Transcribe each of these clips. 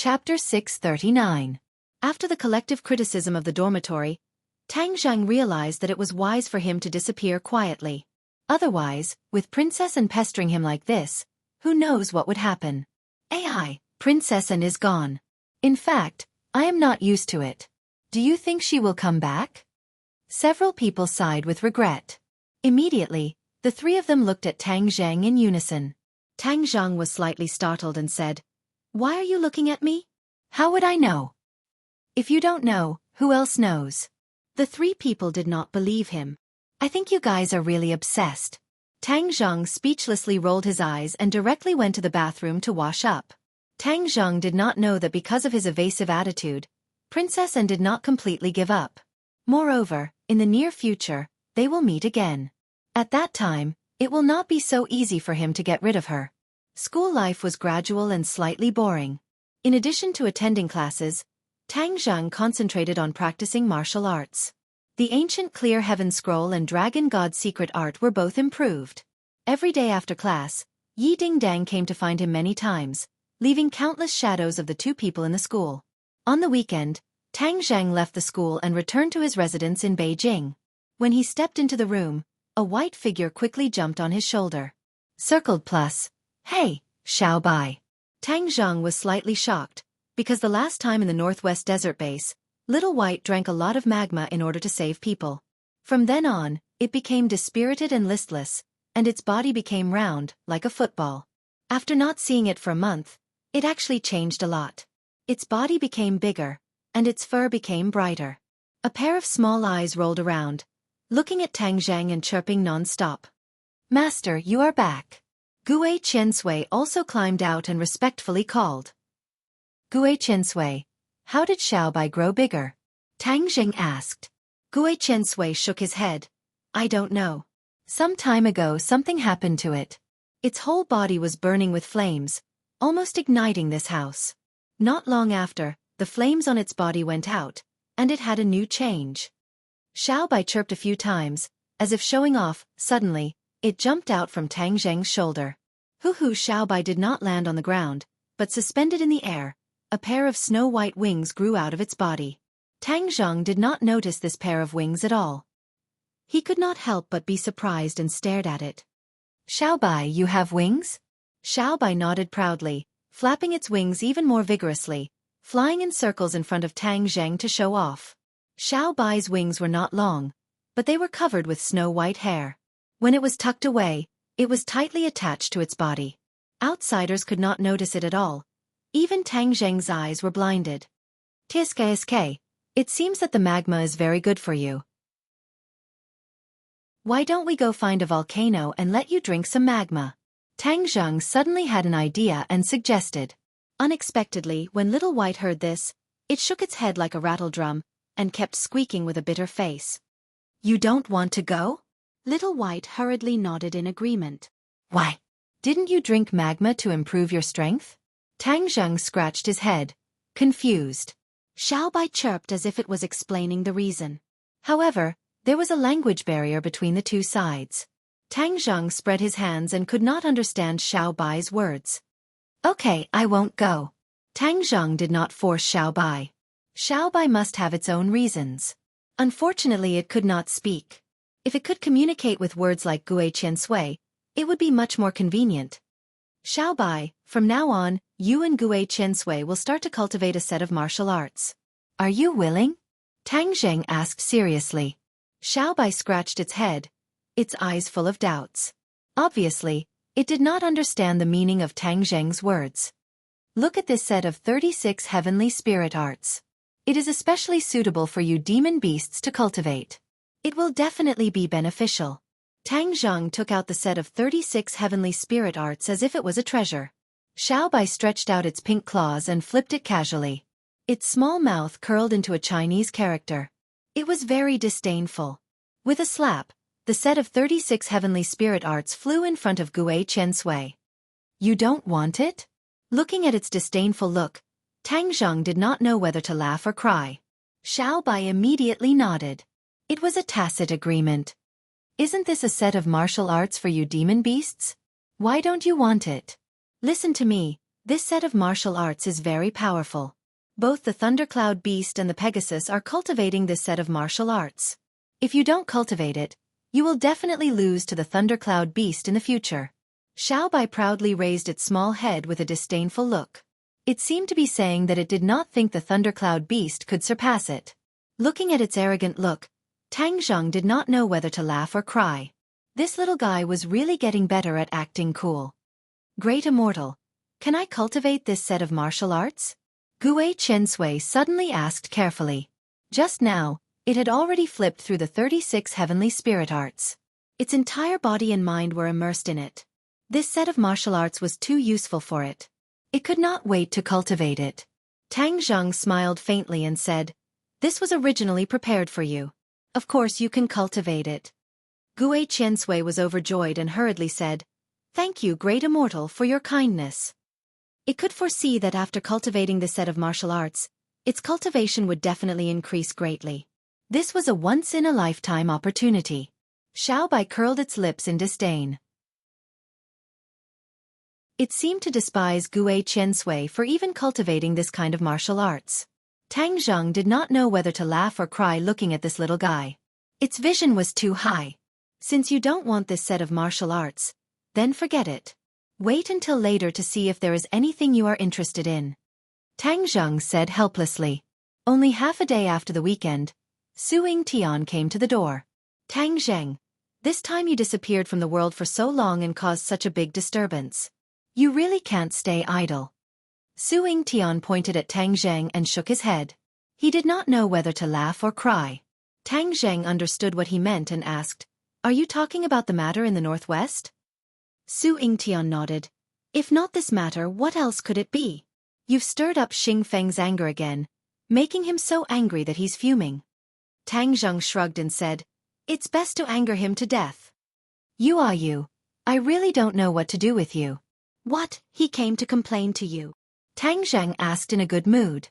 Chapter 639. After the collective criticism of the dormitory, Tang Zheng realized that it was wise for him to disappear quietly. Otherwise, with Princess An pestering him like this, who knows what would happen. Princess An is gone. In fact, I am not used to it. Do you think she will come back? Several people sighed with regret. Immediately, the three of them looked at Tang Zheng in unison. Tang Zheng was slightly startled and said, "Why are you looking at me? How would I know?" "If you don't know, who else knows?" The three people did not believe him. "I think you guys are really obsessed." Tang Zheng speechlessly rolled his eyes and directly went to the bathroom to wash up. Tang Zheng did not know that because of his evasive attitude, Princess An did not completely give up. Moreover, in the near future, they will meet again. At that time, it will not be so easy for him to get rid of her. School life was gradual and slightly boring. In addition to attending classes, Tang Zheng concentrated on practicing martial arts. The ancient Clear Heaven Scroll and Dragon God Secret Art were both improved. Every day after class, Yi Ding Dang came to find him many times, leaving countless shadows of the two people in the school. On the weekend, Tang Zheng left the school and returned to his residence in Beijing. When he stepped into the room, a white figure quickly jumped on his shoulder. Circled plus. "Hey, Xiao Bai." Tang Zheng was slightly shocked, because the last time in the Northwest Desert Base, Little White drank a lot of magma in order to save people. From then on, it became dispirited and listless, and its body became round, like a football. After not seeing it for a month, it actually changed a lot. Its body became bigger, and its fur became brighter. A pair of small eyes rolled around, looking at Tang Zheng and chirping non-stop. "Master, you are back." Gue Qiansui also climbed out and respectfully called. "Gue Qiansui, how did Xiao Bai grow bigger?" Tang Zheng asked. Gue Qiansui shook his head. "I don't know. Some time ago something happened to it. Its whole body was burning with flames, almost igniting this house. Not long after, the flames on its body went out, and it had a new change." Xiao Bai chirped a few times, as if showing off. Suddenly, it jumped out from Tang Zheng's shoulder. Xiao Bai did not land on the ground, but suspended in the air, a pair of snow-white wings grew out of its body. Tang Zheng did not notice this pair of wings at all. He could not help but be surprised and stared at it. "Xiao Bai, you have wings?" Xiao Bai nodded proudly, flapping its wings even more vigorously, flying in circles in front of Tang Zheng to show off. Xiao Bai's wings were not long, but they were covered with snow-white hair. When it was tucked away, it was tightly attached to its body. Outsiders could not notice it at all. Even Tang Zheng's eyes were blinded. "Tsk, it seems that the magma is very good for you. Why don't we go find a volcano and let you drink some magma?" Tang Zheng suddenly had an idea and suggested. Unexpectedly, when Little White heard this, it shook its head like a rattle drum, and kept squeaking with a bitter face. "You don't want to go?" Little White hurriedly nodded in agreement. "Why? Didn't you drink magma to improve your strength?" Tang Zheng scratched his head, confused. Xiao Bai chirped as if it was explaining the reason. However, there was a language barrier between the two sides. Tang Zheng spread his hands and could not understand Xiao Bai's words. "Okay, I won't go." Tang Zheng did not force Xiao Bai. Xiao Bai must have its own reasons. Unfortunately, it could not speak. If it could communicate with words like Gue Qiansui, it would be much more convenient. "Xiao Bai, from now on, you and Gue Qiansui will start to cultivate a set of martial arts. Are you willing?" Tang Zheng asked seriously. Xiao Bai scratched its head, its eyes full of doubts. Obviously, it did not understand the meaning of Tang Zheng's words. "Look at this set of 36 heavenly spirit arts. It is especially suitable for you demon beasts to cultivate. It will definitely be beneficial." Tang Zheng took out the set of 36 heavenly spirit arts as if it was a treasure. Xiao Bai stretched out its pink claws and flipped it casually. Its small mouth curled into a Chinese character. It was very disdainful. With a slap, the set of 36 heavenly spirit arts flew in front of Gue Qiansui. "You don't want it?" Looking at its disdainful look, Tang Zheng did not know whether to laugh or cry. Xiao Bai immediately nodded. It was a tacit agreement. "Isn't this a set of martial arts for you demon beasts? Why don't you want it? Listen to me, This set of martial arts is very powerful. Both the Thundercloud Beast and the Pegasus are cultivating this set of martial arts. If you don't cultivate it, you will definitely lose to the Thundercloud Beast in the future. Xiaobai proudly raised its small head with a disdainful look. It seemed to be saying that it did not think the Thundercloud Beast could surpass it. Looking at its arrogant look, Tang Zheng did not know whether to laugh or cry. This little guy was really getting better at acting cool. Great Immortal, can I cultivate this set of martial arts? Gue Qiansui suddenly asked carefully. Just now, it had already flipped through the 36 heavenly spirit arts. Its entire body and mind were immersed in it. This set of martial arts was too useful for it. It could not wait to cultivate it. Tang Zheng smiled faintly and said, "This was originally prepared for you. Of course you can cultivate it." Gue Qiansui was overjoyed and hurriedly said, "Thank you, Great Immortal, for your kindness." It could foresee that after cultivating this set of martial arts, its cultivation would definitely increase greatly. This was a once-in-a-lifetime opportunity. Xiaobai curled its lips in disdain. It seemed to despise Gue Qiansui for even cultivating this kind of martial arts. Tang Zheng did not know whether to laugh or cry looking at this little guy. Its vision was too high. Since you don't want this set of martial arts, then forget it. Wait until later to see if there is anything you are interested in. Tang Zheng said helplessly. Only half a day after the weekend, Su Yingtian came to the door. "Tang Zheng, this time you disappeared from the world for so long and caused such a big disturbance. You really can't stay idle." Su Yingtian pointed at Tang Zheng and shook his head. He did not know whether to laugh or cry. Tang Zheng understood what he meant and asked, "Are you talking about the matter in the northwest?" Su Yingtian nodded. "If not this matter, what else could it be? You've stirred up Xing Feng's anger again, making him so angry that he's fuming." Tang Zheng shrugged and said, "It's best to anger him to death." "You are you. I really don't know what to do with you." "What, he came to complain to you?" Tang Zheng asked in a good mood.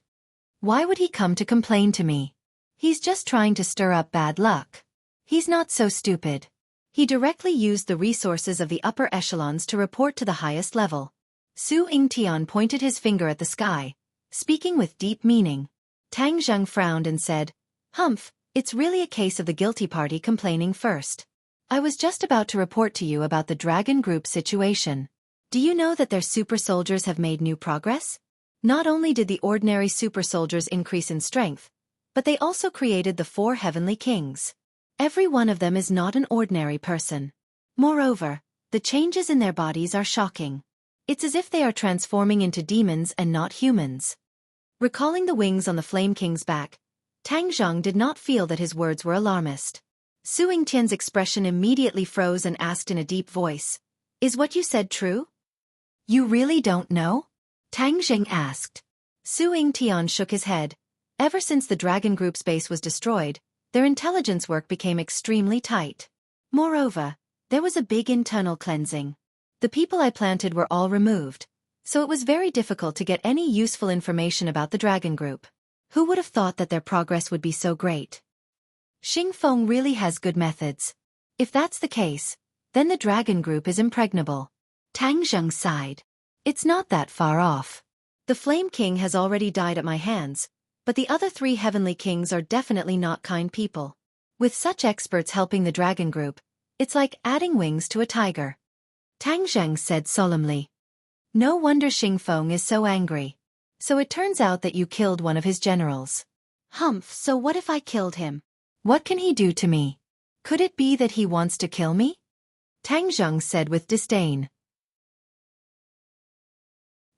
"Why would he come to complain to me? He's just trying to stir up bad luck. He's not so stupid." He directly used the resources of the upper echelons to report to the highest level. Su Yingtian pointed his finger at the sky, speaking with deep meaning. Tang Zheng frowned and said, "Humph, it's really a case of the guilty party complaining first. I was just about to report to you about the Dragon Group situation. Do you know that their super soldiers have made new progress? Not only did the ordinary super soldiers increase in strength, but they also created the 4 heavenly kings. Every one of them is not an ordinary person. Moreover, the changes in their bodies are shocking. It's as if they are transforming into demons and not humans." Recalling the wings on the Flame King's back, Tang Zheng did not feel that his words were alarmist. Su Yingtian's expression immediately froze and asked in a deep voice, "Is what you said true?" "You really don't know?" Tang Zheng asked. Su Yingtian shook his head. Ever since the Dragon Group's base was destroyed, their intelligence work became extremely tight. Moreover, there was a big internal cleansing. The people I planted were all removed, so it was very difficult to get any useful information about the Dragon Group. Who would have thought that their progress would be so great? Xing Feng really has good methods. If that's the case, then the Dragon Group is impregnable. Tang Zheng sighed. It's not that far off. The Flame King has already died at my hands, but the other 3 heavenly kings are definitely not kind people. With such experts helping the Dragon Group, it's like adding wings to a tiger. Tang Zheng said solemnly. No wonder Xing Feng is so angry. So it turns out that you killed one of his generals. Humph, so what if I killed him? What can he do to me? Could it be that he wants to kill me? Tang Zheng said with disdain.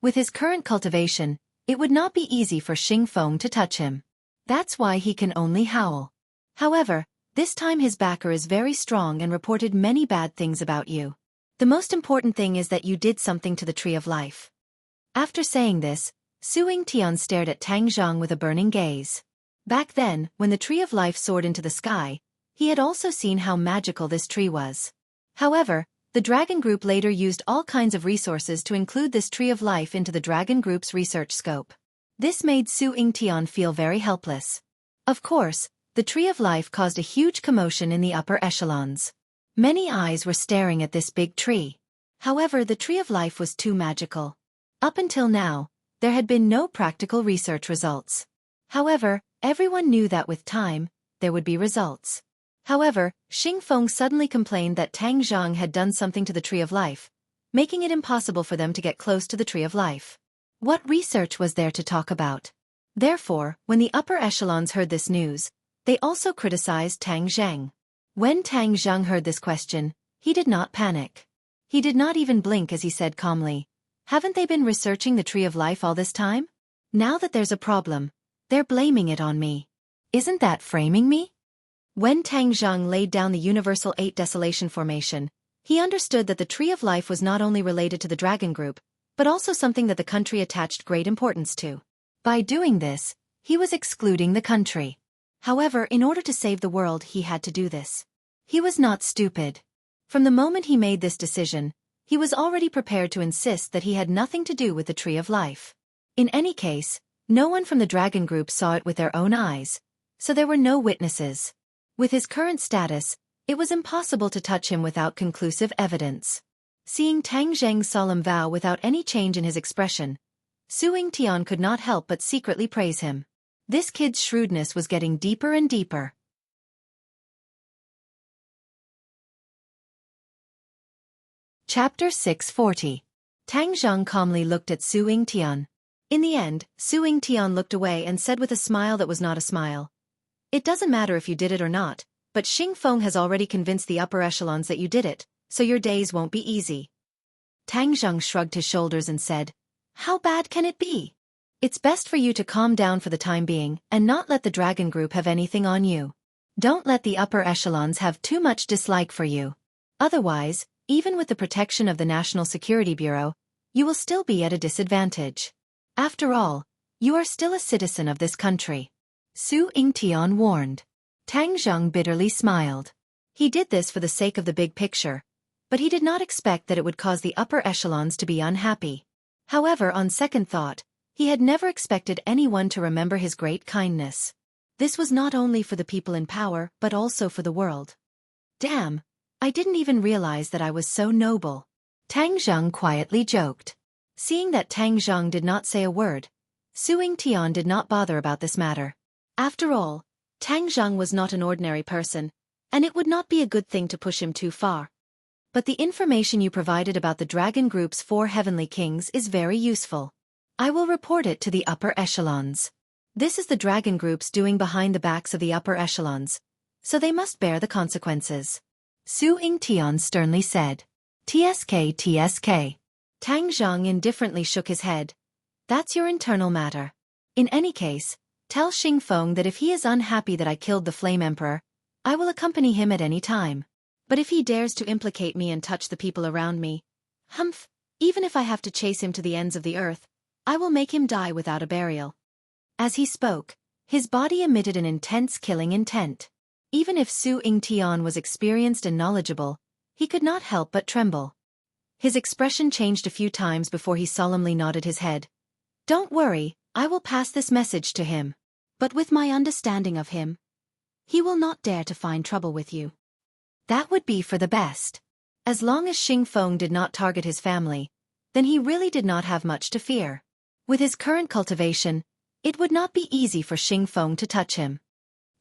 With his current cultivation, it would not be easy for Xing Feng to touch him. That's why he can only howl. However, this time his backer is very strong and reported many bad things about you. The most important thing is that you did something to the Tree of Life. After saying this, Su Yingtian stared at Tang Zheng with a burning gaze. Back then, when the Tree of Life soared into the sky, he had also seen how magical this tree was. However, the Dragon Group later used all kinds of resources to include this Tree of Life into the Dragon Group's research scope. This made Su Yingtian feel very helpless. Of course, the Tree of Life caused a huge commotion in the upper echelons. Many eyes were staring at this big tree. However, the Tree of Life was too magical. Up until now, there had been no practical research results. However, everyone knew that with time, there would be results. However, Xingfeng suddenly complained that Tang Zhang had done something to the Tree of Life, making it impossible for them to get close to the Tree of Life. What research was there to talk about? Therefore, when the upper echelons heard this news, they also criticized Tang Zhang. When Tang Zhang heard this question, he did not panic. He did not even blink as he said calmly, "Haven't they been researching the Tree of Life all this time? Now that there's a problem, they're blaming it on me. Isn't that framing me?" When Tang Zhang laid down the Universal 8 Desolation Formation, he understood that the Tree of Life was not only related to the Dragon Group, but also something that the country attached great importance to. By doing this, he was excluding the country. However, in order to save the world, he had to do this. He was not stupid. From the moment he made this decision, he was already prepared to insist that he had nothing to do with the Tree of Life. In any case, no one from the Dragon Group saw it with their own eyes, so there were no witnesses. With his current status, it was impossible to touch him without conclusive evidence. Seeing Tang Zhang's solemn vow without any change in his expression, Su Yingtian could not help but secretly praise him. This kid's shrewdness was getting deeper and deeper. Chapter 640. Tang Zhang calmly looked at Su Yingtian. In the end, Su Yingtian looked away and said with a smile that was not a smile, "It doesn't matter if you did it or not, but Xingfeng has already convinced the upper echelons that you did it, so your days won't be easy." Tang Zhang shrugged his shoulders and said, "How bad can it be? It's best for you to calm down for the time being and not let the Dragon Group have anything on you. Don't let the upper echelons have too much dislike for you. Otherwise, even with the protection of the National Security Bureau, you will still be at a disadvantage. After all, you are still a citizen of this country." Su Yingtian warned. Tang Zhang bitterly smiled. He did this for the sake of the big picture, but he did not expect that it would cause the upper echelons to be unhappy. However, on second thought, he had never expected anyone to remember his great kindness. This was not only for the people in power but also for the world. "Damn, I didn't even realize that I was so noble," Tang Zhang quietly joked. Seeing that Tang Zhang did not say a word, Su Yingtian did not bother about this matter. After all, Tang Zhang was not an ordinary person, and it would not be a good thing to push him too far. "But the information you provided about the Dragon Group's 4 heavenly kings is very useful. I will report it to the upper echelons. This is the Dragon Group's doing behind the backs of the upper echelons, so they must bear the consequences," Su Yingtian sternly said. "TSK, TSK." Tang Zhang indifferently shook his head. "That's your internal matter. In any case, tell Xingfeng that if he is unhappy that I killed the Flame Emperor, I will accompany him at any time. But if he dares to implicate me and touch the people around me, humph, even if I have to chase him to the ends of the earth, I will make him die without a burial." As he spoke, his body emitted an intense killing intent. Even if Su Yingtian was experienced and knowledgeable, he could not help but tremble. His expression changed a few times before he solemnly nodded his head. "Don't worry, I will pass this message to him. But with my understanding of him, he will not dare to find trouble with you." That would be for the best. As long as Xingfeng did not target his family, then he really did not have much to fear. With his current cultivation, it would not be easy for Xingfeng to touch him.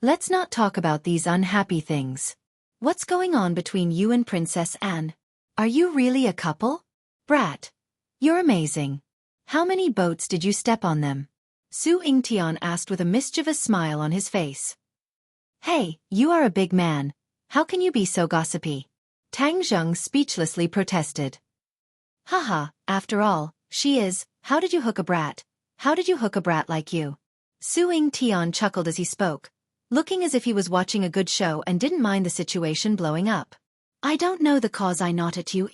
"Let's not talk about these unhappy things. What's going on between you and Princess Anne? Are you really a couple? Brat, you're amazing. How many boats did you step on them?" Su Yingtian asked with a mischievous smile on his face. "Hey, you are a big man. How can you be so gossipy?" Tang Zhang speechlessly protested. "Haha, after all, she is, how did you hook a brat? How did you hook a brat like you?" Su Yingtian chuckled as he spoke, looking as if he was watching a good show and didn't mind the situation blowing up. "I don't know the cause I not at you.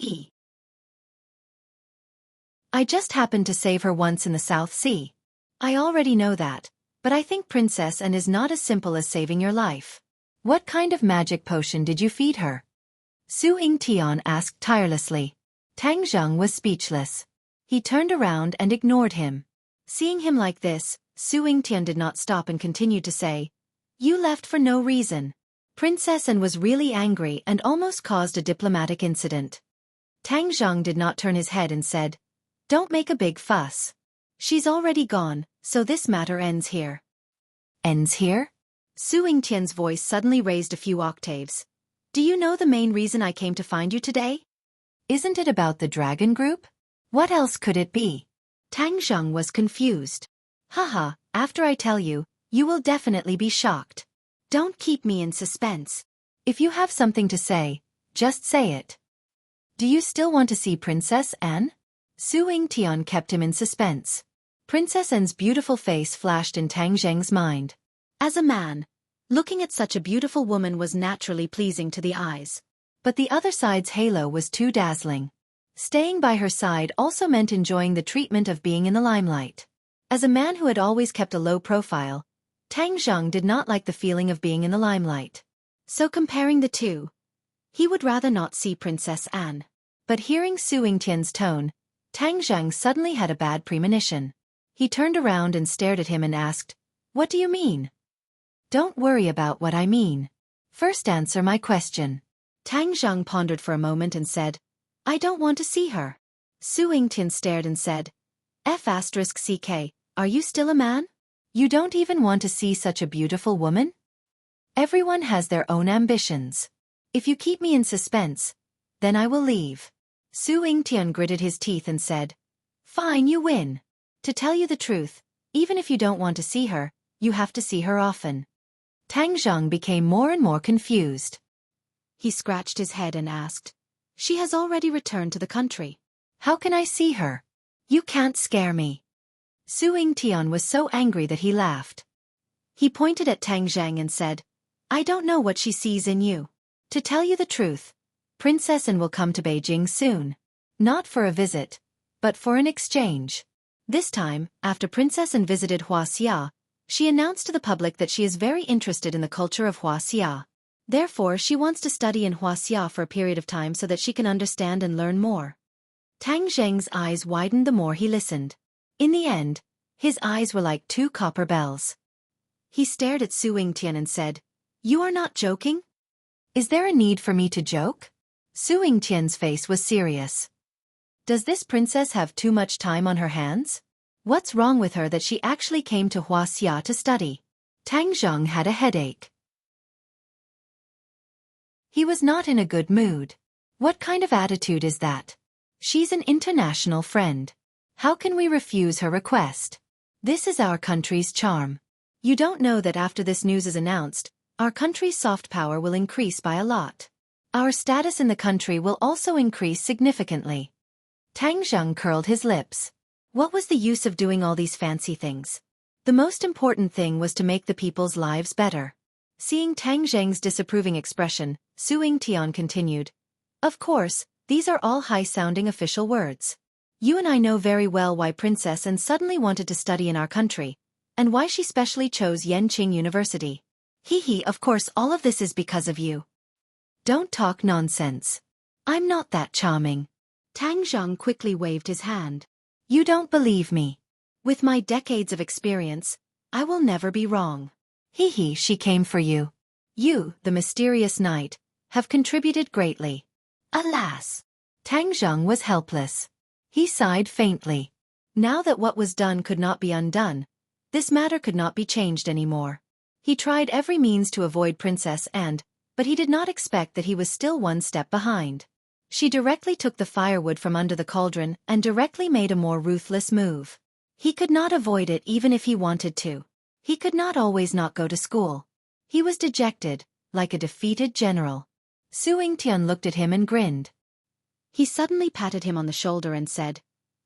I just happened to save her once in the South Sea. I already know that, but I think Princess Anne is not as simple as saving your life. What kind of magic potion did you feed her?" Su Yingtian asked tirelessly. Tang Zhang was speechless. He turned around and ignored him. Seeing him like this, Su Yingtian did not stop and continued to say, "You left for no reason." Princess Anne was really angry and almost caused a diplomatic incident. Tang Zhang did not turn his head and said, Don't make a big fuss. She's already gone, so this matter ends here. Ends here? Su Yingtian's voice suddenly raised a few octaves. Do you know the main reason I came to find you today? Isn't it about the dragon group? What else could it be? Tang Zheng was confused. Haha, after I tell you, you will definitely be shocked. Don't keep me in suspense. If you have something to say, just say it. Do you still want to see Princess Anne? Su Yingtian kept him in suspense. Princess Anne's beautiful face flashed in Tang Zheng's mind. As a man, looking at such a beautiful woman was naturally pleasing to the eyes. But the other side's halo was too dazzling. Staying by her side also meant enjoying the treatment of being in the limelight. As a man who had always kept a low profile, Tang Zheng did not like the feeling of being in the limelight. So comparing the two, he would rather not see Princess Anne. But hearing Su Yingtian's tone, Tang Zheng suddenly had a bad premonition. He turned around and stared at him and asked, "What do you mean?" "Don't worry about what I mean. First answer my question." Tang Zheng pondered for a moment and said, "I don't want to see her." Su Yingtian stared and said, "F***CK, are you still a man? You don't even want to see such a beautiful woman? Everyone has their own ambitions. If you keep me in suspense, then I will leave." Su Yingtian gritted his teeth and said, "Fine, you win. To tell you the truth, even if you don't want to see her, you have to see her often." Tang Zheng became more and more confused. He scratched his head and asked, "She has already returned to the country. How can I see her? You can't scare me." Su Yingtian was so angry that he laughed. He pointed at Tang Zheng and said, "I don't know what she sees in you. To tell you the truth, Princess Anne will come to Beijing soon. Not for a visit, but for an exchange." This time, after Princess Anne visited Wuxia, she announced to the public that she is very interested in the culture of Wuxia. Therefore, she wants to study in Wuxia for a period of time so that she can understand and learn more. Tang Zheng's eyes widened the more he listened. In the end, his eyes were like two copper bells. He stared at Su Yingtian and said, "You are not joking? Is there a need for me to joke?" Su Yingtian's face was serious. Does this princess have too much time on her hands? What's wrong with her that she actually came to Wuxia to study? Tang Zheng had a headache. He was not in a good mood. What kind of attitude is that? She's an international friend. How can we refuse her request? This is our country's charm. You don't know that after this news is announced, our country's soft power will increase by a lot. Our status in the country will also increase significantly. Tang Zheng curled his lips. What was the use of doing all these fancy things? The most important thing was to make the people's lives better. Seeing Tang Zheng's disapproving expression, Su Yingtian continued, "Of course, these are all high-sounding official words. You and I know very well why Princess Anne suddenly wanted to study in our country, and why she specially chose Yenqing University. Of course all of this is because of you. Don't talk nonsense. I'm not that charming." Tang Zheng quickly waved his hand. "You don't believe me. With my decades of experience, I will never be wrong. She came for you. You, the mysterious knight, have contributed greatly." Alas! Tang Zheng was helpless. He sighed faintly. Now that what was done could not be undone, this matter could not be changed anymore. He tried every means to avoid Princess Anne, but he did not expect that he was still one step behind. She directly took the firewood from under the cauldron and directly made a more ruthless move. He could not avoid it even if he wanted to. He could not always not go to school. He was dejected, like a defeated general. Su Yingtian looked at him and grinned. He suddenly patted him on the shoulder and said,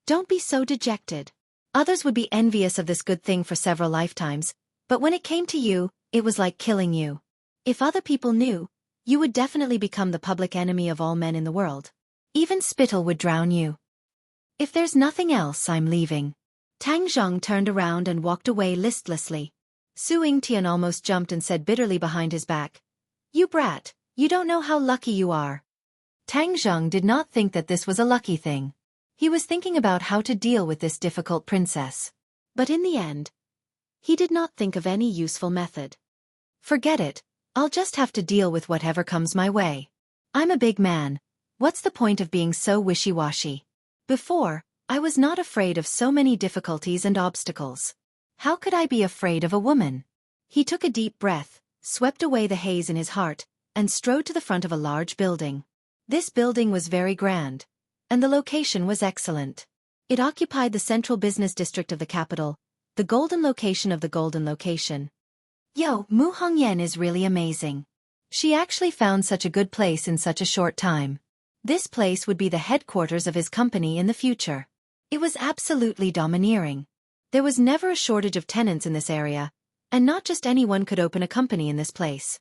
"Don't be so dejected. Others would be envious of this good thing for several lifetimes, but when it came to you, it was like killing you. If other people knew, you would definitely become the public enemy of all men in the world. Even spittle would drown you. If there's nothing else, I'm leaving." Tang Zheng turned around and walked away listlessly. Su Yingtian almost jumped and said bitterly behind his back, "You brat, you don't know how lucky you are." Tang Zheng did not think that this was a lucky thing. He was thinking about how to deal with this difficult princess. But in the end, he did not think of any useful method. Forget it, I'll just have to deal with whatever comes my way. I'm a big man. What's the point of being so wishy-washy? Before, I was not afraid of so many difficulties and obstacles. How could I be afraid of a woman? He took a deep breath, swept away the haze in his heart, and strode to the front of a large building. This building was very grand, and the location was excellent. It occupied the central business district of the capital, the golden location of the golden location. Yo, Mu Hongyan is really amazing. She actually found such a good place in such a short time. This place would be the headquarters of his company in the future. It was absolutely domineering. There was never a shortage of tenants in this area, and not just anyone could open a company in this place.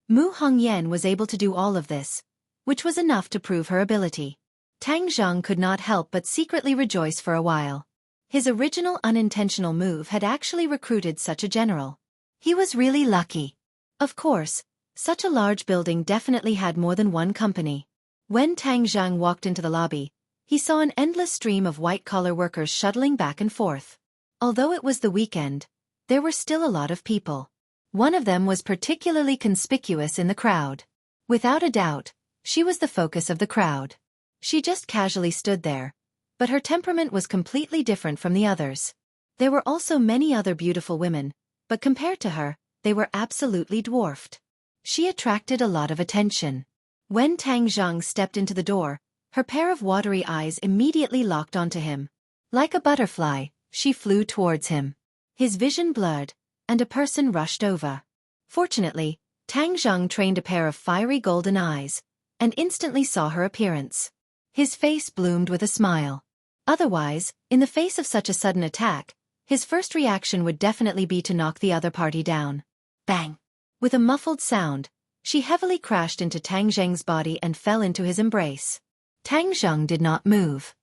Mu Hongyan was able to do all of this, which was enough to prove her ability. Tang Zhang could not help but secretly rejoice for a while. His original unintentional move had actually recruited such a general. He was really lucky. Of course, such a large building definitely had more than one company. When Tang Zhang walked into the lobby, he saw an endless stream of white-collar workers shuttling back and forth. Although it was the weekend, there were still a lot of people. One of them was particularly conspicuous in the crowd. Without a doubt, she was the focus of the crowd. She just casually stood there, but her temperament was completely different from the others. There were also many other beautiful women, but compared to her, they were absolutely dwarfed. She attracted a lot of attention. When Tang Zhang stepped into the door, her pair of watery eyes immediately locked onto him. Like a butterfly, she flew towards him. His vision blurred, and a person rushed over. Fortunately, Tang Zhang trained a pair of fiery golden eyes, and instantly saw her appearance. His face bloomed with a smile. Otherwise, in the face of such a sudden attack, his first reaction would definitely be to knock the other party down. Bang! With a muffled sound, she heavily crashed into Tang Zhang's body and fell into his embrace. Tang Zhang did not move.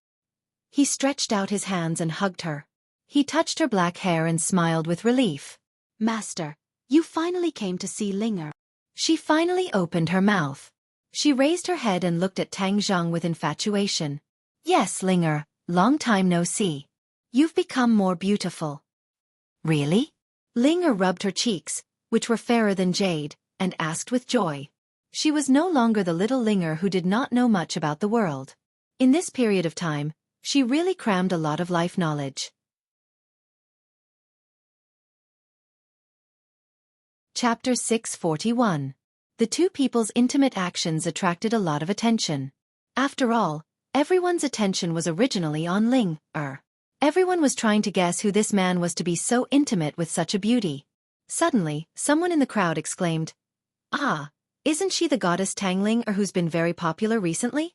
He stretched out his hands and hugged her. He touched her black hair and smiled with relief. Master, you finally came to see Linger. She finally opened her mouth. She raised her head and looked at Tang Zhang with infatuation. Yes, Linger, long time no see. You've become more beautiful. Really? Linger rubbed her cheeks, which were fairer than jade, and asked with joy. She was no longer the little Linger who did not know much about the world. In this period of time, she really crammed a lot of life knowledge. Chapter 641. The two people's intimate actions attracted a lot of attention. After all, everyone's attention was originally on Ling-er. Everyone was trying to guess who this man was to be so intimate with such a beauty. Suddenly, someone in the crowd exclaimed, "Ah, isn't she the goddess Tangling-er who's been very popular recently?"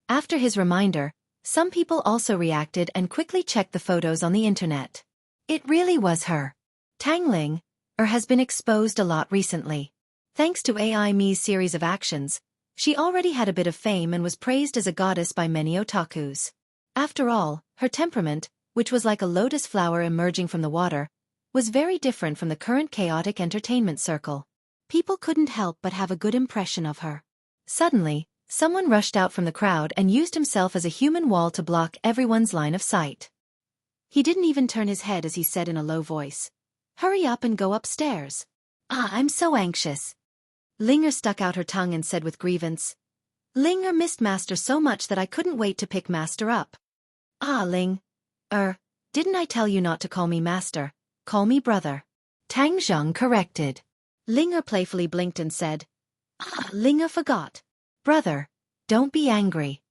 After his reminder, some people also reacted and quickly checked the photos on the internet. It really was her. Tangling-er has been exposed a lot recently. Thanks to AI Mi's series of actions, she already had a bit of fame and was praised as a goddess by many otakus. After all, her temperament, which was like a lotus flower emerging from the water, was very different from the current chaotic entertainment circle. People couldn't help but have a good impression of her. Suddenly, someone rushed out from the crowd and used himself as a human wall to block everyone's line of sight. He didn't even turn his head as he said in a low voice, "Hurry up and go upstairs." I'm so anxious." Linger stuck out her tongue and said with grievance, "Linger missed Master so much that I couldn't wait to pick Master up." Ling. Didn't I tell you not to call me Master, call me brother?" Tang Zhang corrected. Linger playfully blinked and said, Linger forgot. "Brother, don't be angry."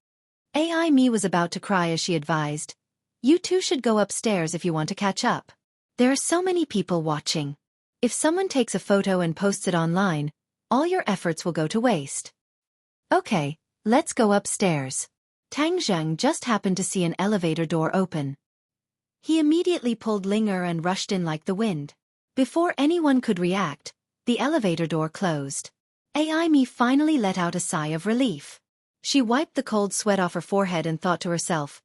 AI Mi was about to cry as she advised, "You two should go upstairs if you want to catch up. There are so many people watching. If someone takes a photo and posts it online, all your efforts will go to waste." "Okay, let's go upstairs." Tang Zhang just happened to see an elevator door open. He immediately pulled Linger and rushed in like the wind. Before anyone could react, the elevator door closed. AI Mi finally let out a sigh of relief. She wiped the cold sweat off her forehead and thought to herself,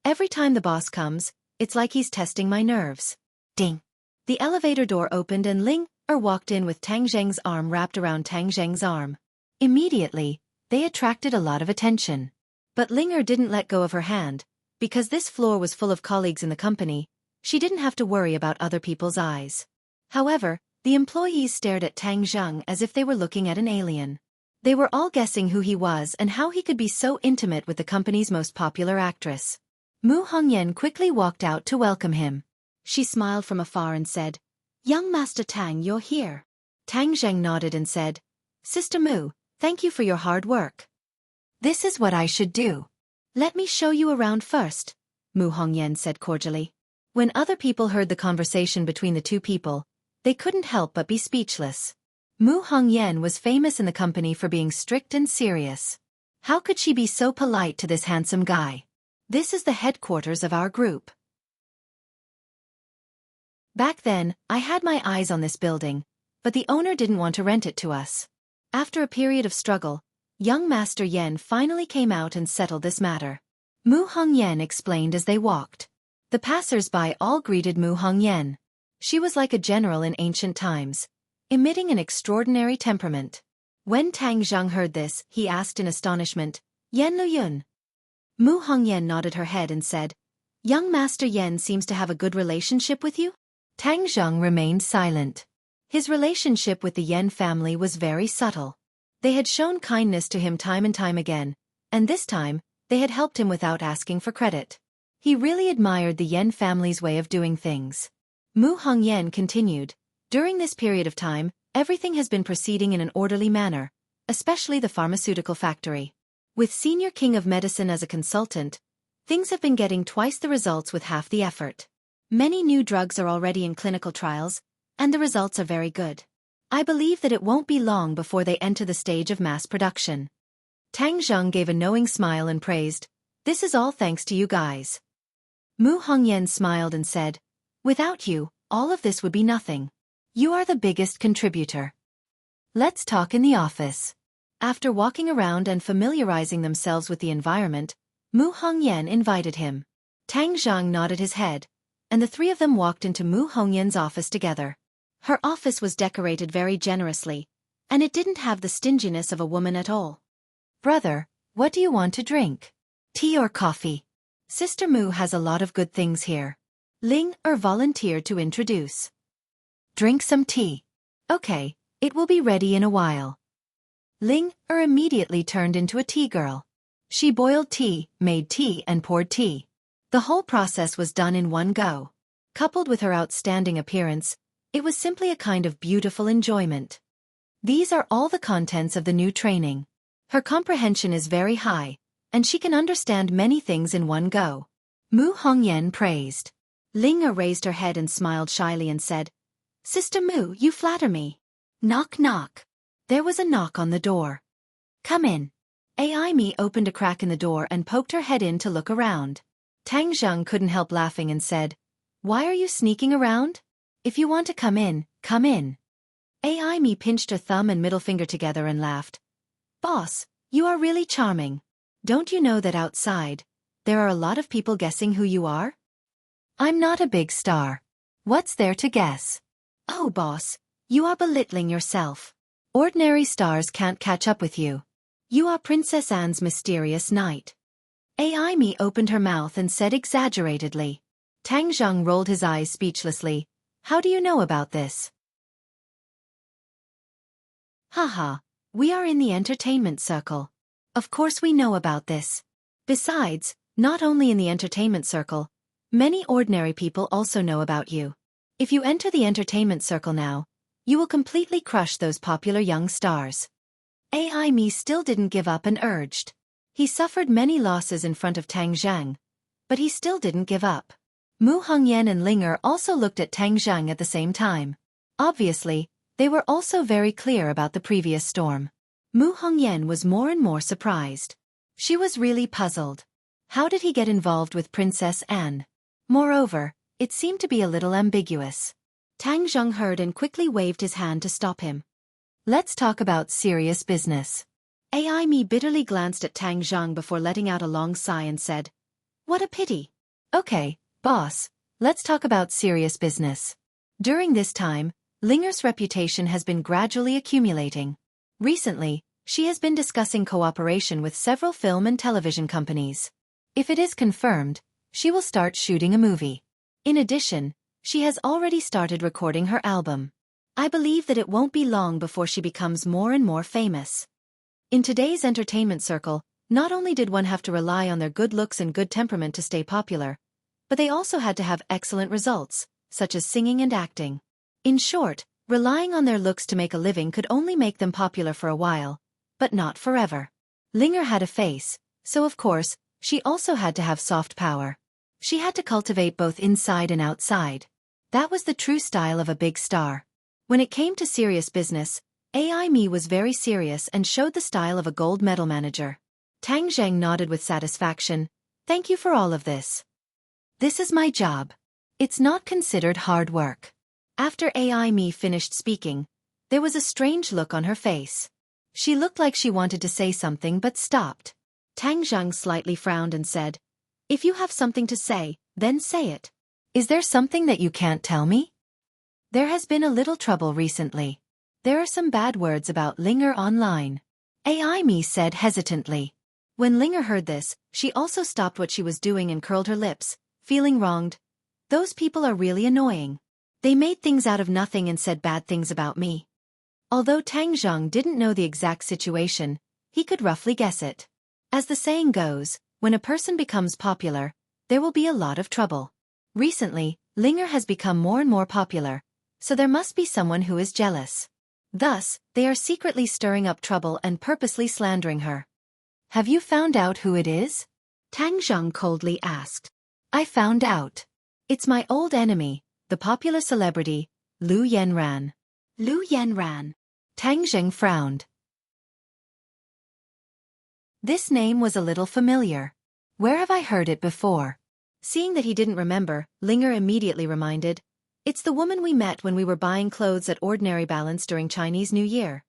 "Every time the boss comes, it's like he's testing my nerves." Ding! The elevator door opened and Ling-er walked in with Tang Zhang's arm wrapped around Tang Zhang's arm. Immediately, they attracted a lot of attention. But Ling-er didn't let go of her hand. Because this floor was full of colleagues in the company, she didn't have to worry about other people's eyes. However, the employees stared at Tang Zhang as if they were looking at an alien. They were all guessing who he was and how he could be so intimate with the company's most popular actress. Mu Hongyan quickly walked out to welcome him. She smiled from afar and said, "Young Master Tang, you're here." Tang Zheng nodded and said, "Sister Mu, thank you for your hard work. This is what I should do. Let me show you around first," Mu Hongyan said cordially. When other people heard the conversation between the two people, they couldn't help but be speechless. Mu Hongyan was famous in the company for being strict and serious. How could she be so polite to this handsome guy? This is the headquarters of our group. Back then, I had my eyes on this building, but the owner didn't want to rent it to us. After a period of struggle, young Master Yen finally came out and settled this matter. Mu Hongyan explained as they walked. The passers-by all greeted Mu Hongyan. She was like a general in ancient times, emitting an extraordinary temperament. When Tang Zheng heard this, he asked in astonishment, "Yen Luyun?" Mu Hongyan nodded her head and said, "Young Master Yen seems to have a good relationship with you?" Tang Zheng remained silent. His relationship with the Yen family was very subtle. They had shown kindness to him time and time again, and this time, they had helped him without asking for credit. He really admired the Yen family's way of doing things. Mu Hongyan continued, "During this period of time, everything has been proceeding in an orderly manner, especially the pharmaceutical factory. With Senior King of Medicine as a consultant, things have been getting twice the results with half the effort. Many new drugs are already in clinical trials, and the results are very good. I believe that it won't be long before they enter the stage of mass production." Tang Zheng gave a knowing smile and praised, "This is all thanks to you guys." Mu Hongyan smiled and said, "Without you, all of this would be nothing. You are the biggest contributor. Let's talk in the office." After walking around and familiarizing themselves with the environment, Mu Hongyan invited him. Tang Zheng nodded his head, and the three of them walked into Mu Hongyan's office together. Her office was decorated very generously, and it didn't have the stinginess of a woman at all. "Brother, what do you want to drink? Tea or coffee? Sister Mu has a lot of good things here." Ling volunteered to introduce. "Drink some tea." "Okay, it will be ready in a while." Ling immediately turned into a tea girl. She boiled tea, made tea and poured tea. The whole process was done in one go. Coupled with her outstanding appearance, it was simply a kind of beautiful enjoyment. These are all the contents of the new training. Her comprehension is very high, and she can understand many things in one go. Mu Hongyan praised. Ling raised her head and smiled shyly and said, "Sister Mu, you flatter me." Knock knock. There was a knock on the door. "Come in." Ai Mi opened a crack in the door and poked her head in to look around. Tang Zheng couldn't help laughing and said, "Why are you sneaking around? If you want to come in, come in." Ai Mi pinched her thumb and middle finger together and laughed. "Boss, you are really charming. Don't you know that outside, there are a lot of people guessing who you are?" "I'm not a big star. What's there to guess?" "Oh boss, you are belittling yourself. Ordinary stars can't catch up with you. You are Princess Anne's mysterious knight." Ai Mi opened her mouth and said exaggeratedly. Tang Zheng rolled his eyes speechlessly. "How do you know about this?" "Haha, we are in the entertainment circle. Of course we know about this. Besides, not only in the entertainment circle, many ordinary people also know about you. If you enter the entertainment circle now, you will completely crush those popular young stars." Ai Mi still didn't give up and urged. He suffered many losses in front of Tang Zheng, but he still didn't give up. Mu Hongyan and Ling also looked at Tang Zheng at the same time. Obviously, they were also very clear about the previous storm. Mu Hongyan was more and more surprised. She was really puzzled. How did he get involved with Princess Anne? Moreover, it seemed to be a little ambiguous. Tang Zheng heard and quickly waved his hand to stop him. "Let's talk about serious business." Ai Mi bitterly glanced at Tang Zheng before letting out a long sigh and said, "What a pity." "Okay, boss, let's talk about serious business." During this time, Linger's reputation has been gradually accumulating. Recently, she has been discussing cooperation with several film and television companies. If it is confirmed, she will start shooting a movie. In addition, she has already started recording her album. I believe that it won't be long before she becomes more and more famous. In today's entertainment circle, not only did one have to rely on their good looks and good temperament to stay popular, but they also had to have excellent results, such as singing and acting. In short, relying on their looks to make a living could only make them popular for a while, but not forever. Linger had a face, so of course, she also had to have soft power. She had to cultivate both inside and outside. That was the true style of a big star. When it came to serious business, AI Me was very serious and showed the style of a gold medal manager. Tang Zheng nodded with satisfaction. Thank you for all of this. This is my job. It's not considered hard work. After AI Me finished speaking, there was a strange look on her face. She looked like she wanted to say something but stopped. Tang Zheng slightly frowned and said, "If you have something to say, then say it. Is there something that you can't tell me?" There has been a little trouble recently. There are some bad words about Linger online. AI Me said hesitantly. When Linger heard this, she also stopped what she was doing and curled her lips, feeling wronged. Those people are really annoying. They made things out of nothing and said bad things about me. Although Tang Zheng didn't know the exact situation, he could roughly guess it. As the saying goes, when a person becomes popular, there will be a lot of trouble. Recently, Linger has become more and more popular, so there must be someone who is jealous. Thus, they are secretly stirring up trouble and purposely slandering her. Have you found out who it is? Tang Zheng coldly asked. I found out. It's my old enemy, the popular celebrity, Lu Yanran. Lu Yanran. Tang Zheng frowned. This name was a little familiar. Where have I heard it before? Seeing that he didn't remember, Linger immediately reminded, it's the woman we met when we were buying clothes at Ordinary Balance during Chinese New Year.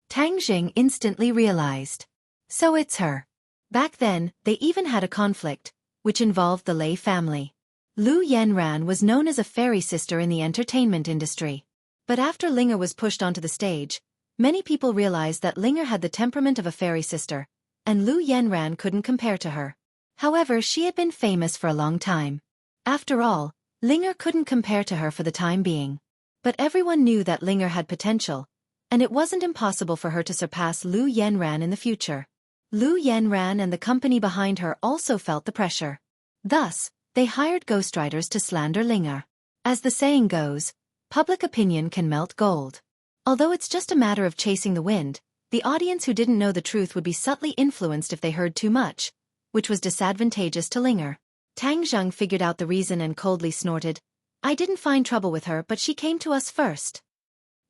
Tang Zheng instantly realized. So it's her. Back then, they even had a conflict, which involved the Lei family. Lu Yanran was known as a fairy sister in the entertainment industry. But after Linger was pushed onto the stage, many people realized that Linger had the temperament of a fairy sister, and Lu Yanran couldn't compare to her. However, she had been famous for a long time. After all, Linger couldn't compare to her for the time being. But everyone knew that Linger had potential, and it wasn't impossible for her to surpass Lu Yanran in the future. Lu Yanran and the company behind her also felt the pressure. Thus, they hired ghostwriters to slander Linger. As the saying goes, public opinion can melt gold. Although it's just a matter of chasing the wind, the audience who didn't know the truth would be subtly influenced if they heard too much, which was disadvantageous to Linger. Tang Zheng figured out the reason and coldly snorted, I didn't find trouble with her but she came to us first.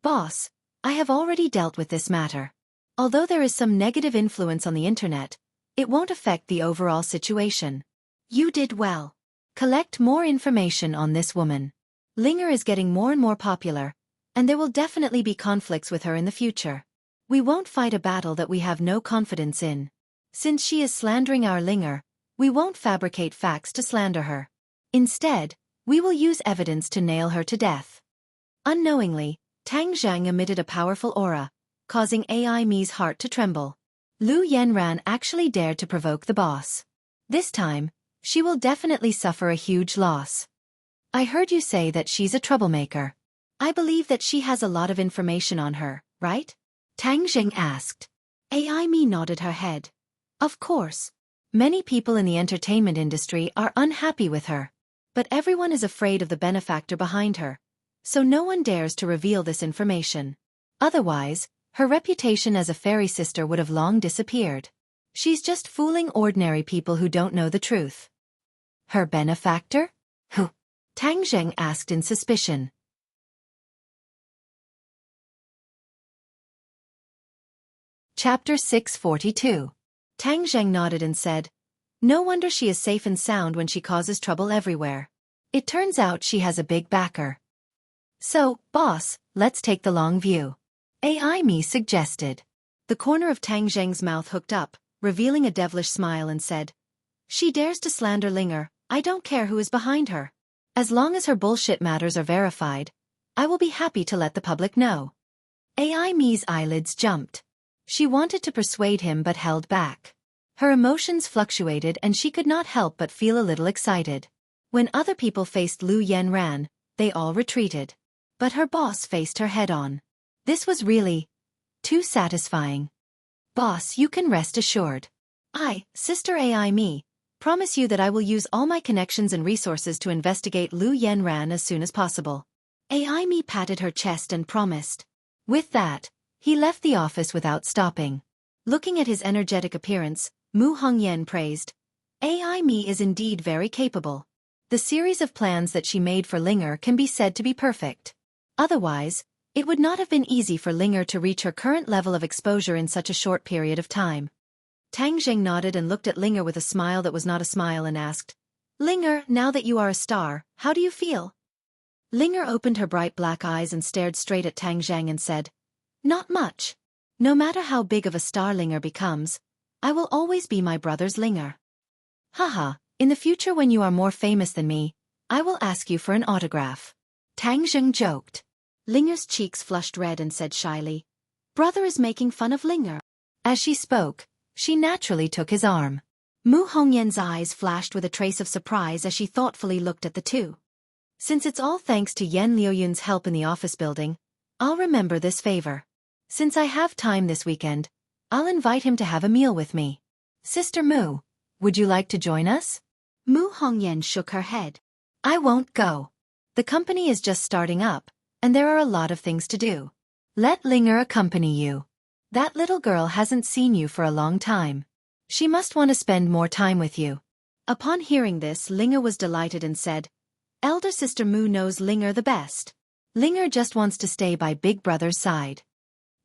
Boss, I have already dealt with this matter. Although there is some negative influence on the internet, it won't affect the overall situation. You did well. Collect more information on this woman. Linger is getting more and more popular, and there will definitely be conflicts with her in the future. We won't fight a battle that we have no confidence in. Since she is slandering our Linger, we won't fabricate facts to slander her. Instead, we will use evidence to nail her to death. Unknowingly, Tang Zheng emitted a powerful aura, causing AI Me's heart to tremble. Lu Yanran actually dared to provoke the boss. This time, she will definitely suffer a huge loss. I heard you say that she's a troublemaker. I believe that she has a lot of information on her, right? Tang Zheng asked. AI Me nodded her head. Of course. Many people in the entertainment industry are unhappy with her. But everyone is afraid of the benefactor behind her, so no one dares to reveal this information. Otherwise, her reputation as a fairy sister would have long disappeared. She's just fooling ordinary people who don't know the truth. Her benefactor? Who? Tang Zheng asked in suspicion. Chapter 642. Tang Zheng nodded and said, no wonder she is safe and sound when she causes trouble everywhere. It turns out she has a big backer. So, boss, let's take the long view. AI Me suggested. The corner of Tang Zheng's mouth hooked up, revealing a devilish smile and said, she dares to slander Linger, I don't care who is behind her. As long as her bullshit matters are verified, I will be happy to let the public know. AI Me's eyelids jumped. She wanted to persuade him but held back. Her emotions fluctuated and she could not help but feel a little excited. When other people faced Lu Yanran, they all retreated. But her boss faced her head-on. This was really too satisfying. Boss, you can rest assured. I, Sister AI Me, promise you that I will use all my connections and resources to investigate Lu Yanran as soon as possible. AI Me patted her chest and promised. With that, he left the office without stopping. Looking at his energetic appearance, Mu Hongyan praised. AI Me is indeed very capable. The series of plans that she made for Linger can be said to be perfect. Otherwise, it would not have been easy for Linger to reach her current level of exposure in such a short period of time. Tang Zheng nodded and looked at Linger with a smile that was not a smile and asked, Linger, now that you are a star, how do you feel? Linger opened her bright black eyes and stared straight at Tang Zheng and said, Not much. No matter how big of a star Linger becomes, I will always be my brother's Linger. Haha, in the future when you are more famous than me, I will ask you for an autograph. Tang Zheng joked. Linger's cheeks flushed red and said shyly, Brother is making fun of Linger. As she spoke, she naturally took his arm. Mu Hongyan's eyes flashed with a trace of surprise as she thoughtfully looked at the two. Since it's all thanks to Yan Liuyun's help in the office building, I'll remember this favor. Since I have time this weekend, I'll invite him to have a meal with me. Sister Mu, would you like to join us? Mu Hongyan shook her head. I won't go. The company is just starting up, and there are a lot of things to do. Let Linger accompany you. That little girl hasn't seen you for a long time. She must want to spend more time with you. Upon hearing this, Linger was delighted and said, Elder Sister Mu knows Linger the best. Linger just wants to stay by Big Brother's side.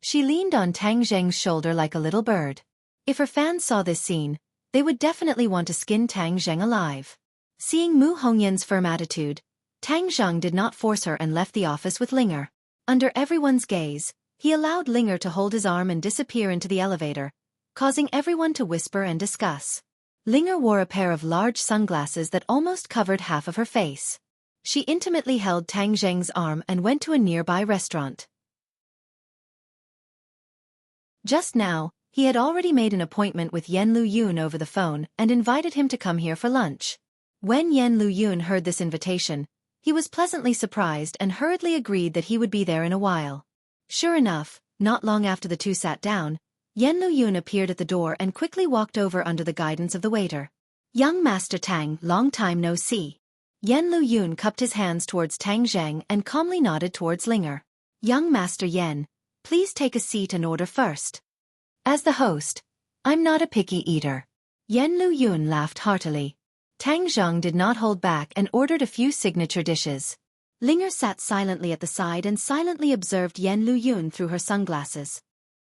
She leaned on Tang Zheng's shoulder like a little bird. If her fans saw this scene, they would definitely want to skin Tang Zheng alive. Seeing Mu Hongyan's firm attitude, Tang Zheng did not force her and left the office with Linger. Under everyone's gaze, he allowed Linger to hold his arm and disappear into the elevator, causing everyone to whisper and discuss. Linger wore a pair of large sunglasses that almost covered half of her face. She intimately held Tang Zheng's arm and went to a nearby restaurant. Just now, he had already made an appointment with Yan Luyun over the phone and invited him to come here for lunch. When Yan Luyun heard this invitation, he was pleasantly surprised and hurriedly agreed that he would be there in a while. Sure enough, not long after the two sat down, Yan Luyun appeared at the door and quickly walked over under the guidance of the waiter. Young Master Tang, long time no see. Yan Luyun cupped his hands towards Tang Zheng and calmly nodded towards Linger. Young Master Yan, please take a seat and order first. As the host, I'm not a picky eater. Yan Luyun laughed heartily. Tang Zheng did not hold back and ordered a few signature dishes. Linger sat silently at the side and silently observed Yan Luyun through her sunglasses.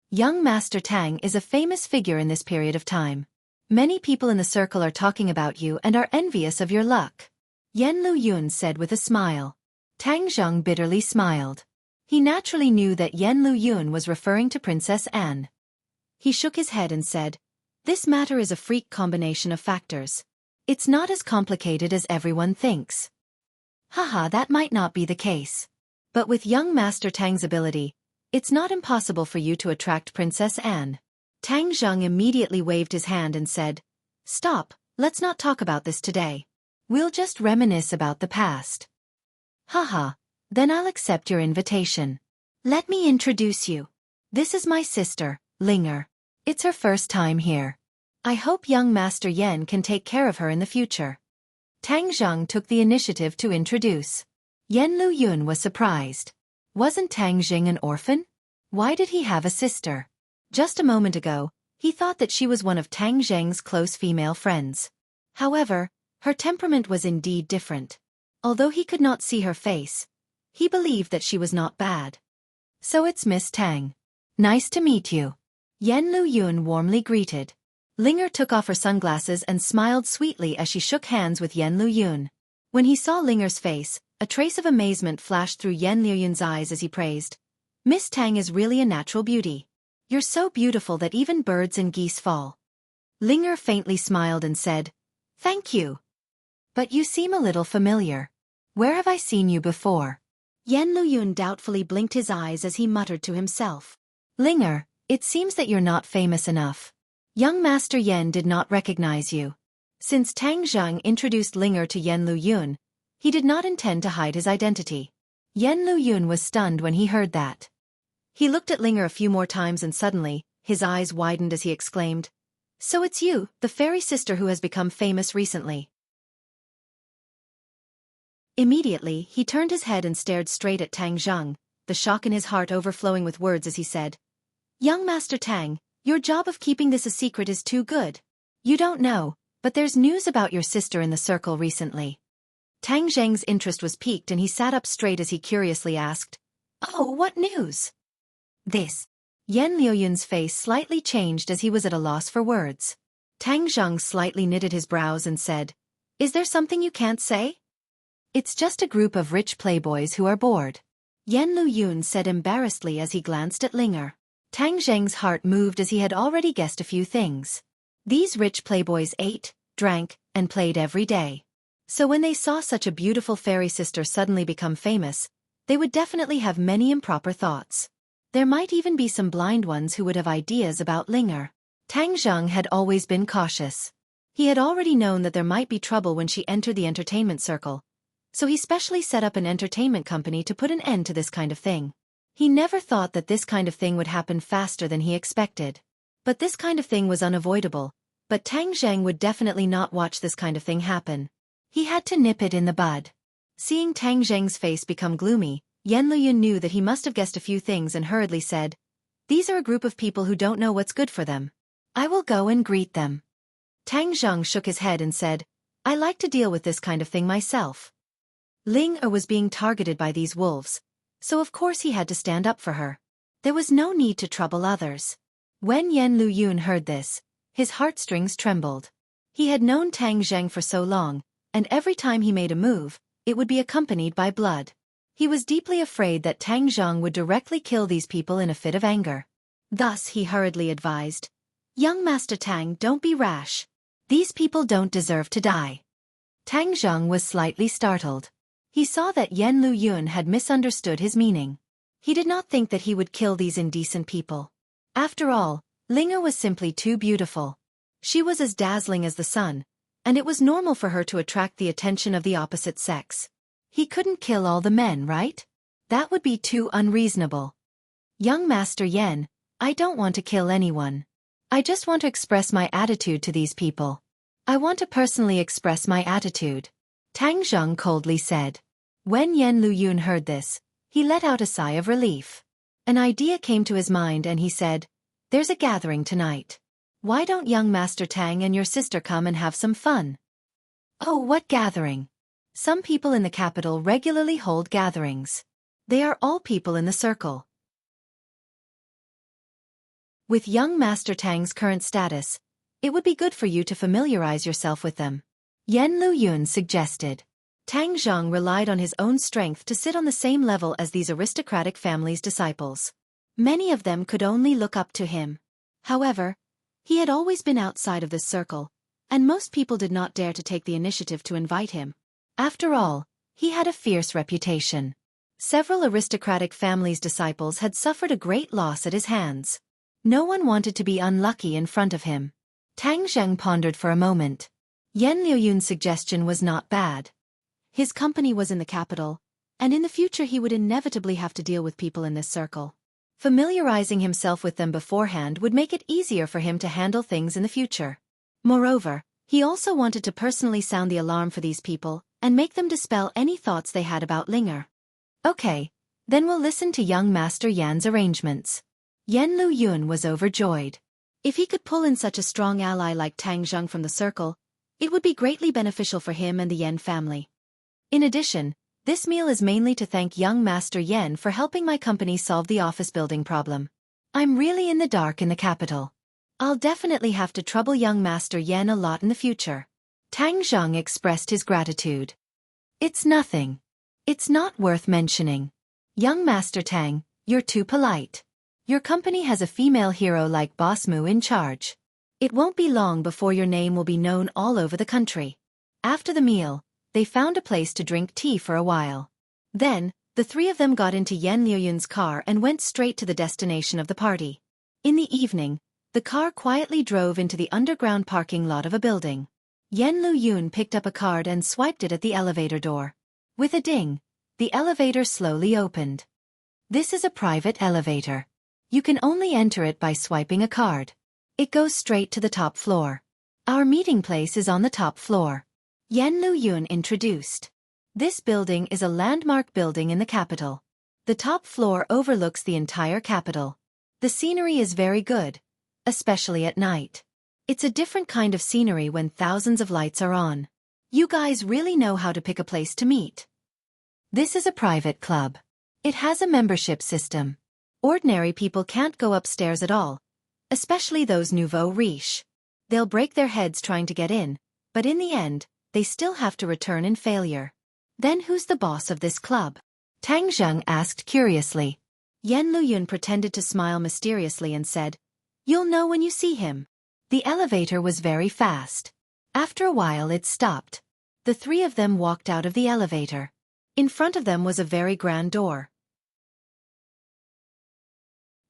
Young Master Tang is a famous figure in this period of time. Many people in the circle are talking about you and are envious of your luck. Yan Luyun said with a smile. Tang Zheng bitterly smiled. He naturally knew that Yan Luyun was referring to Princess Anne. He shook his head and said, This matter is a freak combination of factors. It's not as complicated as everyone thinks. Haha, that might not be the case. But with young Master Tang's ability, it's not impossible for you to attract Princess Anne. Tang Zheng immediately waved his hand and said, Stop, let's not talk about this today. We'll just reminisce about the past. Haha, then I'll accept your invitation. Let me introduce you. This is my sister, Linger. It's her first time here. I hope young Master Yan can take care of her in the future. Tang Zheng took the initiative to introduce. Yan Luyun was surprised. Wasn't Tang Zheng an orphan? Why did he have a sister? Just a moment ago, he thought that she was one of Tang Zheng's close female friends. However, her temperament was indeed different. Although he could not see her face, he believed that she was not bad. So it's Miss Tang. Nice to meet you. Yan Luyun warmly greeted. Linger took off her sunglasses and smiled sweetly as she shook hands with Yan Luyun. When he saw Linger's face, a trace of amazement flashed through Yan Luyun's eyes as he praised. Miss Tang is really a natural beauty. You're so beautiful that even birds and geese fall. Linger faintly smiled and said, Thank you. But you seem a little familiar. Where have I seen you before? Yan Luyun doubtfully blinked his eyes as he muttered to himself. Linger, it seems that you're not famous enough. Young Master Yan did not recognize you. Since Tang Zheng introduced Linger to Yan Luyun, he did not intend to hide his identity. Yan Luyun was stunned when he heard that. He looked at Linger a few more times and suddenly, His eyes widened as he exclaimed, "So it's you, the fairy sister who has become famous recently." Immediately, he turned his head and stared straight at Tang Zhang, the shock in his heart overflowing with words as he said, "Young Master Tang, your job of keeping this a secret is too good. You don't know, but there's news about your sister in the circle recently." Tang Zhang's interest was piqued and he sat up straight as he curiously asked, "Oh, what news?" "This." Yan Liuyun's face slightly changed as he was at a loss for words. Tang Zhang slightly knitted his brows and said, "Is there something you can't say?" "It's just a group of rich playboys who are bored," Yan Liyun said embarrassedly as he glanced at Linger. Tang Zhang's heart moved as he had already guessed a few things. These rich playboys ate, drank, and played every day. So when they saw such a beautiful fairy sister suddenly become famous, they would definitely have many improper thoughts. There might even be some blind ones who would have ideas about Linger. Tang Zhang had always been cautious. He had already known that there might be trouble when she entered the entertainment circle, so he specially set up an entertainment company to put an end to this kind of thing. He never thought that this kind of thing would happen faster than he expected. But this kind of thing was unavoidable, but Tang Zhang would definitely not watch this kind of thing happen. He had to nip it in the bud. Seeing Tang Zhang's face become gloomy, Yan Liyun knew that he must have guessed a few things and hurriedly said, "These are a group of people who don't know what's good for them. I will go and greet them." Tang Zhang shook his head and said, "I like to deal with this kind of thing myself." Ling Er was being targeted by these wolves, so of course he had to stand up for her. There was no need to trouble others. When Yan Liyun heard this, his heartstrings trembled. He had known Tang Zhang for so long, and every time he made a move, it would be accompanied by blood. He was deeply afraid that Tang Zhang would directly kill these people in a fit of anger. Thus he hurriedly advised, "Young Master Tang, don't be rash. These people don't deserve to die." Tang Zhang was slightly startled. He saw that Yan Liyun had misunderstood his meaning. He did not think that he would kill these indecent people. After all, Linger was simply too beautiful. She was as dazzling as the sun, and it was normal for her to attract the attention of the opposite sex. He couldn't kill all the men, right? That would be too unreasonable. "Young Master Yan, I don't want to kill anyone. I just want to express my attitude to these people. I want to personally express my attitude," Tang Zhang coldly said. When Yan Liyun heard this, he let out a sigh of relief. An idea came to his mind and he said, "There's a gathering tonight. Why don't young Master Tang and your sister come and have some fun?" "Oh, what gathering?" "Some people in the capital regularly hold gatherings. They are all people in the circle. With young Master Tang's current status, it would be good for you to familiarize yourself with them," Yan Liyun suggested. Tang Zhang relied on his own strength to sit on the same level as these aristocratic family's disciples. Many of them could only look up to him. However, he had always been outside of this circle, and most people did not dare to take the initiative to invite him. After all, he had a fierce reputation. Several aristocratic families' disciples had suffered a great loss at his hands. No one wanted to be unlucky in front of him. Tang Zhang pondered for a moment. Yan Liyun's suggestion was not bad. His company was in the capital, and in the future he would inevitably have to deal with people in this circle. Familiarizing himself with them beforehand would make it easier for him to handle things in the future. Moreover, he also wanted to personally sound the alarm for these people and make them dispel any thoughts they had about Linger. "Okay, then we'll listen to young Master Yan's arrangements." Yan Liyun was overjoyed. If he could pull in such a strong ally like Tang Zhang from the circle, it would be greatly beneficial for him and the Yan family. In addition, this meal is mainly to thank young Master Yan for helping my company solve the office building problem. I'm really in the dark in the capital. I'll definitely have to trouble young Master Yan a lot in the future. Tang Zhang expressed his gratitude. "It's nothing. It's not worth mentioning. Young Master Tang, you're too polite. Your company has a female hero like Boss Mu in charge. It won't be long before your name will be known all over the country." After the meal, they found a place to drink tea for a while. Then, the three of them got into Yan Liyun's car and went straight to the destination of the party. In the evening, the car quietly drove into the underground parking lot of a building. Yan Liyun picked up a card and swiped it at the elevator door. With a ding, the elevator slowly opened. "This is a private elevator. You can only enter it by swiping a card. It goes straight to the top floor. Our meeting place is on the top floor. Yan Luyun introduced. This building is a landmark building in the capital. The top floor overlooks the entire capital. The scenery is very good, especially at night. It's a different kind of scenery when thousands of lights are on. You guys really know how to pick a place to meet. This is a private club. It has a membership system. Ordinary people can't go upstairs at all, especially those nouveau riche. They'll break their heads trying to get in, but in the end, they still have to return in failure. Then who's the boss of this club? Tang Zheng asked curiously. Yan Luyun pretended to smile mysteriously and said, "You'll know when you see him." The elevator was very fast. After a while it stopped. The three of them walked out of the elevator. In front of them was a very grand door.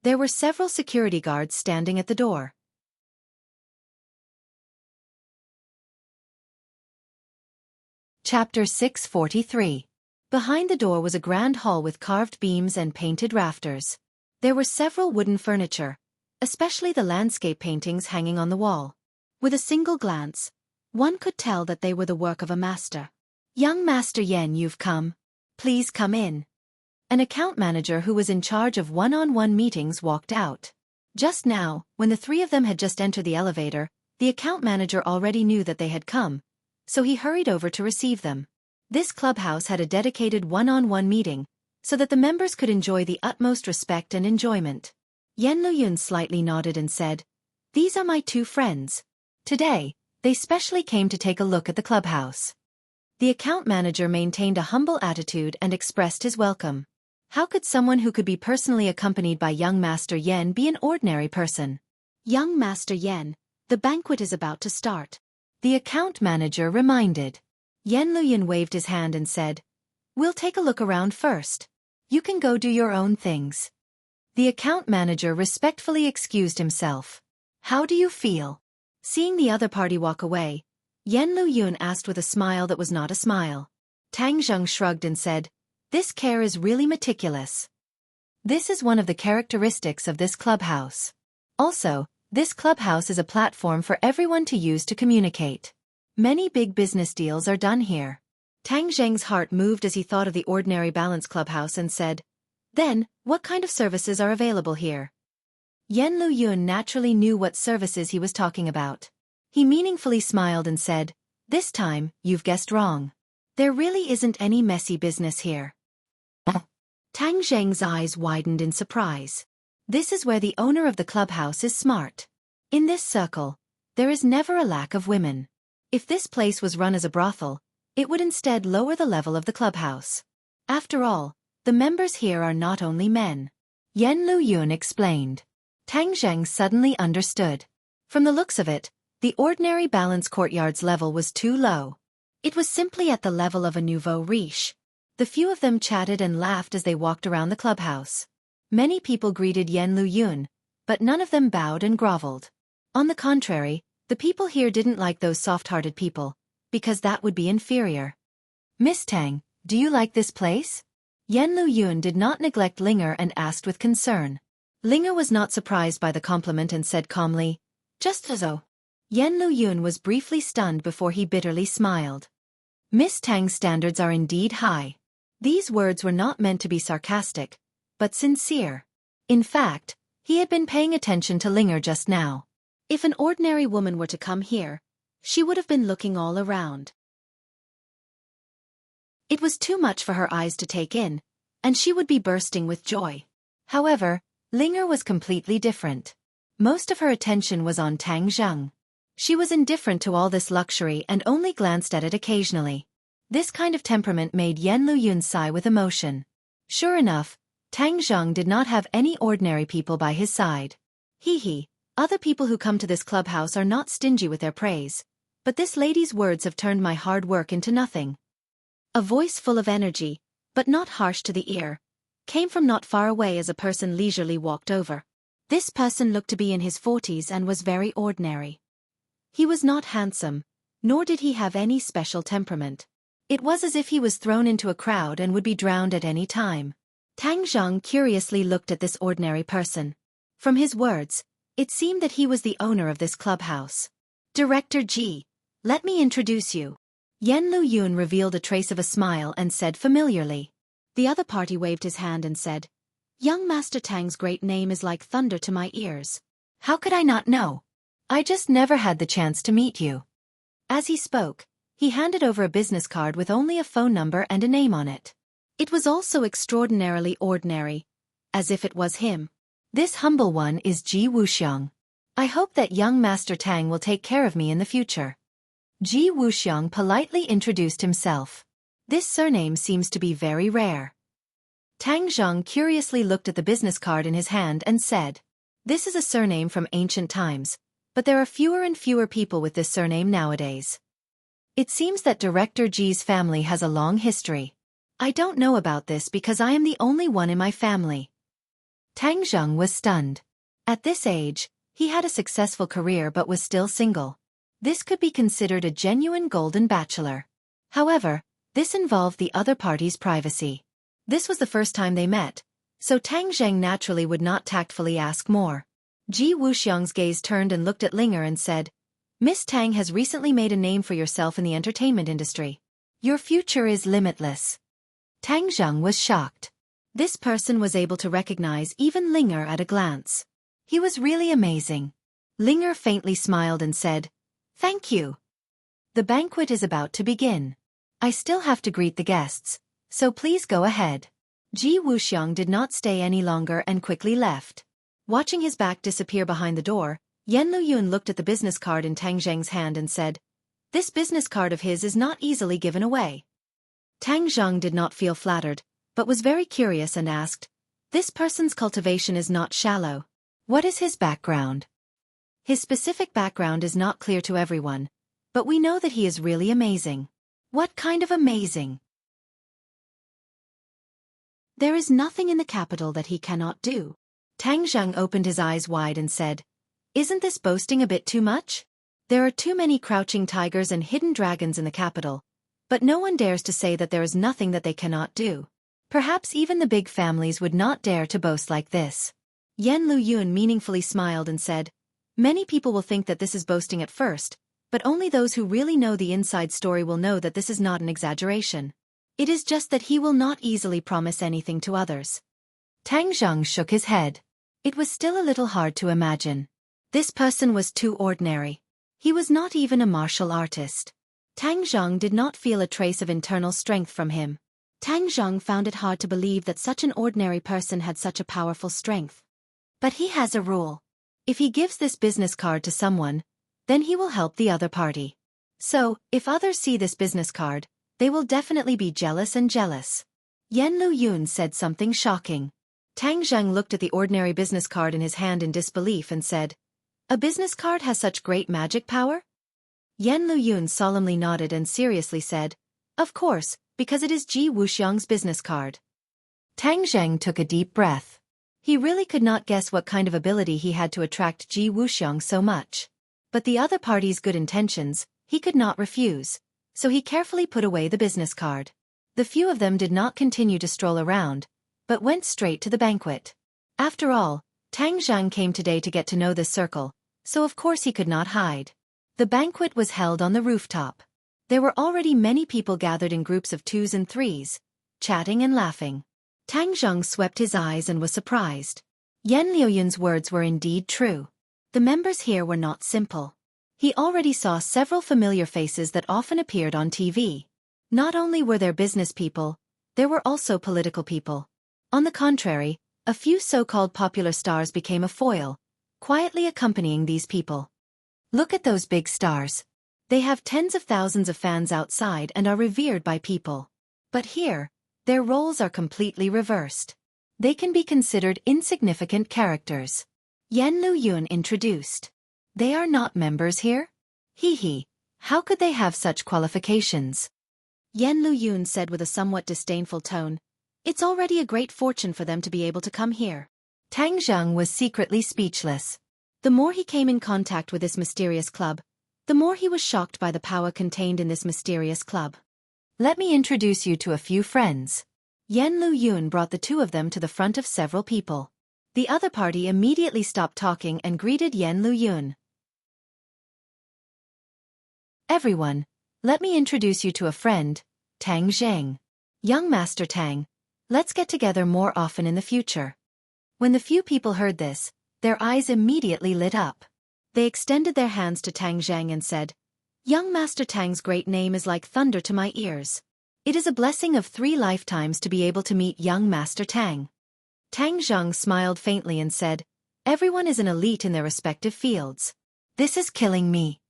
There were several security guards standing at the door. Chapter 643. Behind the door was a grand hall with carved beams and painted rafters. There were several wooden furniture, especially the landscape paintings hanging on the wall. With a single glance, one could tell that they were the work of a master. "Young Master Yan, you've come. Please come in." An account manager who was in charge of one-on-one meetings walked out. Just now, when the three of them had just entered the elevator, the account manager already knew that they had come, so he hurried over to receive them. This clubhouse had a dedicated one-on-one meeting, so that the members could enjoy the utmost respect and enjoyment. Yan Luyun slightly nodded and said, "These are my two friends. Today, they specially came to take a look at the clubhouse." The account manager maintained a humble attitude and expressed his welcome. How could someone who could be personally accompanied by young Master Yan be an ordinary person? "Young Master Yan, the banquet is about to start," the account manager reminded. Yan Luyun waved his hand and said, "We'll take a look around first. You can go do your own things." The account manager respectfully excused himself. "How do you feel?" Seeing the other party walk away, Yan Luyun asked with a smile that was not a smile. Tang Zheng shrugged and said, "This care is really meticulous. This is one of the characteristics of this clubhouse. Also, this clubhouse is a platform for everyone to use to communicate. Many big business deals are done here." Tang Zheng's heart moved as he thought of the ordinary balance clubhouse and said, "Then, what kind of services are available here?" Yan Luyun naturally knew what services he was talking about. He meaningfully smiled and said, "This time, you've guessed wrong. There really isn't any messy business here." Tang Zheng's eyes widened in surprise. This is where the owner of the clubhouse is smart. In this circle, there is never a lack of women. If this place was run as a brothel, it would instead lower the level of the clubhouse. After all, the members here are not only men. Yan Luyun explained. Tang Zheng suddenly understood. From the looks of it, the ordinary balance courtyard's level was too low. It was simply at the level of a nouveau riche. The few of them chatted and laughed as they walked around the clubhouse. Many people greeted Yan Luyun, but none of them bowed and groveled. On the contrary, the people here didn't like those soft-hearted people, because that would be inferior. "Miss Tang, do you like this place?" Yan Luyun did not neglect Linger and asked with concern. Linger was not surprised by the compliment and said calmly, "Just so." Yan Luyun was briefly stunned before he bitterly smiled. Miss Tang's standards are indeed high. These words were not meant to be sarcastic, but sincere. In fact, he had been paying attention to Linger just now. If an ordinary woman were to come here, she would have been looking all around. It was too much for her eyes to take in, and she would be bursting with joy. However, Linger was completely different. Most of her attention was on Tang Zheng. She was indifferent to all this luxury and only glanced at it occasionally. This kind of temperament made Yan Luyun sigh with emotion. Sure enough, Tang Zheng did not have any ordinary people by his side. Hee. Other people who come to this clubhouse are not stingy with their praise, but this lady's words have turned my hard work into nothing. A voice full of energy, but not harsh to the ear, came from not far away as a person leisurely walked over. This person looked to be in his 40s and was very ordinary. He was not handsome, nor did he have any special temperament. It was as if he was thrown into a crowd and would be drowned at any time. Tang Zheng curiously looked at this ordinary person. From his words, it seemed that he was the owner of this clubhouse. Director Ji, let me introduce you. Yen Lu Yun revealed a trace of a smile and said familiarly. The other party waved his hand and said, Young Master Tang's great name is like thunder to my ears. How could I not know? I just never had the chance to meet you. As he spoke, he handed over a business card with only a phone number and a name on it. It was also extraordinarily ordinary, as if it was him. This humble one is Ji Wuxiang. I hope that young Master Tang will take care of me in the future. Ji Wuxiang politely introduced himself. This surname seems to be very rare. Tang Zhang curiously looked at the business card in his hand and said, This is a surname from ancient times, but there are fewer and fewer people with this surname nowadays. It seems that Director Ji's family has a long history. I don't know about this because I am the only one in my family. Tang Zheng was stunned. At this age, he had a successful career but was still single. This could be considered a genuine golden bachelor. However, this involved the other party's privacy. This was the first time they met, so Tang Zheng naturally would not tactfully ask more. Ji Wuxiang's gaze turned and looked at Linger and said, Miss Tang has recently made a name for yourself in the entertainment industry. Your future is limitless. Tang Zheng was shocked. This person was able to recognize even Linger at a glance. He was really amazing. Linger faintly smiled and said, Thank you. The banquet is about to begin. I still have to greet the guests, so please go ahead. Ji Wuxiang did not stay any longer and quickly left. Watching his back disappear behind the door, Yen Lu Yun looked at the business card in Tang Zheng's hand and said, This business card of his is not easily given away. Tang Zheng did not feel flattered, but was very curious and asked, This person's cultivation is not shallow. What is his background? His specific background is not clear to everyone, but we know that he is really amazing. What kind of amazing? There is nothing in the capital that he cannot do. Tang Zheng opened his eyes wide and said, Isn't this boasting a bit too much? There are too many crouching tigers and hidden dragons in the capital, but no one dares to say that there is nothing that they cannot do. Perhaps even the big families would not dare to boast like this. Yen Lu Yun meaningfully smiled and said, Many people will think that this is boasting at first, but only those who really know the inside story will know that this is not an exaggeration. It is just that he will not easily promise anything to others. Tang Zheng shook his head. It was still a little hard to imagine. This person was too ordinary. He was not even a martial artist. Tang Zheng did not feel a trace of internal strength from him. Tang Zheng found it hard to believe that such an ordinary person had such a powerful strength. But he has a rule. If he gives this business card to someone, then he will help the other party. So, if others see this business card, they will definitely be jealous and jealous. Yen Lu Yun said something shocking. Tang Zheng looked at the ordinary business card in his hand in disbelief and said, A business card has such great magic power? Yen Lu Yun solemnly nodded and seriously said, Of course, because it is Ji Wuxiang's business card. Tang Zheng took a deep breath. He really could not guess what kind of ability he had to attract Ji Wuxiang so much. But the other party's good intentions, he could not refuse, so he carefully put away the business card. The few of them did not continue to stroll around, but went straight to the banquet. After all, Tang Zheng came today to get to know this circle, so of course he could not hide. The banquet was held on the rooftop. There were already many people gathered in groups of 2s and 3s, chatting and laughing. Tang Zheng swept his eyes and was surprised. Yen Liuyun's words were indeed true. The members here were not simple. He already saw several familiar faces that often appeared on TV. Not only were there business people, there were also political people. On the contrary, a few so-called popular stars became a foil, quietly accompanying these people. Look at those big stars. They have tens of thousands of fans outside and are revered by people. But here, their roles are completely reversed. They can be considered insignificant characters. Yen Lu Yun introduced. They are not members here? Hee, how could they have such qualifications? Yen Lu Yun said with a somewhat disdainful tone, It's already a great fortune for them to be able to come here. Tang Zheng was secretly speechless. The more he came in contact with this mysterious club, the more he was shocked by the power contained in this mysterious club. Let me introduce you to a few friends. Yen Lu Yun brought the two of them to the front of several people. The other party immediately stopped talking and greeted Yan Luyun. Everyone, let me introduce you to a friend, Tang Zheng. Young Master Tang, let's get together more often in the future. When the few people heard this, their eyes immediately lit up. They extended their hands to Tang Zheng and said, Young Master Tang's great name is like thunder to my ears. It is a blessing of 3 lifetimes to be able to meet young Master Tang. Tang Zheng smiled faintly and said, Everyone is an elite in their respective fields. This is killing me.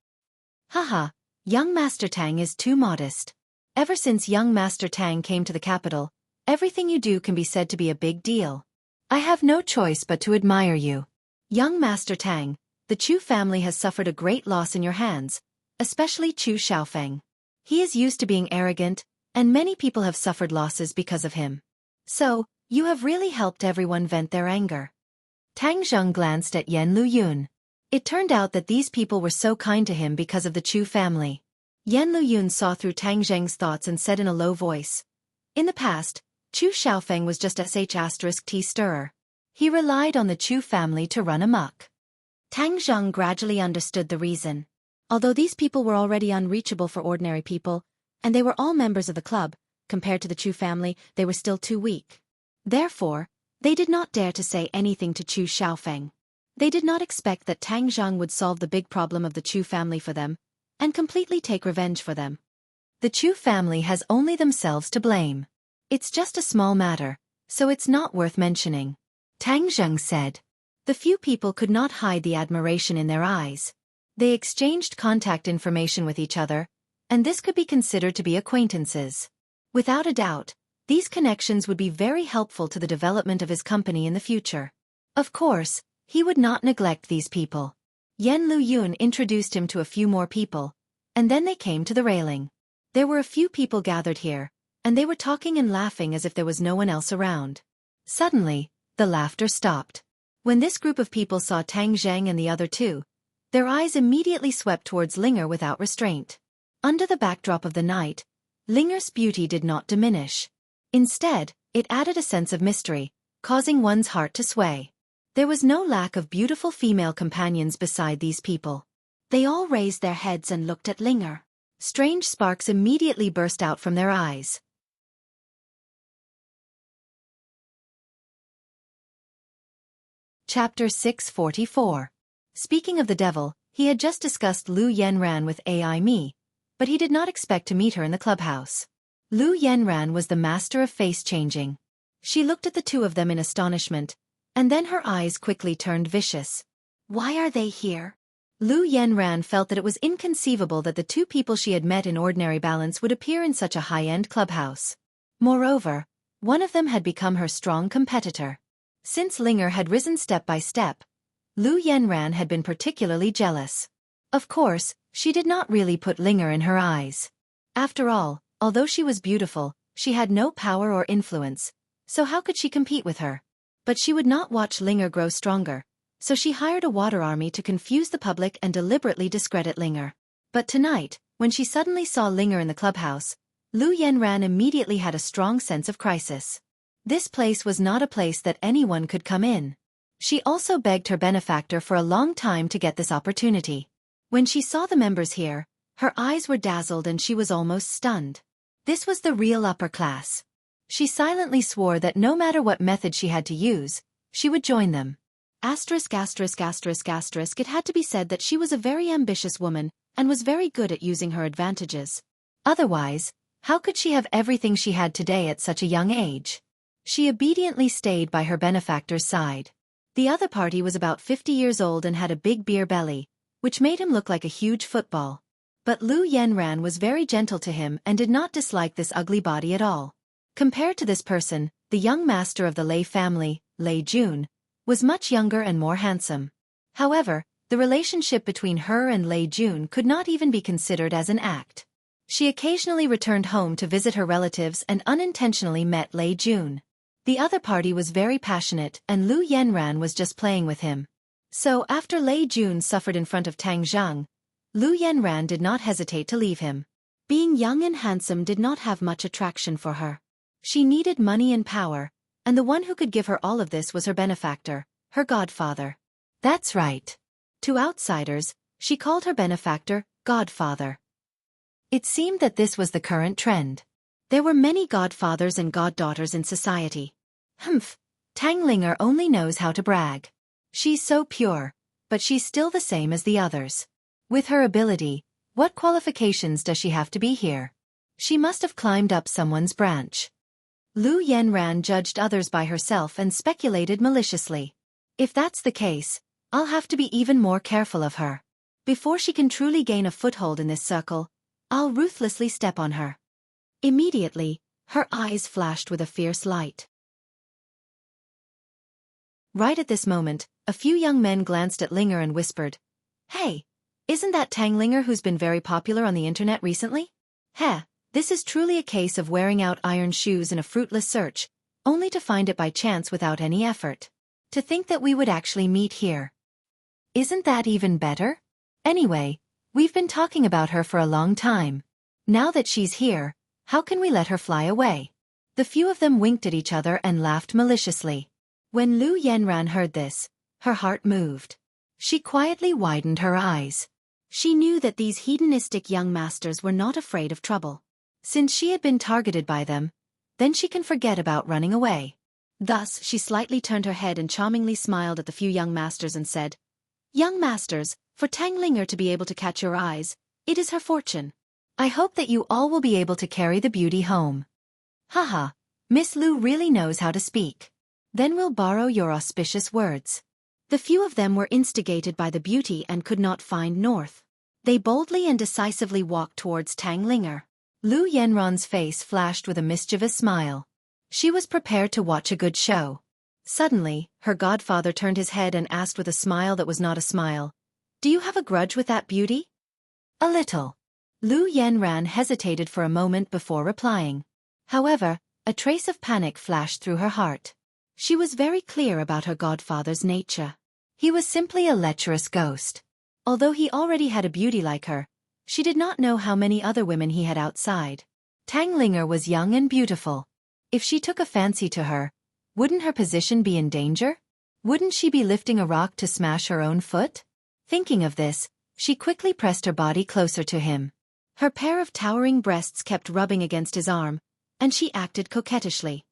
Haha, young Master Tang is too modest. Ever since young Master Tang came to the capital, everything you do can be said to be a big deal. I have no choice but to admire you. Young Master Tang, the Chu family has suffered a great loss in your hands, especially Chu Xiaofan. He is used to being arrogant, and many people have suffered losses because of him. So, you have really helped everyone vent their anger. Tang Zheng glanced at Yan Luyun. It turned out that these people were so kind to him because of the Chu family. Yan Luyun saw through Tang Zheng's thoughts and said in a low voice, In the past, Chu Xiaofan was just sh*t stirrer. He relied on the Chu family to run amok. Tang Zheng gradually understood the reason. Although these people were already unreachable for ordinary people, and they were all members of the club, compared to the Chu family, they were still too weak. Therefore, they did not dare to say anything to Chu Xiaofan. They did not expect that Tang Zheng would solve the big problem of the Chu family for them, and completely take revenge for them. The Chu family has only themselves to blame. It's just a small matter, so it's not worth mentioning. Tang Zheng said. The few people could not hide the admiration in their eyes. They exchanged contact information with each other, and this could be considered to be acquaintances. Without a doubt, these connections would be very helpful to the development of his company in the future. Of course, he would not neglect these people. Yan Luyun introduced him to a few more people, and then they came to the railing. There were a few people gathered here, and they were talking and laughing as if there was no one else around. Suddenly, the laughter stopped. When this group of people saw Tang Zheng and the other two, their eyes immediately swept towards Linger without restraint. Under the backdrop of the night, Linger's beauty did not diminish. Instead, it added a sense of mystery, causing one's heart to sway. There was no lack of beautiful female companions beside these people. They all raised their heads and looked at Linger. Strange sparks immediately burst out from their eyes. Chapter 644. Speaking of the devil, he had just discussed Lu Yenran with Ai Mi, but he did not expect to meet her in the clubhouse. Lu Yenran was the master of face-changing. She looked at the two of them in astonishment, and then her eyes quickly turned vicious. Why are they here? Lu Yenran felt that it was inconceivable that the two people she had met in ordinary balance would appear in such a high-end clubhouse. Moreover, one of them had become her strong competitor. Since Linger had risen step by step, Lu Yenran had been particularly jealous. Of course, she did not really put Linger in her eyes. After all, although she was beautiful, she had no power or influence, so how could she compete with her? But she would not watch Linger grow stronger, so she hired a water army to confuse the public and deliberately discredit Linger. But tonight, when she suddenly saw Linger in the clubhouse, Lu Yenran immediately had a strong sense of crisis. This place was not a place that anyone could come in. She also begged her benefactor for a long time to get this opportunity. When she saw the members here, her eyes were dazzled and she was almost stunned. This was the real upper class. She silently swore that no matter what method she had to use, she would join them. It had to be said that she was a very ambitious woman and was very good at using her advantages. Otherwise, how could she have everything she had today at such a young age? She obediently stayed by her benefactor's side. The other party was about 50 years old and had a big beer belly, which made him look like a huge football. But Lu Yenran was very gentle to him and did not dislike this ugly body at all. Compared to this person, the young master of the Lei family, Lei Jun, was much younger and more handsome. However, the relationship between her and Lei Jun could not even be considered as an act. She occasionally returned home to visit her relatives and unintentionally met Lei Jun. The other party was very passionate and Lu Yenran was just playing with him. So after Lei Jun suffered in front of Tang Zheng, Lu Yenran did not hesitate to leave him. Being young and handsome did not have much attraction for her. She needed money and power, and the one who could give her all of this was her benefactor, her godfather. That's right. To outsiders, she called her benefactor, godfather. It seemed that this was the current trend. There were many godfathers and goddaughters in society. Humph, Tang Linger only knows how to brag. She's so pure, but she's still the same as the others. With her ability, what qualifications does she have to be here? She must have climbed up someone's branch. Lu Yanran judged others by herself and speculated maliciously. If that's the case, I'll have to be even more careful of her. Before she can truly gain a foothold in this circle, I'll ruthlessly step on her. Immediately, her eyes flashed with a fierce light. Right at this moment, a few young men glanced at Linger and whispered, "Hey, isn't that Tang Linger who's been very popular on the internet recently? Heh, this is truly a case of wearing out iron shoes in a fruitless search, only to find it by chance without any effort. To think that we would actually meet here. Isn't that even better? Anyway, we've been talking about her for a long time. Now that she's here, how can we let her fly away?" The few of them winked at each other and laughed maliciously. When Lu Yanran heard this, her heart moved. She quietly widened her eyes. She knew that these hedonistic young masters were not afraid of trouble. Since she had been targeted by them, then she can forget about running away. Thus, she slightly turned her head and charmingly smiled at the few young masters and said, "Young masters, for Tang Linger to be able to catch your eyes, it is her fortune. I hope that you all will be able to carry the beauty home. Haha, Miss Lu really knows how to speak. Then we'll borrow your auspicious words." The few of them were instigated by the beauty and could not find north. They boldly and decisively walked towards Tang Linger. Lu Yanran's face flashed with a mischievous smile. She was prepared to watch a good show. Suddenly, her godfather turned his head and asked with a smile that was not a smile, "Do you have a grudge with that beauty?" "A little." Lu Yanran hesitated for a moment before replying. However, a trace of panic flashed through her heart. She was very clear about her godfather's nature. He was simply a lecherous ghost. Although he already had a beauty like her, she did not know how many other women he had outside. Tang Linger was young and beautiful. If she took a fancy to her, wouldn't her position be in danger? Wouldn't she be lifting a rock to smash her own foot? Thinking of this, she quickly pressed her body closer to him. Her pair of towering breasts kept rubbing against his arm, and she acted coquettishly.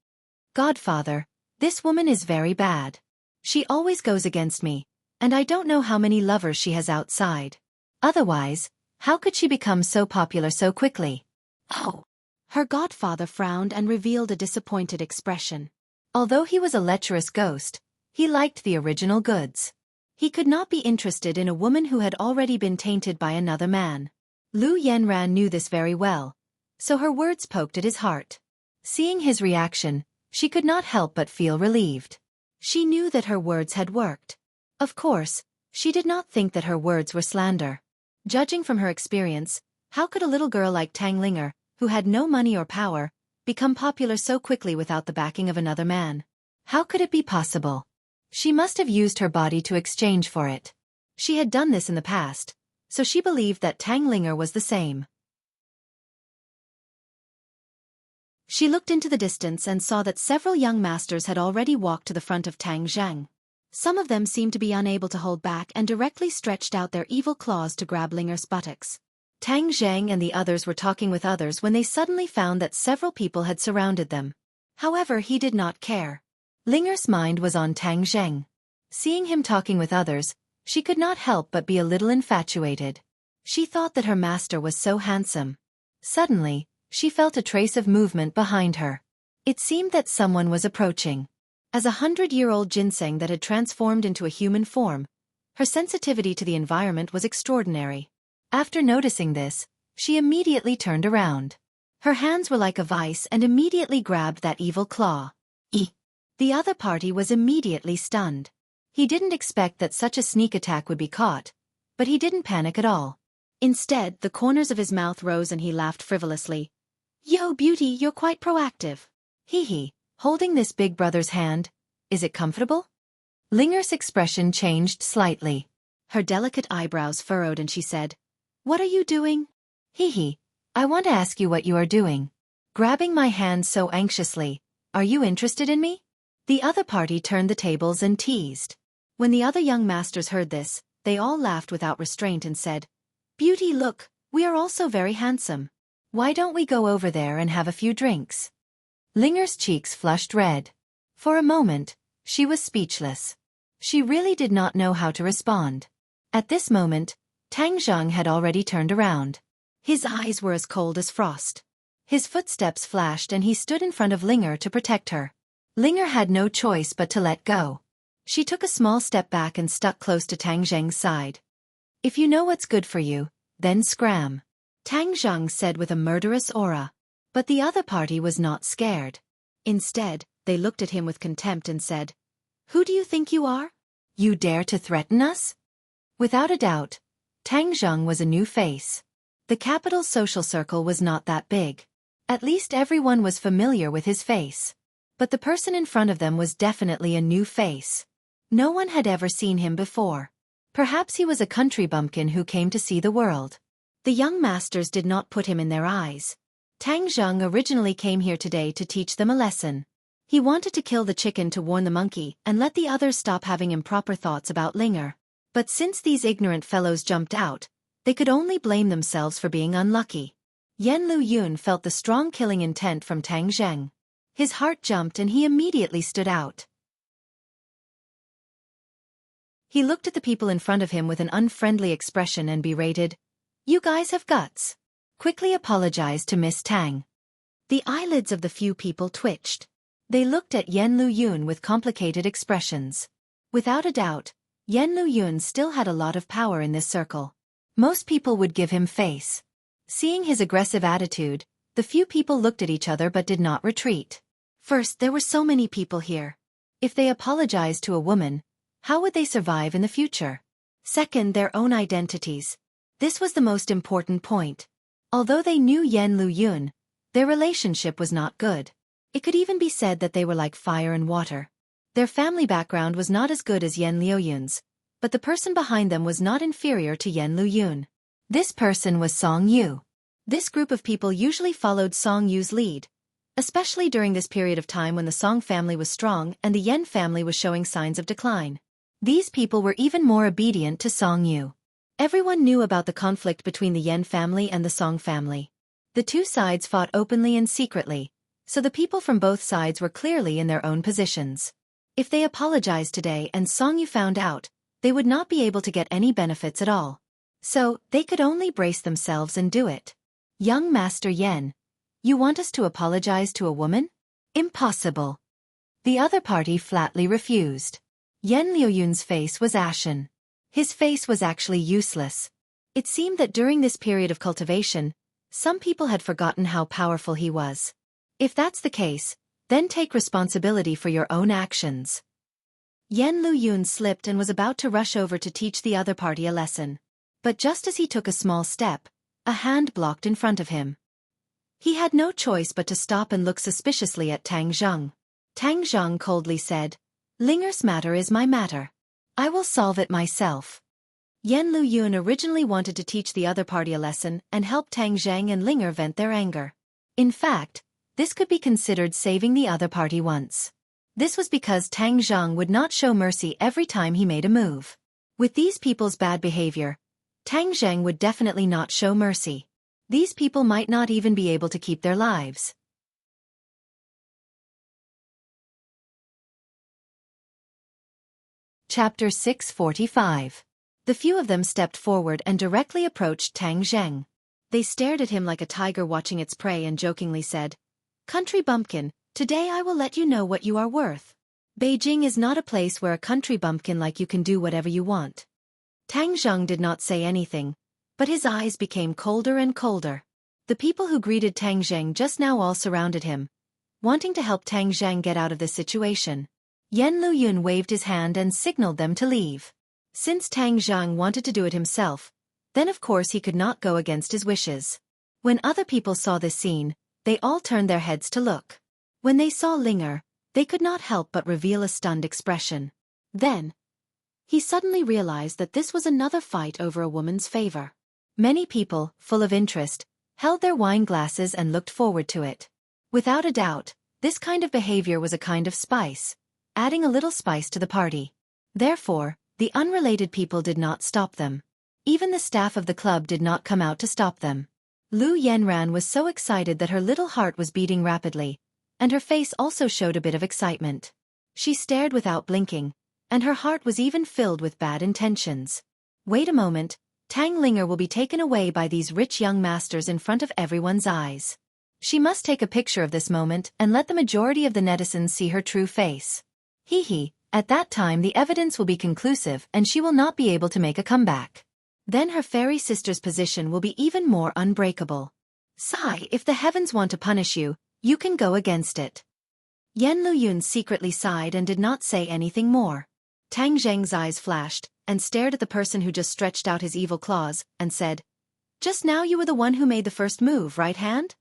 "Godfather, this woman is very bad. She always goes against me, and I don't know how many lovers she has outside. Otherwise, how could she become so popular so quickly?" "Oh." Her godfather frowned and revealed a disappointed expression. Although he was a lecherous ghost, he liked the original goods. He could not be interested in a woman who had already been tainted by another man. Lu Yanran knew this very well, so her words poked at his heart. Seeing his reaction, she could not help but feel relieved. She knew that her words had worked. Of course, she did not think that her words were slander. Judging from her experience, how could a little girl like Tang Linger, who had no money or power, become popular so quickly without the backing of another man? How could it be possible? She must have used her body to exchange for it. She had done this in the past, so she believed that Tang Linger was the same. She looked into the distance and saw that several young masters had already walked to the front of Tang Zhang. Some of them seemed to be unable to hold back and directly stretched out their evil claws to grab Linger's buttocks. Tang Zhang and the others were talking with others when they suddenly found that several people had surrounded them. However, he did not care. Linger's mind was on Tang Zhang. Seeing him talking with others, she could not help but be a little infatuated. She thought that her master was so handsome. Suddenly, she felt a trace of movement behind her. It seemed that someone was approaching. As a 100-year-old ginseng that had transformed into a human form, her sensitivity to the environment was extraordinary. After noticing this, she immediately turned around. Her hands were like a vice and immediately grabbed that evil claw. The other party was immediately stunned. He didn't expect that such a sneak attack would be caught, but he didn't panic at all. Instead, the corners of his mouth rose and he laughed frivolously. "Yo, beauty, you're quite proactive. Hee, holding this big brother's hand, is it comfortable?" Linger's expression changed slightly. Her delicate eyebrows furrowed and she said, "What are you doing?" Hee, I want to ask you what you are doing. Grabbing my hand so anxiously, are you interested in me?" The other party turned the tables and teased. When the other young masters heard this, they all laughed without restraint and said, "Beauty, look, we are also very handsome. Why don't we go over there and have a few drinks?" Linger's cheeks flushed red. For a moment, she was speechless. She really did not know how to respond. At this moment, Tang Zhang had already turned around. His eyes were as cold as frost. His footsteps flashed and he stood in front of Linger to protect her. Linger had no choice but to let go. She took a small step back and stuck close to Tang Zhang's side. "If you know what's good for you, then scram," Tang Zhang said with a murderous aura. But the other party was not scared. Instead, they looked at him with contempt and said, "Who do you think you are? You dare to threaten us?" Without a doubt, Tang Zhang was a new face. The capital's social circle was not that big. At least everyone was familiar with his face. But the person in front of them was definitely a new face. No one had ever seen him before. Perhaps he was a country bumpkin who came to see the world. The young masters did not put him in their eyes. Tang Zhang originally came here today to teach them a lesson. He wanted to kill the chicken to warn the monkey and let the others stop having improper thoughts about Linger. But since these ignorant fellows jumped out, they could only blame themselves for being unlucky. Yan Lu Yun felt the strong killing intent from Tang Zheng. His heart jumped and he immediately stood out. He looked at the people in front of him with an unfriendly expression and berated, "You guys have guts." Quickly apologized to Miss Tang. The eyelids of the few people twitched. They looked at Yan Lu Yun with complicated expressions. Without a doubt, Yan Lu Yun still had a lot of power in this circle. Most people would give him face. Seeing his aggressive attitude, the few people looked at each other but did not retreat. First, there were so many people here. If they apologized to a woman, how would they survive in the future? Second, their own identities. This was the most important point. Although they knew Yan Lu Yun, their relationship was not good. It could even be said that they were like fire and water. Their family background was not as good as Yan Liu Yun's, but the person behind them was not inferior to Yan Lu Yun. This person was Song Yu. This group of people usually followed Song Yu's lead, especially during this period of time when the Song family was strong and the Yan family was showing signs of decline. These people were even more obedient to Song Yu. Everyone knew about the conflict between the Yan family and the Song family. The two sides fought openly and secretly, so the people from both sides were clearly in their own positions. If they apologized today and Song Yu found out, they would not be able to get any benefits at all. So, they could only brace themselves and do it. "Young Master Yan, you want us to apologize to a woman? Impossible." The other party flatly refused. Yan Liuyun's face was ashen. His face was actually useless. It seemed that during this period of cultivation, some people had forgotten how powerful he was. If that's the case, then take responsibility for your own actions. Yan Luyun slipped and was about to rush over to teach the other party a lesson. But just as he took a small step, a hand blocked in front of him. He had no choice but to stop and look suspiciously at Tang Zheng. Tang Zheng coldly said, "Linger's matter is my matter. I will solve it myself." Yan Luyun originally wanted to teach the other party a lesson and help Tang Zheng and Linger vent their anger. In fact, this could be considered saving the other party once. This was because Tang Zheng would not show mercy every time he made a move. With these people's bad behavior, Tang Zheng would definitely not show mercy. These people might not even be able to keep their lives. Chapter 645. The few of them stepped forward and directly approached Tang Zheng. They stared at him like a tiger watching its prey and jokingly said, "Country bumpkin, today I will let you know what you are worth. Beijing is not a place where a country bumpkin like you can do whatever you want." Tang Zheng did not say anything, but his eyes became colder and colder. The people who greeted Tang Zheng just now all surrounded him, wanting to help Tang Zheng get out of this situation. Yan Luyun waved his hand and signaled them to leave. Since Tang Zheng wanted to do it himself, then of course he could not go against his wishes. When other people saw this scene, they all turned their heads to look. When they saw Linger, they could not help but reveal a stunned expression. Then, he suddenly realized that this was another fight over a woman's favor. Many people, full of interest, held their wine glasses and looked forward to it. Without a doubt, this kind of behavior was a kind of spice, adding a little spice to the party. Therefore, the unrelated people did not stop them. Even the staff of the club did not come out to stop them. Lu Yanran was so excited that her little heart was beating rapidly, and her face also showed a bit of excitement. She stared without blinking, and her heart was even filled with bad intentions. Wait a moment, Tang Linger will be taken away by these rich young masters in front of everyone's eyes. She must take a picture of this moment and let the majority of the netizens see her true face. Hee, at that time the evidence will be conclusive and she will not be able to make a comeback. Then her fairy sister's position will be even more unbreakable. Sigh, if the heavens want to punish you, you can go against it. Yan Luyun secretly sighed and did not say anything more. Tang Zheng's eyes flashed, and stared at the person who just stretched out his evil claws, and said, "Just now you were the one who made the first move, right hand?"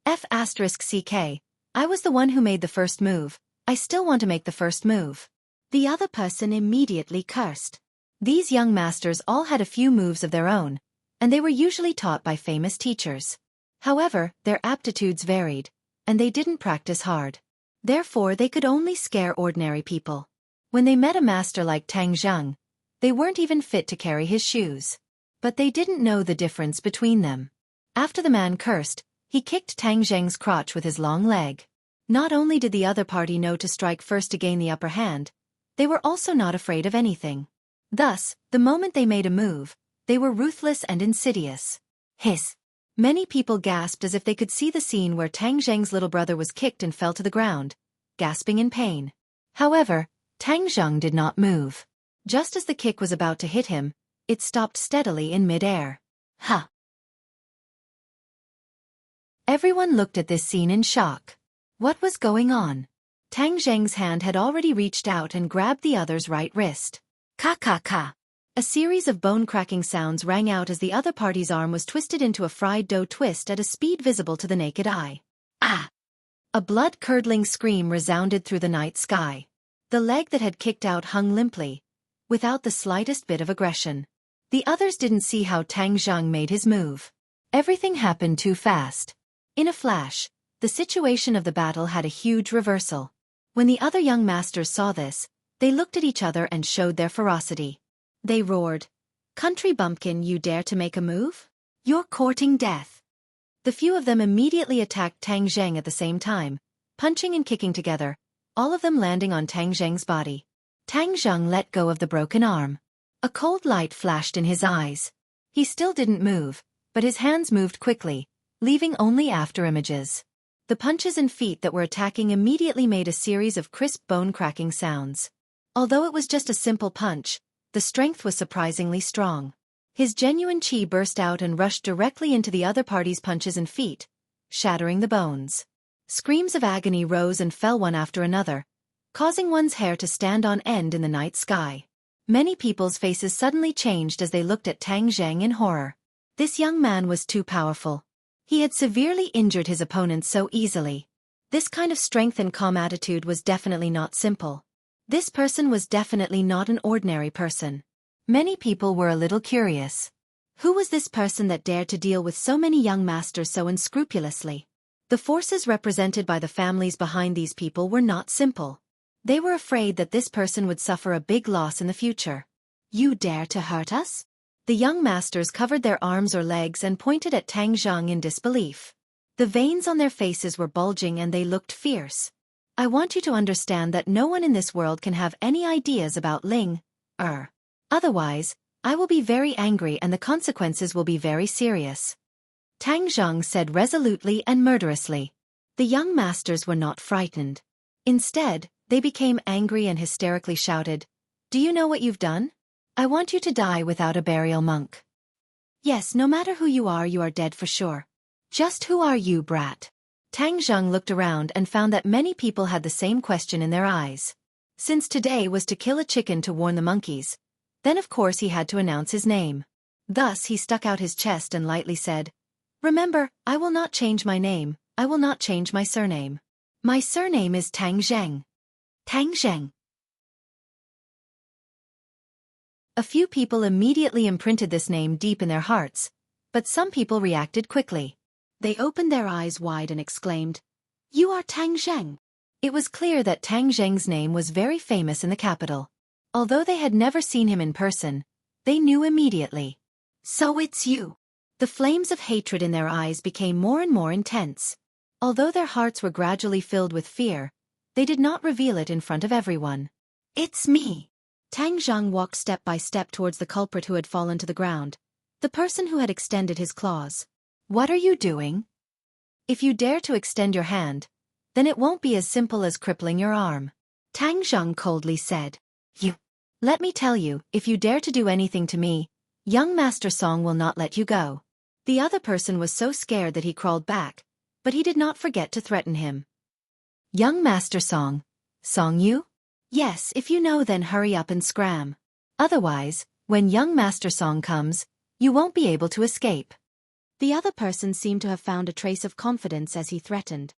F***CK. I was the one who made the first move. I still want to make the first move. The other person immediately cursed. These young masters all had a few moves of their own, and they were usually taught by famous teachers. However, their aptitudes varied, and they didn't practice hard. Therefore they could only scare ordinary people. When they met a master like Tang Zheng, they weren't even fit to carry his shoes. But they didn't know the difference between them. After the man cursed, he kicked Tang Zheng's crotch with his long leg. Not only did the other party know to strike first to gain the upper hand, they were also not afraid of anything. Thus, the moment they made a move, they were ruthless and insidious. Hiss! Many people gasped as if they could see the scene where Tang Zheng's little brother was kicked and fell to the ground, gasping in pain. However, Tang Zheng did not move. Just as the kick was about to hit him, it stopped steadily in mid-air. Ha! Everyone looked at this scene in shock. What was going on? Tang Zheng's hand had already reached out and grabbed the other's right wrist. Ka. A series of bone-cracking sounds rang out as the other party's arm was twisted into a fried dough twist at a speed visible to the naked eye. Ah! A blood-curdling scream resounded through the night sky. The leg that had kicked out hung limply, without the slightest bit of aggression. The others didn't see how Tang Zheng made his move. Everything happened too fast. In a flash, the situation of the battle had a huge reversal. When the other young masters saw this, they looked at each other and showed their ferocity. They roared, "Country bumpkin, you dare to make a move? You're courting death." The few of them immediately attacked Tang Zheng at the same time, punching and kicking together, all of them landing on Tang Zheng's body. Tang Zheng let go of the broken arm. A cold light flashed in his eyes. He still didn't move, but his hands moved quickly, leaving only after images. The punches and feet that were attacking immediately made a series of crisp bone-cracking sounds. Although it was just a simple punch, the strength was surprisingly strong. His genuine chi burst out and rushed directly into the other party's punches and feet, shattering the bones. Screams of agony rose and fell one after another, causing one's hair to stand on end in the night sky. Many people's faces suddenly changed as they looked at Tang Zheng in horror. This young man was too powerful. He had severely injured his opponents so easily. This kind of strength and calm attitude was definitely not simple. This person was definitely not an ordinary person. Many people were a little curious. Who was this person that dared to deal with so many young masters so unscrupulously? The forces represented by the families behind these people were not simple. They were afraid that this person would suffer a big loss in the future. "You dare to hurt us?" The young masters covered their arms or legs and pointed at Tang Zheng in disbelief. The veins on their faces were bulging and they looked fierce. "I want you to understand that no one in this world can have any ideas about Ling. Otherwise, I will be very angry and the consequences will be very serious," Tang Zheng said resolutely and murderously. The young masters were not frightened. Instead, they became angry and hysterically shouted, "Do you know what you've done? I want you to die without a burial monk. Yes, no matter who you are dead for sure. Just who are you, brat?" Tang Zheng looked around and found that many people had the same question in their eyes. Since today was to kill a chicken to warn the monkeys, then of course he had to announce his name. Thus he stuck out his chest and lightly said, "Remember, I will not change my name, I will not change my surname. My surname is Tang Zheng. Tang Zheng." A few people immediately imprinted this name deep in their hearts, but some people reacted quickly. They opened their eyes wide and exclaimed, "You are Tang Zheng." It was clear that Tang Zheng's name was very famous in the capital. Although they had never seen him in person, they knew immediately. So it's you. The flames of hatred in their eyes became more and more intense. Although their hearts were gradually filled with fear, they did not reveal it in front of everyone. It's me. Tang Zhang walked step by step towards the culprit who had fallen to the ground, the person who had extended his claws. What are you doing? If you dare to extend your hand, then it won't be as simple as crippling your arm. Tang Zhang coldly said. Let me tell you, if you dare to do anything to me, young Master Song will not let you go. The other person was so scared that he crawled back, but he did not forget to threaten him. Young Master Song. Song you? Yes, if you know, then hurry up and scram. Otherwise, when young Master Song comes, you won't be able to escape. The other person seemed to have found a trace of confidence as he threatened.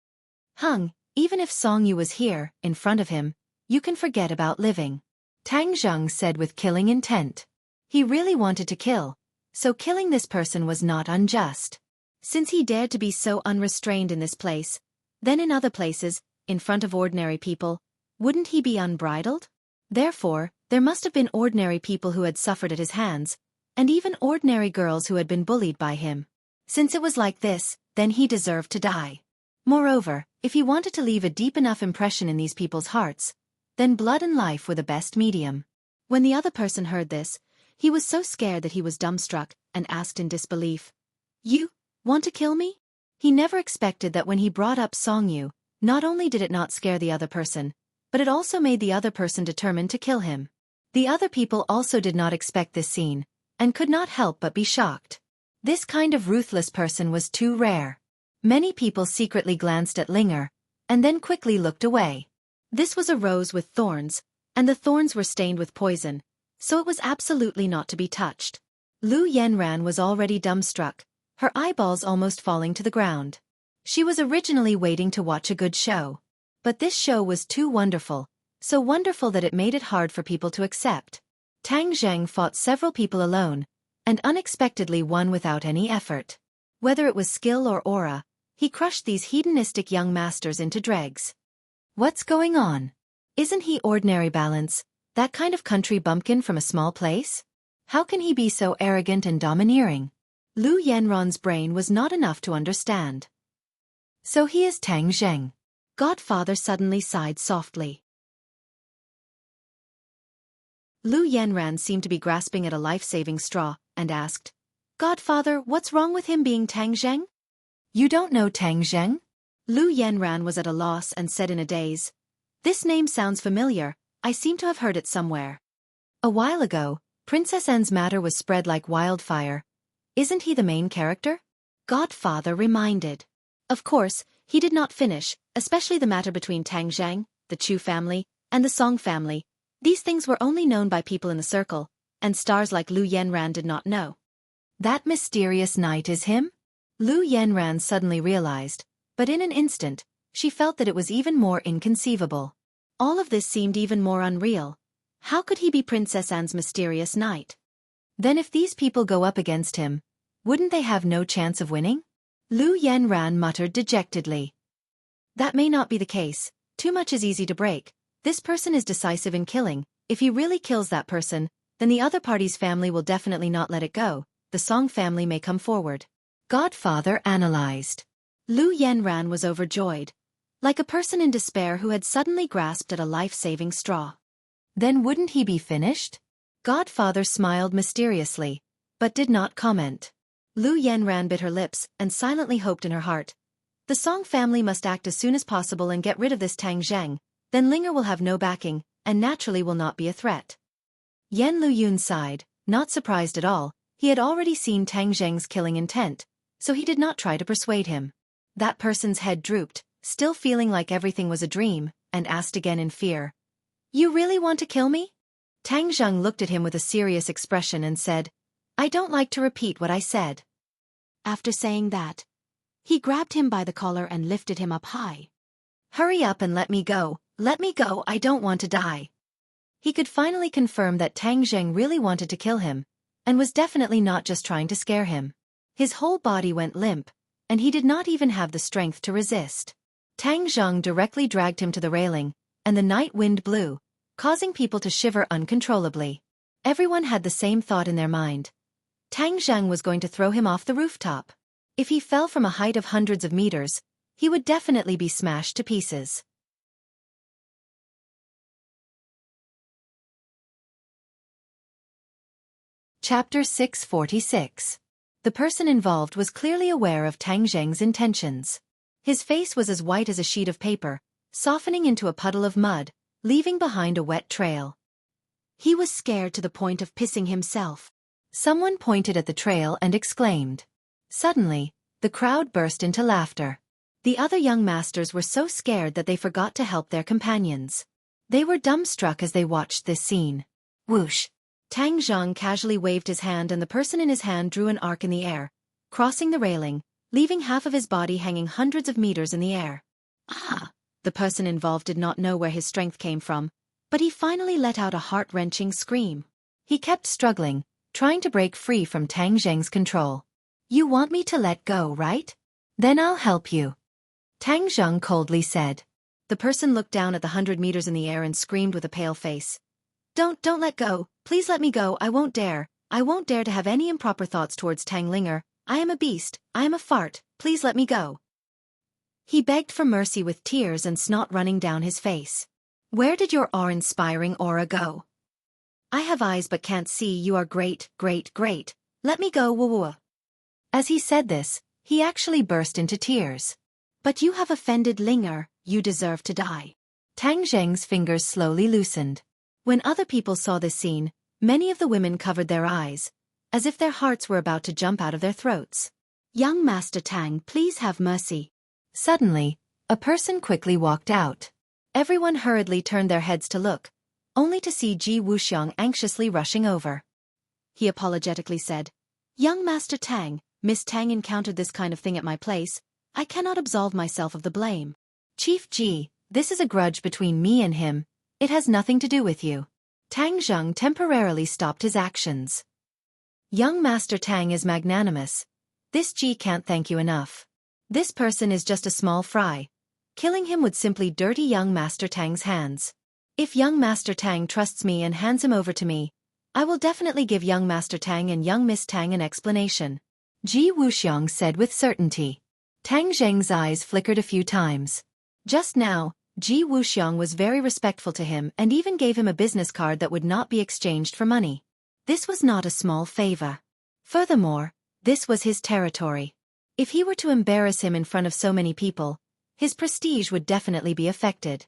Even if Song Yu was here, in front of him, you can forget about living. Tang Zhang said with killing intent. He really wanted to kill, so killing this person was not unjust. Since he dared to be so unrestrained in this place, then in other places, in front of ordinary people, wouldn't he be unbridled? Therefore, there must have been ordinary people who had suffered at his hands, and even ordinary girls who had been bullied by him. Since it was like this, then he deserved to die. Moreover, if he wanted to leave a deep enough impression in these people's hearts, then blood and life were the best medium. When the other person heard this, he was so scared that he was dumbstruck and asked in disbelief, You want to kill me? He never expected that when he brought up Song Yu, not only did it not scare the other person, but it also made the other person determined to kill him. The other people also did not expect this scene, and could not help but be shocked. This kind of ruthless person was too rare. Many people secretly glanced at Linger, and then quickly looked away. This was a rose with thorns, and the thorns were stained with poison, so it was absolutely not to be touched. Lu Yanran was already dumbstruck, her eyeballs almost falling to the ground. She was originally waiting to watch a good show. But this show was too wonderful, so wonderful that it made it hard for people to accept. Tang Zhang fought several people alone, and unexpectedly won without any effort. Whether it was skill or aura, he crushed these hedonistic young masters into dregs. What's going on? Isn't he ordinary balance, that kind of country bumpkin from a small place? How can he be so arrogant and domineering? Lu Yanran's brain was not enough to understand. So he is Tang Zheng. Godfather suddenly sighed softly. Lu Yanran seemed to be grasping at a life-saving straw, and asked, Godfather, what's wrong with him being Tang Zheng? You don't know Tang Zheng? Lu Yanran was at a loss and said in a daze, This name sounds familiar, I seem to have heard it somewhere. A while ago, Princess N's matter was spread like wildfire. Isn't he the main character? Godfather reminded. Of course, he did not finish, especially the matter between Tang Zhang, the Chu family, and the Song family. These things were only known by people in the circle, and stars like Lu Yanran did not know. That mysterious knight is him? Lu Yanran suddenly realized, but in an instant, she felt that it was even more inconceivable. All of this seemed even more unreal. How could he be Princess Anne's mysterious knight? Then if these people go up against him, wouldn't they have no chance of winning? Lu Yanran muttered dejectedly. That may not be the case. Too much is easy to break. This person is decisive in killing. If he really kills that person, then the other party's family will definitely not let it go. The Song family may come forward. Godfather analyzed. Lu Yanran was overjoyed, like a person in despair who had suddenly grasped at a life-saving straw. Then wouldn't he be finished? Godfather smiled mysteriously, but did not comment. Lu Yanran bit her lips and silently hoped in her heart. The Song family must act as soon as possible and get rid of this Tang Zheng, then Linger will have no backing, and naturally will not be a threat. Yan Luyun sighed, not surprised at all. He had already seen Tang Zheng's killing intent, so he did not try to persuade him. That person's head drooped, still feeling like everything was a dream, and asked again in fear. You really want to kill me? Tang Zheng looked at him with a serious expression and said, I don't like to repeat what I said. After saying that, he grabbed him by the collar and lifted him up high. Hurry up and let me go, I don't want to die. He could finally confirm that Tang Zheng really wanted to kill him, and was definitely not just trying to scare him. His whole body went limp, and he did not even have the strength to resist. Tang Zheng directly dragged him to the railing, and the night wind blew, causing people to shiver uncontrollably. Everyone had the same thought in their mind. Tang Zhang was going to throw him off the rooftop. If he fell from a height of hundreds of meters, he would definitely be smashed to pieces. Chapter 646. The person involved was clearly aware of Tang Zheng's intentions. His face was as white as a sheet of paper, softening into a puddle of mud, leaving behind a wet trail. He was scared to the point of pissing himself. Someone pointed at the trail and exclaimed. Suddenly, the crowd burst into laughter. The other young masters were so scared that they forgot to help their companions. They were dumbstruck as they watched this scene. Whoosh! Tang Zhang casually waved his hand and the person in his hand drew an arc in the air, crossing the railing, leaving half of his body hanging hundreds of meters in the air. Ah! The person involved did not know where his strength came from, but he finally let out a heart-wrenching scream. He kept struggling, trying to break free from Tang Zheng's control. You want me to let go, right? Then I'll help you. Tang Zheng coldly said. The person looked down at the 100 meters in the air and screamed with a pale face. Don't let go. Please let me go. I won't dare. I won't dare to have any improper thoughts towards Tang Linger. I am a beast. I am a fart. Please let me go. He begged for mercy with tears and snot running down his face. Where did your awe-inspiring aura go? I have eyes but can't see. You are great, great, great. Let me go, woo-woo. As he said this, he actually burst into tears. But you have offended Linger. You deserve to die. Tang Zheng's fingers slowly loosened. When other people saw this scene, many of the women covered their eyes, as if their hearts were about to jump out of their throats. Young Master Tang, please have mercy. Suddenly, a person quickly walked out. Everyone hurriedly turned their heads to look, only to see Ji Wuxiang anxiously rushing over. He apologetically said, Young Master Tang, Miss Tang encountered this kind of thing at my place. I cannot absolve myself of the blame. Chief Ji, this is a grudge between me and him. It has nothing to do with you. Tang Zheng temporarily stopped his actions. Young Master Tang is magnanimous. This Ji can't thank you enough. This person is just a small fry. Killing him would simply dirty young Master Tang's hands. If young Master Tang trusts me and hands him over to me, I will definitely give young Master Tang and young Miss Tang an explanation. Ji Wuxiang said with certainty. Tang Zheng's eyes flickered a few times. Just now, Ji Wuxiang was very respectful to him and even gave him a business card that would not be exchanged for money. This was not a small favor. Furthermore, this was his territory. If he were to embarrass him in front of so many people, his prestige would definitely be affected.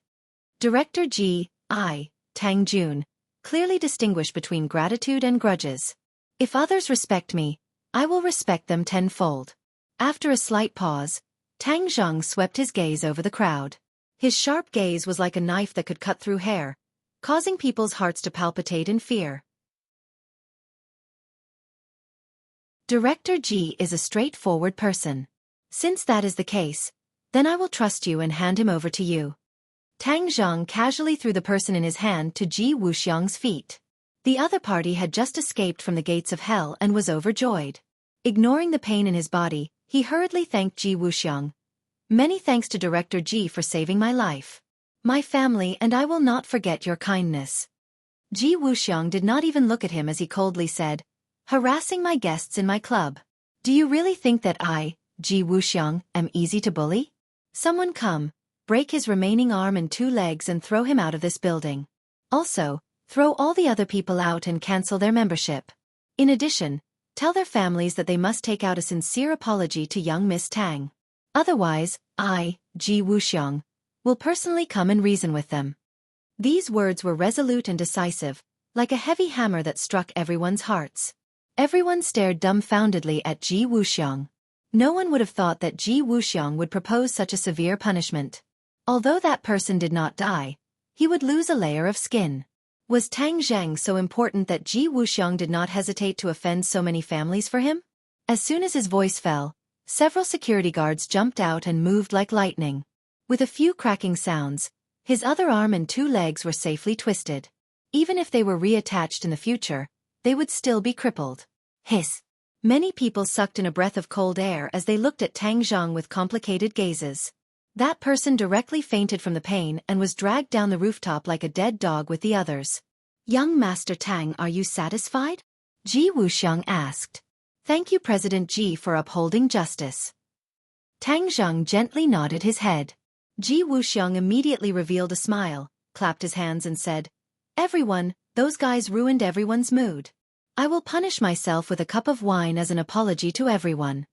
Director Ji, Tang Jun, clearly distinguish between gratitude and grudges. If others respect me, I will respect them tenfold. After a slight pause, Tang Zheng swept his gaze over the crowd. His sharp gaze was like a knife that could cut through hair, causing people's hearts to palpitate in fear. Director Ji is a straightforward person. Since that is the case, then I will trust you and hand him over to you. Tang Zheng casually threw the person in his hand to Ji Wuxiang's feet. The other party had just escaped from the gates of hell and was overjoyed. Ignoring the pain in his body, he hurriedly thanked Ji Wuxiang. Many thanks to Director Ji for saving my life. My family and I will not forget your kindness. Ji Wuxiang did not even look at him as he coldly said, harassing my guests in my club. Do you really think that I, Ji Wuxiang, am easy to bully? Someone come, break his remaining arm and 2 legs and throw him out of this building. Also, throw all the other people out and cancel their membership. In addition, tell their families that they must take out a sincere apology to young Miss Tang. Otherwise, I, Ji Wuxiang, will personally come and reason with them. These words were resolute and decisive, like a heavy hammer that struck everyone's hearts. Everyone stared dumbfoundedly at Ji Wuxiang. No one would have thought that Ji Wuxiang would propose such a severe punishment. Although that person did not die, he would lose a layer of skin. Was Tang Zheng so important that Ji Wuxiang did not hesitate to offend so many families for him? As soon as his voice fell, several security guards jumped out and moved like lightning. With a few cracking sounds, his other arm and 2 legs were safely twisted. Even if they were reattached in the future, they would still be crippled. Hiss! Many people sucked in a breath of cold air as they looked at Tang Zheng with complicated gazes. That person directly fainted from the pain and was dragged down the rooftop like a dead dog with the others. Young Master Tang, are you satisfied? Ji Wuxiang asked. Thank you, President Ji, for upholding justice. Tang Zheng gently nodded his head. Ji Wuxiang immediately revealed a smile, clapped his hands and said, Everyone, those guys ruined everyone's mood. I will punish myself with a cup of wine as an apology to everyone.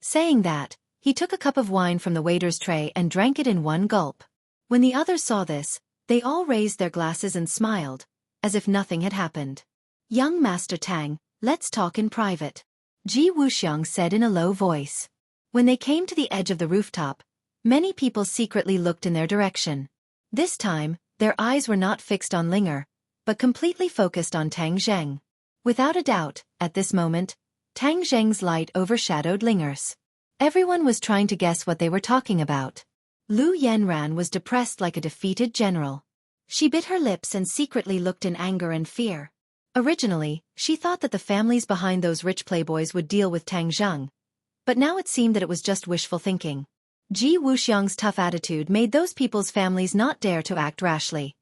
Saying that, he took a cup of wine from the waiter's tray and drank it in one gulp. When the others saw this, they all raised their glasses and smiled, as if nothing had happened. Young Master Tang, let's talk in private. Ji Wuxiang said in a low voice. When they came to the edge of the rooftop, many people secretly looked in their direction. This time, their eyes were not fixed on Linger, but completely focused on Tang Zheng. Without a doubt, at this moment, Tang Zheng's light overshadowed Linger's. Everyone was trying to guess what they were talking about. Lu Yanran was depressed like a defeated general. She bit her lips and secretly looked in anger and fear. Originally, she thought that the families behind those rich playboys would deal with Tang Zheng, but now it seemed that it was just wishful thinking. Ji Wuxiang's tough attitude made those people's families not dare to act rashly.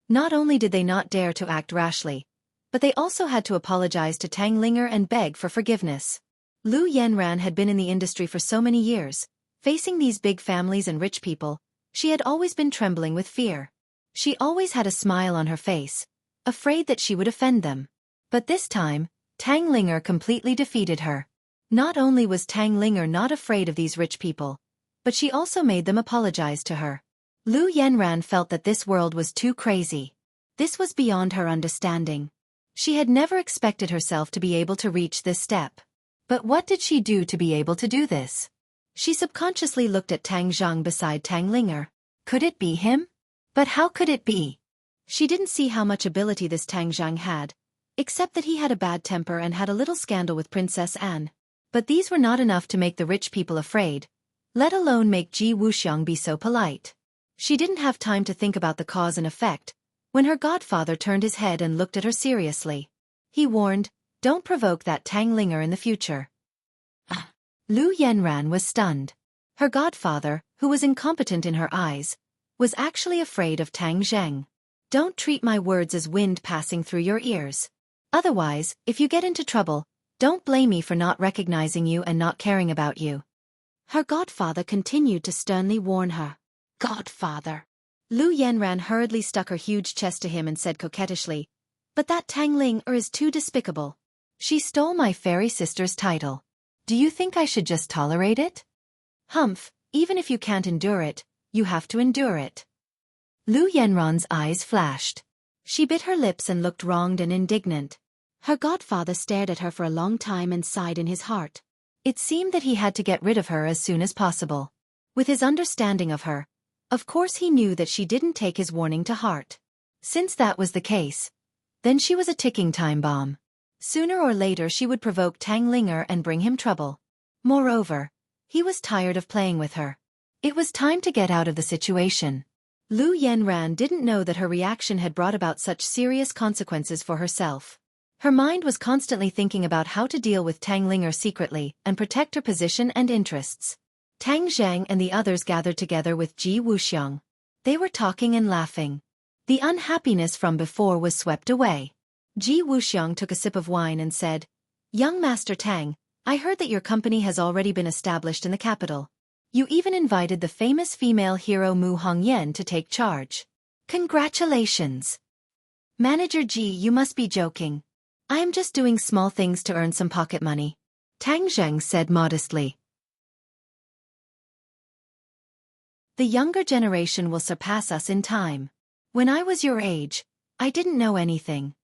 Not only did they not dare to act rashly, but they also had to apologize to Tang Linger and beg for forgiveness. Lu Yanran had been in the industry for so many years. Facing these big families and rich people, she had always been trembling with fear. She always had a smile on her face, afraid that she would offend them. But this time, Tang Linger completely defeated her. Not only was Tang Linger not afraid of these rich people, but she also made them apologize to her. Lu Yanran felt that this world was too crazy. This was beyond her understanding. She had never expected herself to be able to reach this step. But what did she do to be able to do this? She subconsciously looked at Tang Zheng beside Tang Linger. Could it be him? But how could it be? She didn't see how much ability this Tang Zheng had, except that he had a bad temper and had a little scandal with Princess Anne. But these were not enough to make the rich people afraid, let alone make Ji Wuxiang be so polite. She didn't have time to think about the cause and effect, when her godfather turned his head and looked at her seriously. He warned, don't provoke that Tang Linger in the future. Lu Yanran was stunned. Her godfather, who was incompetent in her eyes, was actually afraid of Tang Zheng. Don't treat my words as wind passing through your ears. Otherwise, if you get into trouble, don't blame me for not recognizing you and not caring about you. Her godfather continued to sternly warn her. Godfather. Lu Yanran hurriedly stuck her huge chest to him and said coquettishly, but that Tang Linger is too despicable. She stole my fairy sister's title. Do you think I should just tolerate it? Humph, even if you can't endure it, you have to endure it. Lu Yanran's eyes flashed. She bit her lips and looked wronged and indignant. Her godfather stared at her for a long time and sighed in his heart. It seemed that he had to get rid of her as soon as possible. With his understanding of her, of course he knew that she didn't take his warning to heart. Since that was the case, then she was a ticking time bomb. Sooner or later she would provoke Tang Linger and bring him trouble. Moreover, he was tired of playing with her. It was time to get out of the situation. Lu Yanran didn't know that her reaction had brought about such serious consequences for herself. Her mind was constantly thinking about how to deal with Tang Linger secretly and protect her position and interests. Tang Zheng and the others gathered together with Ji Wuxiang. They were talking and laughing. The unhappiness from before was swept away. Ji Wuxiang took a sip of wine and said, Young Master Tang, I heard that your company has already been established in the capital. You even invited the famous female hero Mu Hongyan to take charge. Congratulations! Manager Ji, you must be joking. I am just doing small things to earn some pocket money. Tang Zheng said modestly. The younger generation will surpass us in time. When I was your age, I didn't know anything.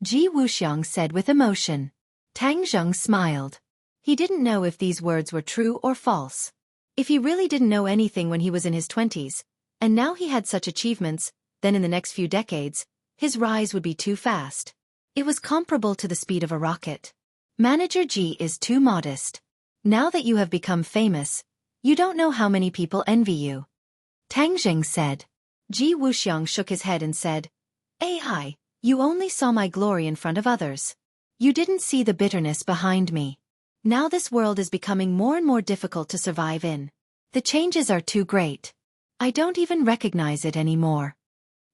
Ji Wuxiang said with emotion. Tang Zheng smiled. He didn't know if these words were true or false. If he really didn't know anything when he was in his 20s, and now he had such achievements, then in the next few decades, his rise would be too fast. It was comparable to the speed of a rocket. Manager Ji is too modest. Now that you have become famous, you don't know how many people envy you. Tang Zheng said. Ji Wuxiang shook his head and said, AI, you only saw my glory in front of others. You didn't see the bitterness behind me. Now this world is becoming more and more difficult to survive in. The changes are too great. I don't even recognize it anymore.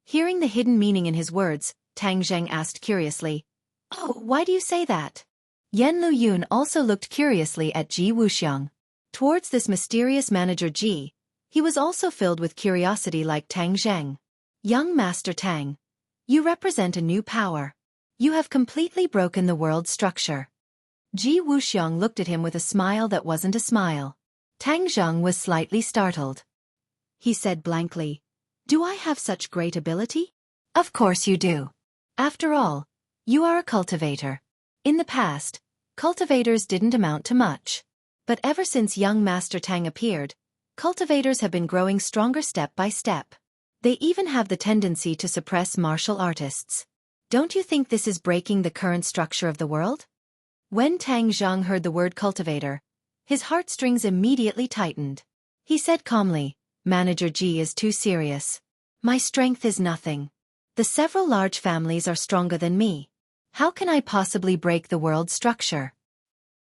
Hearing the hidden meaning in his words, Tang Zheng asked curiously, "Oh, why do you say that?" Yan Luyun also looked curiously at Ji Wuxiang. Towards this mysterious manager Ji, he was also filled with curiosity like Tang Zheng. "Young Master Tang, you represent a new power. You have completely broken the world's structure." Ji Wuxiang looked at him with a smile that wasn't a smile. Tang Zheng was slightly startled. He said blankly, "Do I have such great ability?" "Of course you do. After all, you are a cultivator." In the past, cultivators didn't amount to much. But ever since young Master Tang appeared, cultivators have been growing stronger step by step. They even have the tendency to suppress martial artists. Don't you think this is breaking the current structure of the world? When Tang Zheng heard the word cultivator, his heartstrings immediately tightened. He said calmly, "Manager Ji is too serious. My strength is nothing. The several large families are stronger than me. How can I possibly break the world's structure?"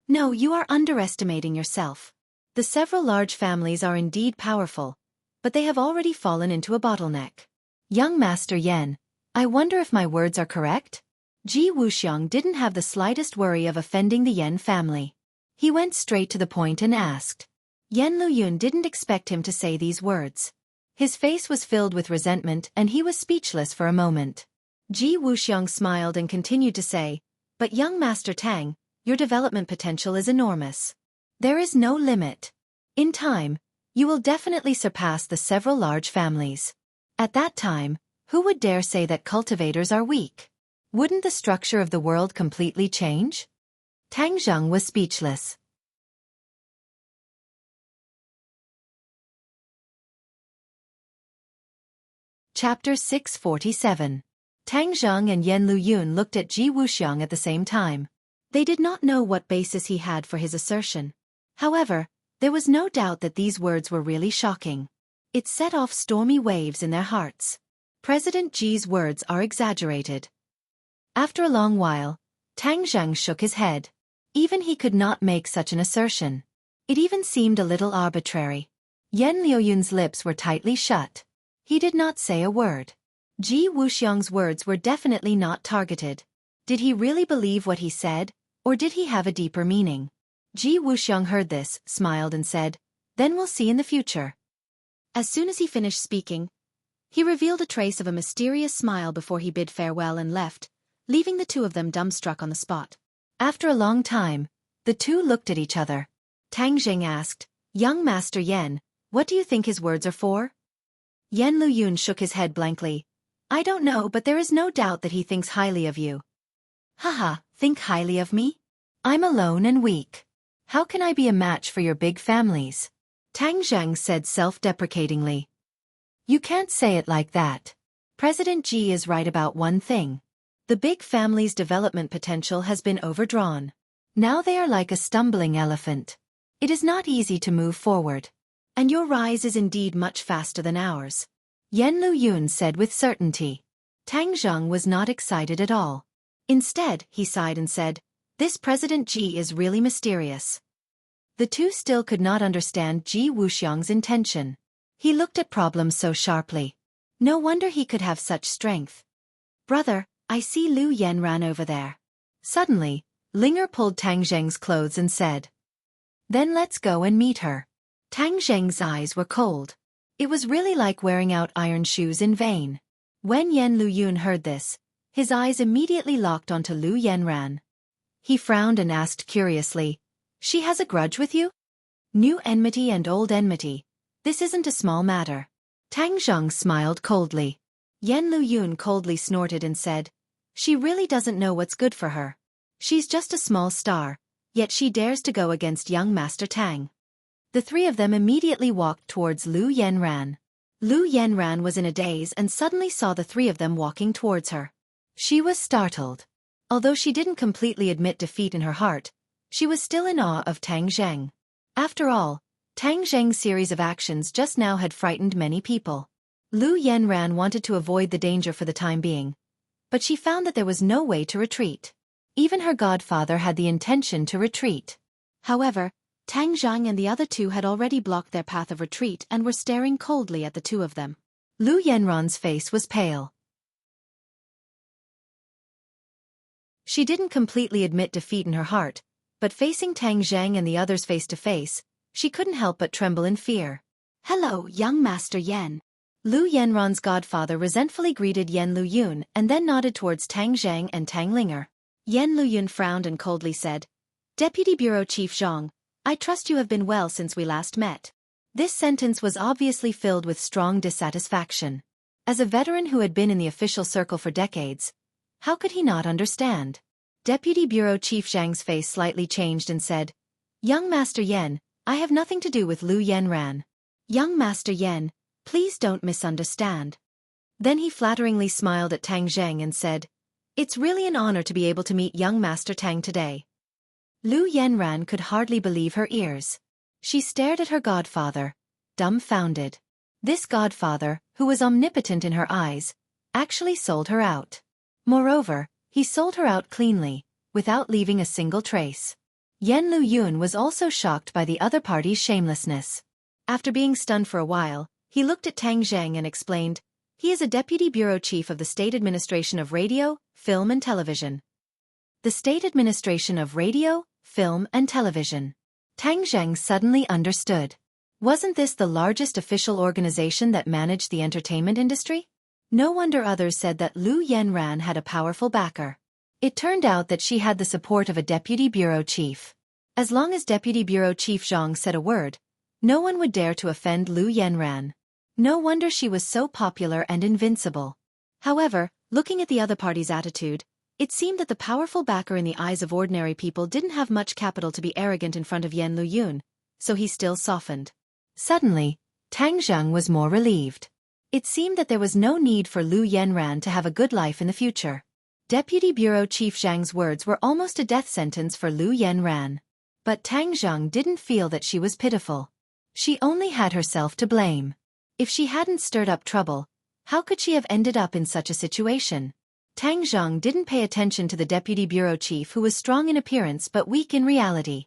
"No, you are underestimating yourself. The several large families are indeed powerful, but they have already fallen into a bottleneck. Young Master Yan, I wonder if my words are correct?" Ji Wuxiang didn't have the slightest worry of offending the Yan family. He went straight to the point and asked. Yan Luyun didn't expect him to say these words. His face was filled with resentment and he was speechless for a moment. Ji Wuxiang smiled and continued to say, "But young Master Tang, your development potential is enormous. There is no limit. In time, you will definitely surpass the several large families. At that time, who would dare say that cultivators are weak? Wouldn't the structure of the world completely change?" Tang Zheng was speechless. Chapter 647. Tang Zheng and Yan Luyun looked at Ji Wuxiang at the same time. They did not know what basis he had for his assertion. However, there was no doubt that these words were really shocking. It set off stormy waves in their hearts. President Ji's words are exaggerated. After a long while, Tang Zheng shook his head. Even he could not make such an assertion. It even seemed a little arbitrary. Yan Liuyun's lips were tightly shut. He did not say a word. Ji Wuxiang's words were definitely not targeted. Did he really believe what he said, or did he have a deeper meaning? Ji Wuxiang heard this, smiled and said, "Then we'll see in the future." As soon as he finished speaking, he revealed a trace of a mysterious smile before he bid farewell and left, leaving the two of them dumbstruck on the spot. After a long time, the two looked at each other. Tang Zheng asked, "Young Master Yan, what do you think his words are for?" Yan Luyun shook his head blankly. "I don't know, but there is no doubt that he thinks highly of you." "Haha, think highly of me? I'm alone and weak. How can I be a match for your big families?" Tang Zheng said self-deprecatingly. "You can't say it like that. President Ji is right about one thing. The big family's development potential has been overdrawn. Now they are like a stumbling elephant. It is not easy to move forward. And your rise is indeed much faster than ours," Yan Luyun said with certainty. Tang Zheng was not excited at all. Instead, he sighed and said, "This President Ji is really mysterious." The two still could not understand Ji Wuxiang's intention. He looked at problems so sharply. No wonder he could have such strength. "Brother, I see Lu Yanran over there." Suddenly, Linger pulled Tang Zheng's clothes and said, "Then let's go and meet her." Tang Zheng's eyes were cold. It was really like wearing out iron shoes in vain. When Yan Luyun heard this, his eyes immediately locked onto Lu Yanran. He frowned and asked curiously, "She has a grudge with you?" "New enmity and old enmity. This isn't a small matter." Tang Zheng smiled coldly. Yan Luyun coldly snorted and said, "She really doesn't know what's good for her. She's just a small star, yet she dares to go against young Master Tang." The three of them immediately walked towards Lu Yanran. Lu Yanran was in a daze and suddenly saw the three of them walking towards her. She was startled. Although she didn't completely admit defeat in her heart, she was still in awe of Tang Zheng. After all, Tang Zheng's series of actions just now had frightened many people. Lu Yanran wanted to avoid the danger for the time being, but she found that there was no way to retreat. Even her godfather had the intention to retreat. However, Tang Zhang and the other two had already blocked their path of retreat and were staring coldly at the two of them. Lu Yanran's face was pale. She didn't completely admit defeat in her heart, but facing Tang Zhang and the others face to face, she couldn't help but tremble in fear. "Hello, young Master Yan." Lu Yanran's godfather resentfully greeted Yan Luyun and then nodded towards Tang Zhang and Tang Linger. Yan Luyun frowned and coldly said, "Deputy Bureau Chief Zhang, I trust you have been well since we last met." This sentence was obviously filled with strong dissatisfaction. As a veteran who had been in the official circle for decades, how could he not understand? Deputy Bureau Chief Zhang's face slightly changed and said, "Young Master Yan, I have nothing to do with Lu Yanran." "Young Master Yan, please don't misunderstand." Then he flatteringly smiled at Tang Zhang and said, "It's really an honor to be able to meet young Master Tang today." Lu Yanran could hardly believe her ears. She stared at her godfather, dumbfounded. This godfather, who was omnipotent in her eyes, actually sold her out. Moreover, he sold her out cleanly, without leaving a single trace. Yan Luyun was also shocked by the other party's shamelessness. After being stunned for a while, he looked at Tang Zhang and explained, "He is a deputy bureau chief of the State Administration of Radio, Film and Television." The State Administration of Radio, Film and Television. Tang Zhang suddenly understood. Wasn't this the largest official organization that managed the entertainment industry? No wonder others said that Lu Yanran had a powerful backer. It turned out that she had the support of a deputy bureau chief. As long as Deputy Bureau Chief Zhang said a word, no one would dare to offend Lu Yanran. No wonder she was so popular and invincible. However, looking at the other party's attitude, it seemed that the powerful backer in the eyes of ordinary people didn't have much capital to be arrogant in front of Yan Luyun, so he still softened. Suddenly, Tang Zhang was more relieved. It seemed that there was no need for Lu Yanran to have a good life in the future. Deputy Bureau Chief Zhang's words were almost a death sentence for Lu Yanran. But Tang Zhang didn't feel that she was pitiful. She only had herself to blame. If she hadn't stirred up trouble, how could she have ended up in such a situation? Tang Zhang didn't pay attention to the deputy bureau chief, who was strong in appearance but weak in reality.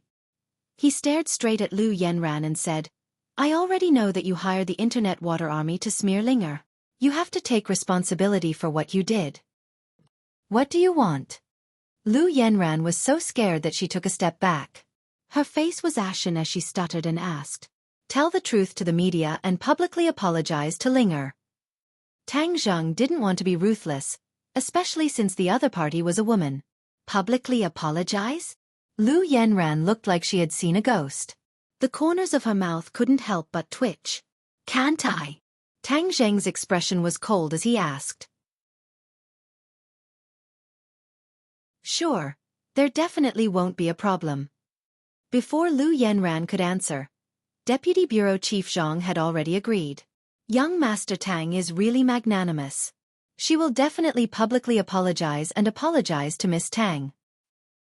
He stared straight at Lu Yanran and said, "I already know that you hired the Internet Water Army to smear Linger. You have to take responsibility for what you did. What do you want?" Lu Yanran was so scared that she took a step back. Her face was ashen as she stuttered and asked, "Tell the truth to the media and publicly apologize to Linger." Tang Zhang didn't want to be ruthless, especially since the other party was a woman. Publicly apologize? Lu Yanran looked like she had seen a ghost. The corners of her mouth couldn't help but twitch. "Can't I?" Tang Zhang's expression was cold as he asked. "Sure, there definitely won't be a problem." Before Lu Yanran could answer, Deputy Bureau Chief Zhang had already agreed. Young Master Tang is really magnanimous. She will definitely publicly apologize to Miss Tang.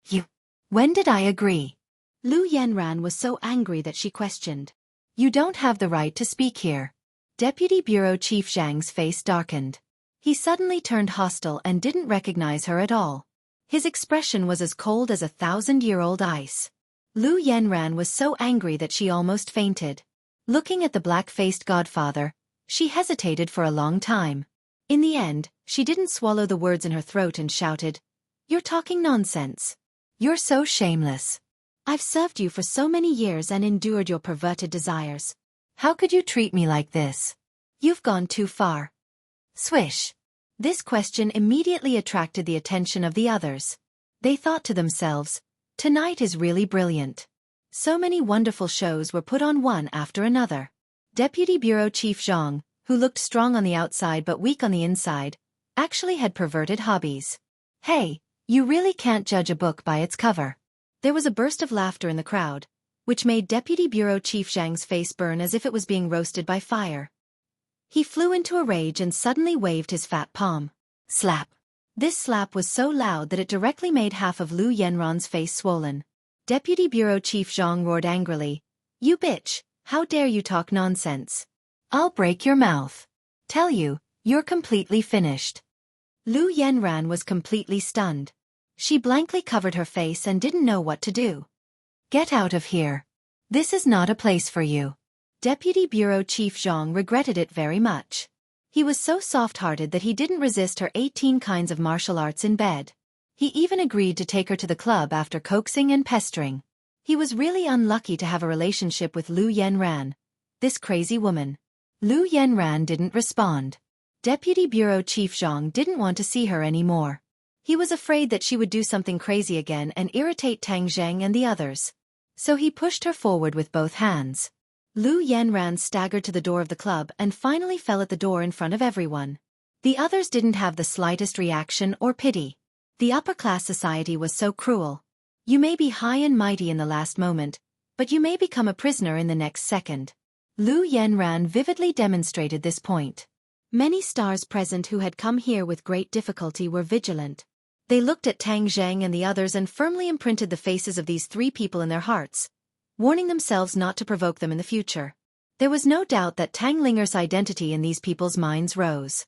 "You? When did I agree?" Lu Yanran was so angry that she questioned. "You don't have the right to speak here." Deputy Bureau Chief Zhang's face darkened. He suddenly turned hostile and didn't recognize her at all. His expression was as cold as 1,000-year-old ice. Lu Yanran was so angry that she almost fainted. Looking at the black-faced godfather, she hesitated for a long time. In the end, she didn't swallow the words in her throat and shouted, "You're talking nonsense. You're so shameless. I've served you for so many years and endured your perverted desires. How could you treat me like this? You've gone too far." Swish. This question immediately attracted the attention of the others. They thought to themselves, "Tonight is really brilliant." So many wonderful shows were put on one after another. Deputy Bureau Chief Zhang, who looked strong on the outside but weak on the inside, actually had perverted hobbies. "Hey, you really can't judge a book by its cover." There was a burst of laughter in the crowd, which made Deputy Bureau Chief Zhang's face burn as if it was being roasted by fire. He flew into a rage and suddenly waved his fat palm. Slap. This slap was so loud that it directly made half of Lu Yanran's face swollen. Deputy Bureau Chief Zhang roared angrily, "You bitch, how dare you talk nonsense? I'll break your mouth. Tell you, you're completely finished." Lu Yanran was completely stunned. She blankly covered her face and didn't know what to do. Get out of here. This is not a place for you. Deputy Bureau Chief Zhang regretted it very much. He was so soft-hearted that he didn't resist her 18 kinds of martial arts in bed. He even agreed to take her to the club after coaxing and pestering. He was really unlucky to have a relationship with Lu Yanran, this crazy woman. Lu Yanran didn't respond. Deputy Bureau Chief Zhang didn't want to see her anymore. He was afraid that she would do something crazy again and irritate Tang Zheng and the others. So he pushed her forward with both hands. Lu Yanran staggered to the door of the club and finally fell at the door in front of everyone. The others didn't have the slightest reaction or pity. The upper-class society was so cruel. You may be high and mighty in the last moment, but you may become a prisoner in the next second. Lu Yanran vividly demonstrated this point. Many stars present who had come here with great difficulty were vigilant. They looked at Tang Zheng and the others and firmly imprinted the faces of these three people in their hearts, warning themselves not to provoke them in the future. There was no doubt that Tang Linger's identity in these people's minds rose.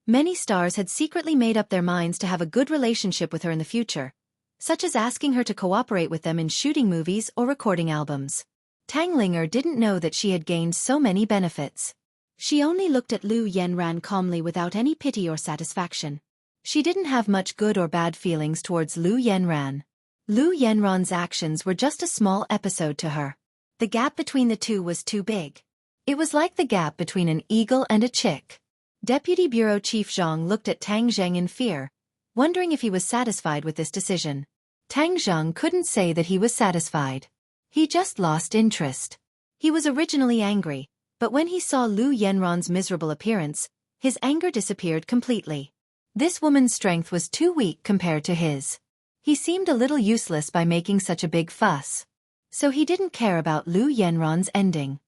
Many stars had secretly made up their minds to have a good relationship with her in the future, such as asking her to cooperate with them in shooting movies or recording albums. Tang Linger didn't know that she had gained so many benefits. She only looked at Lu Yanran calmly without any pity or satisfaction. She didn't have much good or bad feelings towards Lu Yanran. Lu Yanran's actions were just a small episode to her. The gap between the two was too big. It was like the gap between an eagle and a chick. Deputy Bureau Chief Zhang looked at Tang Zheng in fear, wondering if he was satisfied with this decision. Tang Zheng couldn't say that he was satisfied. He just lost interest. He was originally angry, but when he saw Lu Yanran's miserable appearance, his anger disappeared completely. This woman's strength was too weak compared to his. He seemed a little useless by making such a big fuss. So he didn't care about Lu Yanran's ending.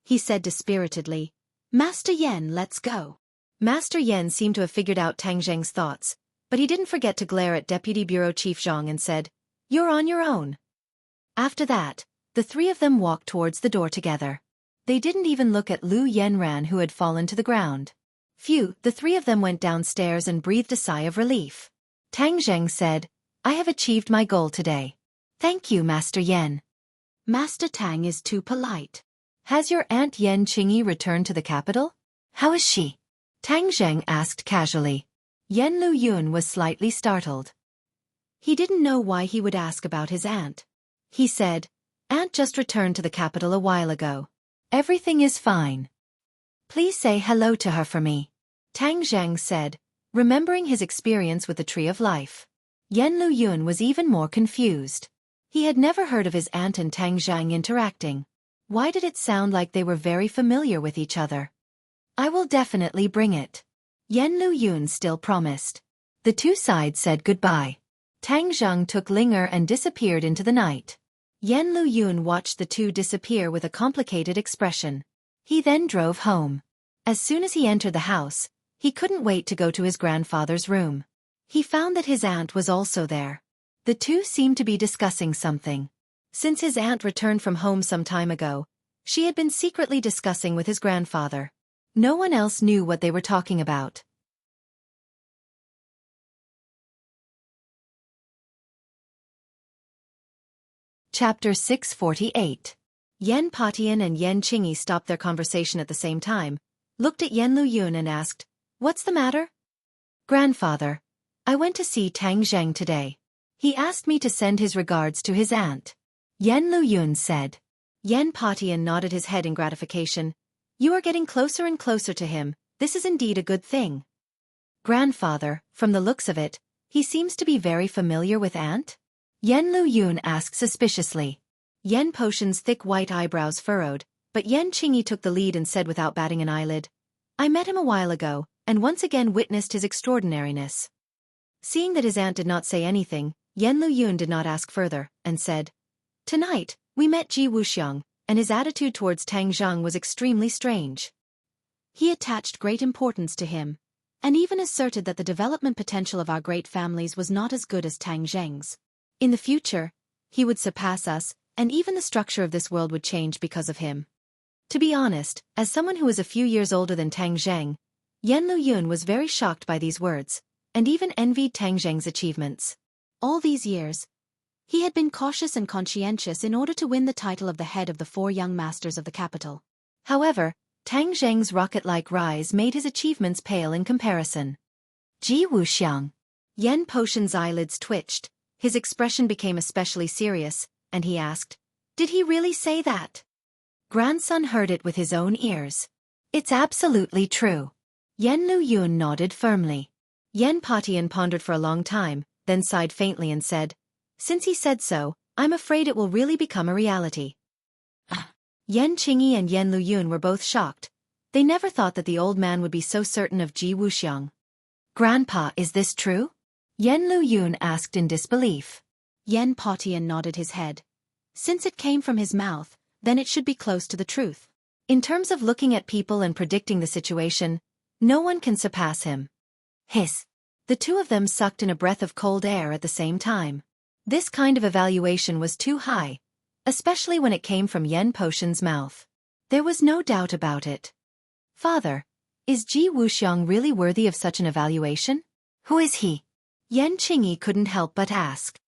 He said dispiritedly, "Master Yan, let's go." Master Yan seemed to have figured out Tang Zheng's thoughts, but he didn't forget to glare at Deputy Bureau Chief Zhang and said, "You're on your own." After that, the three of them walked towards the door together. They didn't even look at Lu Yanran, who had fallen to the ground. Phew, the three of them went downstairs and breathed a sigh of relief. Tang Zheng said, "I have achieved my goal today. Thank you, Master Yan." "Master Tang is too polite. Has your Aunt Yan Qingyi returned to the capital? How is she?" Tang Zheng asked casually. Yan Lu Yun was slightly startled. He didn't know why he would ask about his aunt. He said, "Aunt just returned to the capital a while ago. Everything is fine. Please say hello to her for me," Tang Zheng said, remembering his experience with the Tree of Life. Yan Lu Yun was even more confused. He had never heard of his aunt and Tang Zheng interacting. Why did it sound like they were very familiar with each other? "I will definitely bring it," Yan Lu Yun still promised. The two sides said goodbye. Tang Zheng took Linger and disappeared into the night. Yan Lu Yun watched the two disappear with a complicated expression. He then drove home. As soon as he entered the house, he couldn't wait to go to his grandfather's room. He found that his aunt was also there. The two seemed to be discussing something. Since his aunt returned from home some time ago, she had been secretly discussing with his grandfather. No one else knew what they were talking about. Chapter 648. Yan Patian and Yan Qingyi stopped their conversation at the same time, looked at Yan Lu Yun and asked, "What's the matter?" "Grandfather, I went to see Tang Zheng today. He asked me to send his regards to his aunt," Yan Lu Yun said. Yan Patian nodded his head in gratification. "You are getting closer and closer to him. This is indeed a good thing." "Grandfather, from the looks of it, he seems to be very familiar with aunt?" Yan Lu Yun asked suspiciously. Yan Potion's thick white eyebrows furrowed, but Yan Qingyi took the lead and said without batting an eyelid, "I met him a while ago, and once again witnessed his extraordinariness." Seeing that his aunt did not say anything, Yan Lu Yun did not ask further, and said, "Tonight, we met Ji Wuxiang, and his attitude towards Tang Zheng was extremely strange. He attached great importance to him, and even asserted that the development potential of our great families was not as good as Tang Zheng's. In the future, he would surpass us, and even the structure of this world would change because of him." To be honest, as someone who was a few years older than Tang Zheng, Yan Lu Yun was very shocked by these words, and even envied Tang Zheng's achievements. All these years, he had been cautious and conscientious in order to win the title of the head of the 4 young masters of the capital. However, Tang Zheng's rocket-like rise made his achievements pale in comparison. Ji Wuxiang. Yan Potion's eyelids twitched, his expression became especially serious, and he asked, "Did he really say that?" Grandson heard it with his own ears. "It's absolutely true." Yan Luyun nodded firmly. Yan Patian pondered for a long time, then sighed faintly and said, "Since he said so, I'm afraid it will really become a reality." Yan Qingyi and Yan Luyun were both shocked. They never thought that the old man would be so certain of Ji Wuxiang. "Grandpa, is this true?" Yan Luyun asked in disbelief. Yan Patian nodded his head. Since it came from his mouth, then it should be close to the truth. In terms of looking at people and predicting the situation, no one can surpass him. Hiss. The two of them sucked in a breath of cold air at the same time. This kind of evaluation was too high, especially when it came from Yan Potion's mouth. There was no doubt about it. "Father, is Ji Wuxiang really worthy of such an evaluation? Who is he?" Yan Qingyi couldn't help but ask.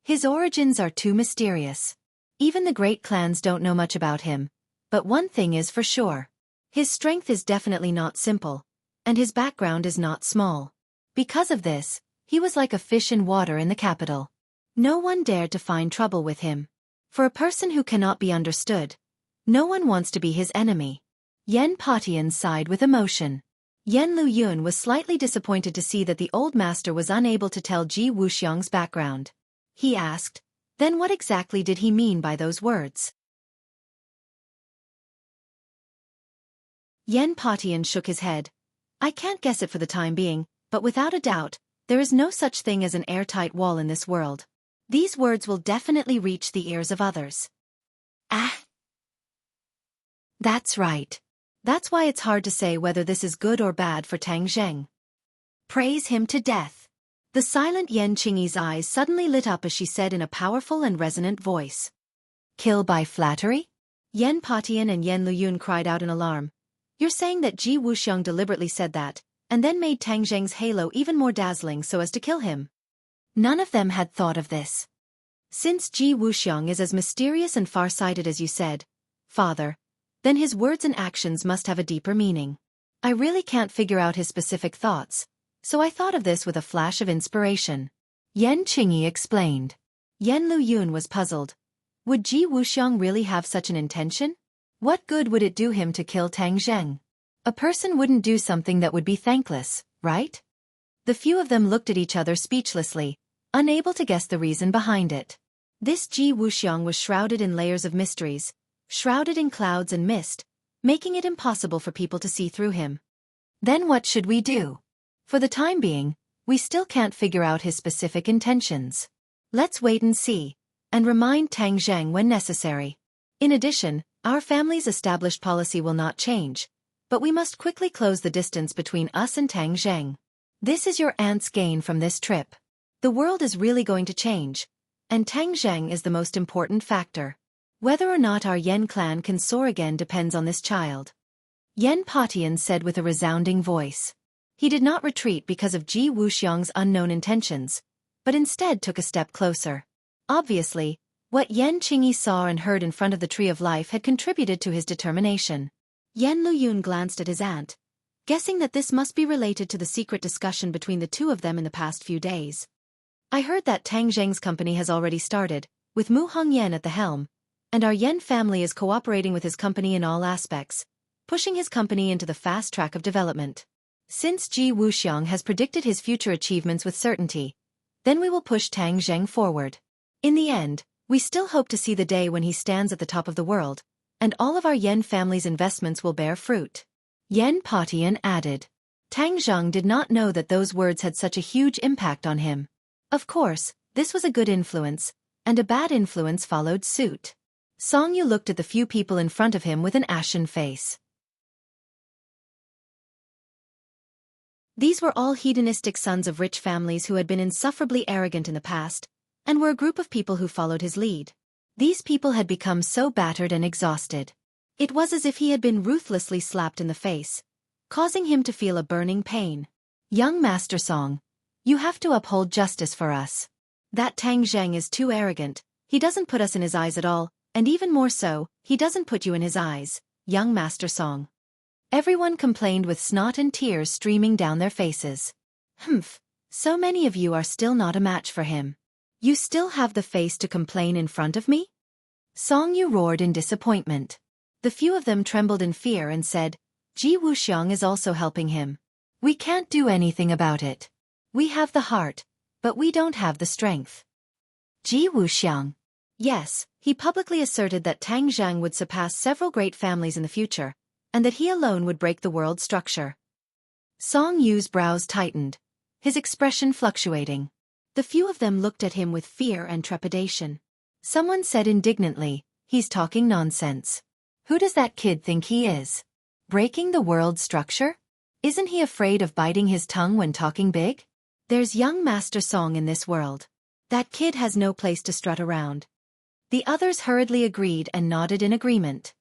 "His origins are too mysterious. Even the great clans don't know much about him, but one thing is for sure. His strength is definitely not simple, and his background is not small. Because of this, he was like a fish in water in the capital. No one dared to find trouble with him. For a person who cannot be understood, no one wants to be his enemy." Yan Patian sighed with emotion. Yan Luyun was slightly disappointed to see that the old master was unable to tell Ji Wuxiang's background. He asked, "Then what exactly did he mean by those words?" Yan Patian shook his head. "I can't guess it for the time being, but without a doubt, there is no such thing as an airtight wall in this world. These words will definitely reach the ears of others." "Ah! That's right. That's why it's hard to say whether this is good or bad for Tang Zheng. Praise him to death." The silent Yan Qingyi's eyes suddenly lit up as she said in a powerful and resonant voice. "Kill by flattery?" Yan Patian and Yan Luyun cried out in alarm. "You're saying that Ji Wuxiang deliberately said that, and then made Tang Zheng's halo even more dazzling so as to kill him?" None of them had thought of this. "Since Ji Wuxiang is as mysterious and far-sighted as you said, Father, then his words and actions must have a deeper meaning. I really can't figure out his specific thoughts, so I thought of this with a flash of inspiration." Yan Qingyi explained. Yan Luyun was puzzled. Would Ji Wuxiang really have such an intention? What good would it do him to kill Tang Zheng? A person wouldn't do something that would be thankless, right? The few of them looked at each other speechlessly, unable to guess the reason behind it. This Ji Wuxiang was shrouded in layers of mysteries, shrouded in clouds and mist, making it impossible for people to see through him. Then what should we do? For the time being, we still can't figure out his specific intentions. Let's wait and see, and remind Tang Zheng when necessary. In addition, our family's established policy will not change, but we must quickly close the distance between us and Tang Zheng. This is your aunt's gain from this trip. The world is really going to change, and Tang Zheng is the most important factor. Whether or not our Yan clan can soar again depends on this child." Yan Patian said with a resounding voice. He did not retreat because of Ji Wuxiang's unknown intentions, but instead took a step closer. Obviously, what Yan Qingyi saw and heard in front of the Tree of Life had contributed to his determination. Yan Luyun glanced at his aunt, guessing that this must be related to the secret discussion between the two of them in the past few days. "I heard that Tang Zheng's company has already started, with Mu Hongyan at the helm, and our Yan family is cooperating with his company in all aspects, pushing his company into the fast track of development. Since Ji Wuxiang has predicted his future achievements with certainty, then we will push Tang Zheng forward. In the end, we still hope to see the day when he stands at the top of the world, and all of our Yan family's investments will bear fruit." Yan Patian added. Tang Zheng did not know that those words had such a huge impact on him. Of course, this was a good influence, and a bad influence followed suit. Song Yu looked at the few people in front of him with an ashen face. These were all hedonistic sons of rich families who had been insufferably arrogant in the past, and were a group of people who followed his lead. These people had become so battered and exhausted. It was as if he had been ruthlessly slapped in the face, causing him to feel a burning pain. "Young Master Song, you have to uphold justice for us. That Tang Zheng is too arrogant, he doesn't put us in his eyes at all, and even more so, he doesn't put you in his eyes, young Master Song. Everyone complained with snot and tears streaming down their faces. Humph, so many of you are still not a match for him. You still have the face to complain in front of me? Song Yu roared in disappointment. The few of them trembled in fear and said, Ji Wuxiang is also helping him. We can't do anything about it. We have the heart, but we don't have the strength. Ji Wuxiang. Yes, he publicly asserted that Tang Zhang would surpass several great families in the future, and that he alone would break the world's structure. Song Yu's brows tightened, his expression fluctuating. The few of them looked at him with fear and trepidation. Someone said indignantly, he's talking nonsense. Who does that kid think he is? Breaking the world's structure? Isn't he afraid of biting his tongue when talking big? There's young Master Song in this world. That kid has no place to strut around. The others hurriedly agreed and nodded in agreement.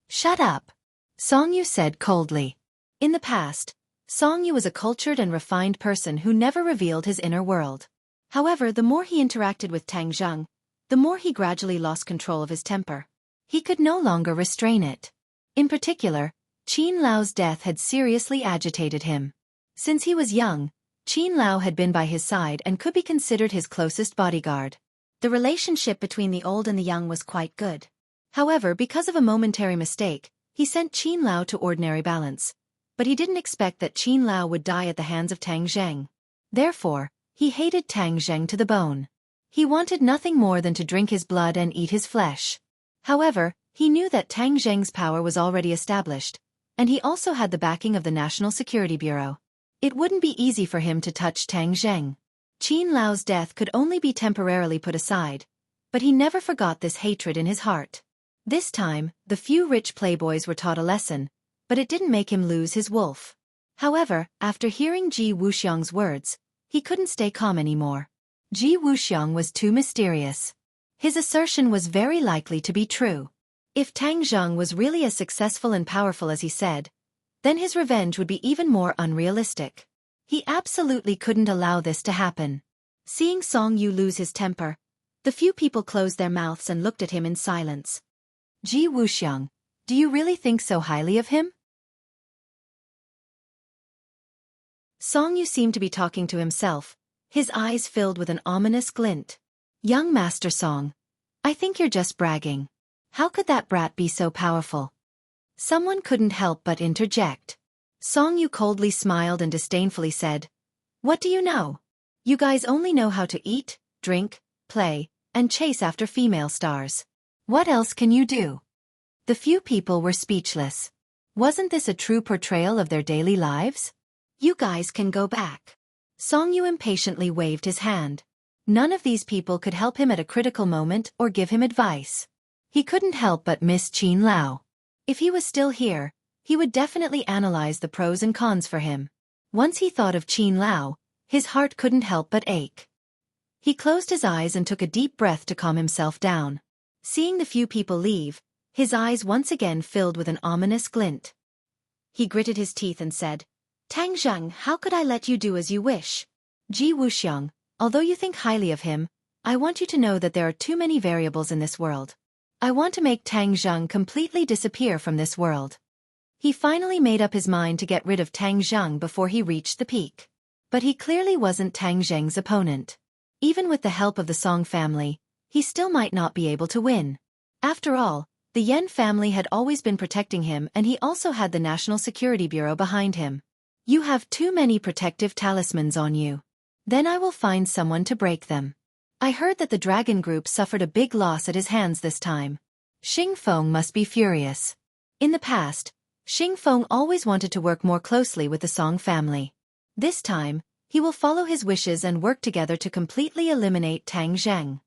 Shut up, Song Yu said coldly. In the past, Song Yu was a cultured and refined person who never revealed his inner world. However, the more he interacted with Tang Zheng, the more he gradually lost control of his temper. He could no longer restrain it. In particular, Qin Lao's death had seriously agitated him. Since he was young, Qin Lao had been by his side and could be considered his closest bodyguard. The relationship between the old and the young was quite good. However, because of a momentary mistake, he sent Qin Lao to ordinary balance. But he didn't expect that Qin Lao would die at the hands of Tang Zheng. Therefore, he hated Tang Zheng to the bone. He wanted nothing more than to drink his blood and eat his flesh. However, he knew that Tang Zheng's power was already established, and he also had the backing of the National Security Bureau. It wouldn't be easy for him to touch Tang Zheng. Qin Lao's death could only be temporarily put aside, but he never forgot this hatred in his heart. This time, the few rich playboys were taught a lesson, but it didn't make him lose his wolf. However, after hearing Ji Wuxiang's words, he couldn't stay calm anymore. Ji Wuxiang was too mysterious. His assertion was very likely to be true. If Tang Zheng was really as successful and powerful as he said, then his revenge would be even more unrealistic. He absolutely couldn't allow this to happen. Seeing Song Yu lose his temper, the few people closed their mouths and looked at him in silence. Ji Wuxiang, do you really think so highly of him? Song Yu seemed to be talking to himself, his eyes filled with an ominous glint. Young Master Song, I think you're just bragging. How could that brat be so powerful? Someone couldn't help but interject. Song Yu coldly smiled and disdainfully said, What do you know? You guys only know how to eat, drink, play, and chase after female stars. What else can you do? The few people were speechless. Wasn't this a true portrayal of their daily lives? You guys can go back. Song Yu impatiently waved his hand. None of these people could help him at a critical moment or give him advice. He couldn't help but miss Qin Lao. If he was still here, he would definitely analyze the pros and cons for him. Once he thought of Qin Lao, his heart couldn't help but ache. He closed his eyes and took a deep breath to calm himself down. Seeing the few people leave, his eyes once again filled with an ominous glint. He gritted his teeth and said, Tang Zheng, how could I let you do as you wish? Ji Wuxiang, although you think highly of him, I want you to know that there are too many variables in this world. I want to make Tang Zheng completely disappear from this world. He finally made up his mind to get rid of Tang Zheng before he reached the peak. But he clearly wasn't Tang Zheng's opponent. Even with the help of the Song family, he still might not be able to win. After all, the Yan family had always been protecting him, and he also had the National Security Bureau behind him. You have too many protective talismans on you. Then I will find someone to break them. I heard that the Dragon Group suffered a big loss at his hands this time. Xing Feng must be furious. In the past, Xing Feng always wanted to work more closely with the Song family. This time, he will follow his wishes and work together to completely eliminate Tang Zheng.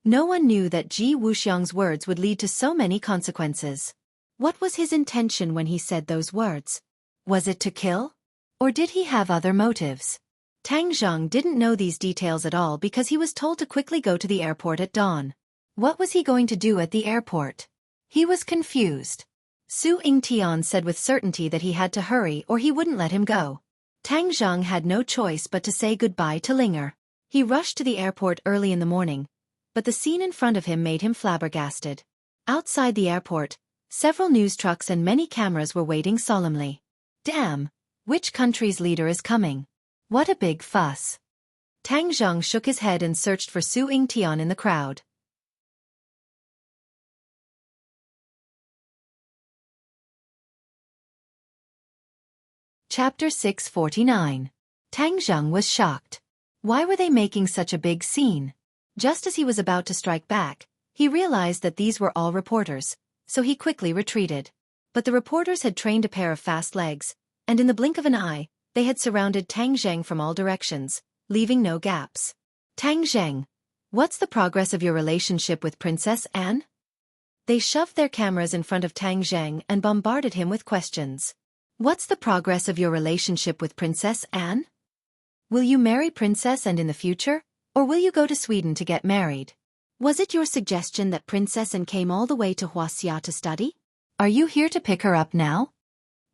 No one knew that Ji Wuxiang's words would lead to so many consequences. What was his intention when he said those words? Was it to kill? Or did he have other motives? Tang Zheng didn't know these details at all because he was told to quickly go to the airport at dawn. What was he going to do at the airport? He was confused. Su Yingtian said with certainty that he had to hurry or he wouldn't let him go. Tang Zheng had no choice but to say goodbye to Linger. He rushed to the airport early in the morning, but the scene in front of him made him flabbergasted. Outside the airport, several news trucks and many cameras were waiting solemnly. Damn! Which country's leader is coming? What a big fuss! Tang Zheng shook his head and searched for Su Yingtian in the crowd. Chapter 649. Tang Zheng was shocked. Why were they making such a big scene? Just as he was about to strike back, he realized that these were all reporters, so he quickly retreated. But the reporters had trained a pair of fast legs, and in the blink of an eye, they had surrounded Tang Zheng from all directions, leaving no gaps. Tang Zheng, what's the progress of your relationship with Princess Anne? They shoved their cameras in front of Tang Zheng and bombarded him with questions. What's the progress of your relationship with Princess Anne? Will you marry Princess Anne in the future, or will you go to Sweden to get married? Was it your suggestion that Princess Anne came all the way to Wuxia to study? Are you here to pick her up now?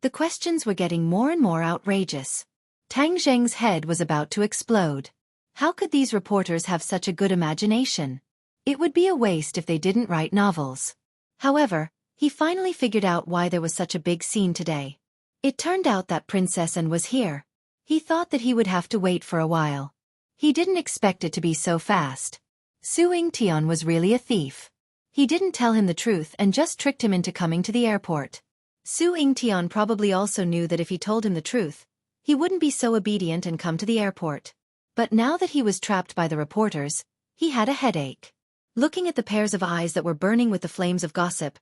The questions were getting more and more outrageous. Tang Zheng's head was about to explode. How could these reporters have such a good imagination? It would be a waste if they didn't write novels. However, he finally figured out why there was such a big scene today. It turned out that Princess Anne was here. He thought that he would have to wait for a while. He didn't expect it to be so fast. Su Yingtian was really a thief. He didn't tell him the truth and just tricked him into coming to the airport. Su Yingtian probably also knew that if he told him the truth, he wouldn't be so obedient and come to the airport. But now that he was trapped by the reporters, he had a headache. Looking at the pairs of eyes that were burning with the flames of gossip,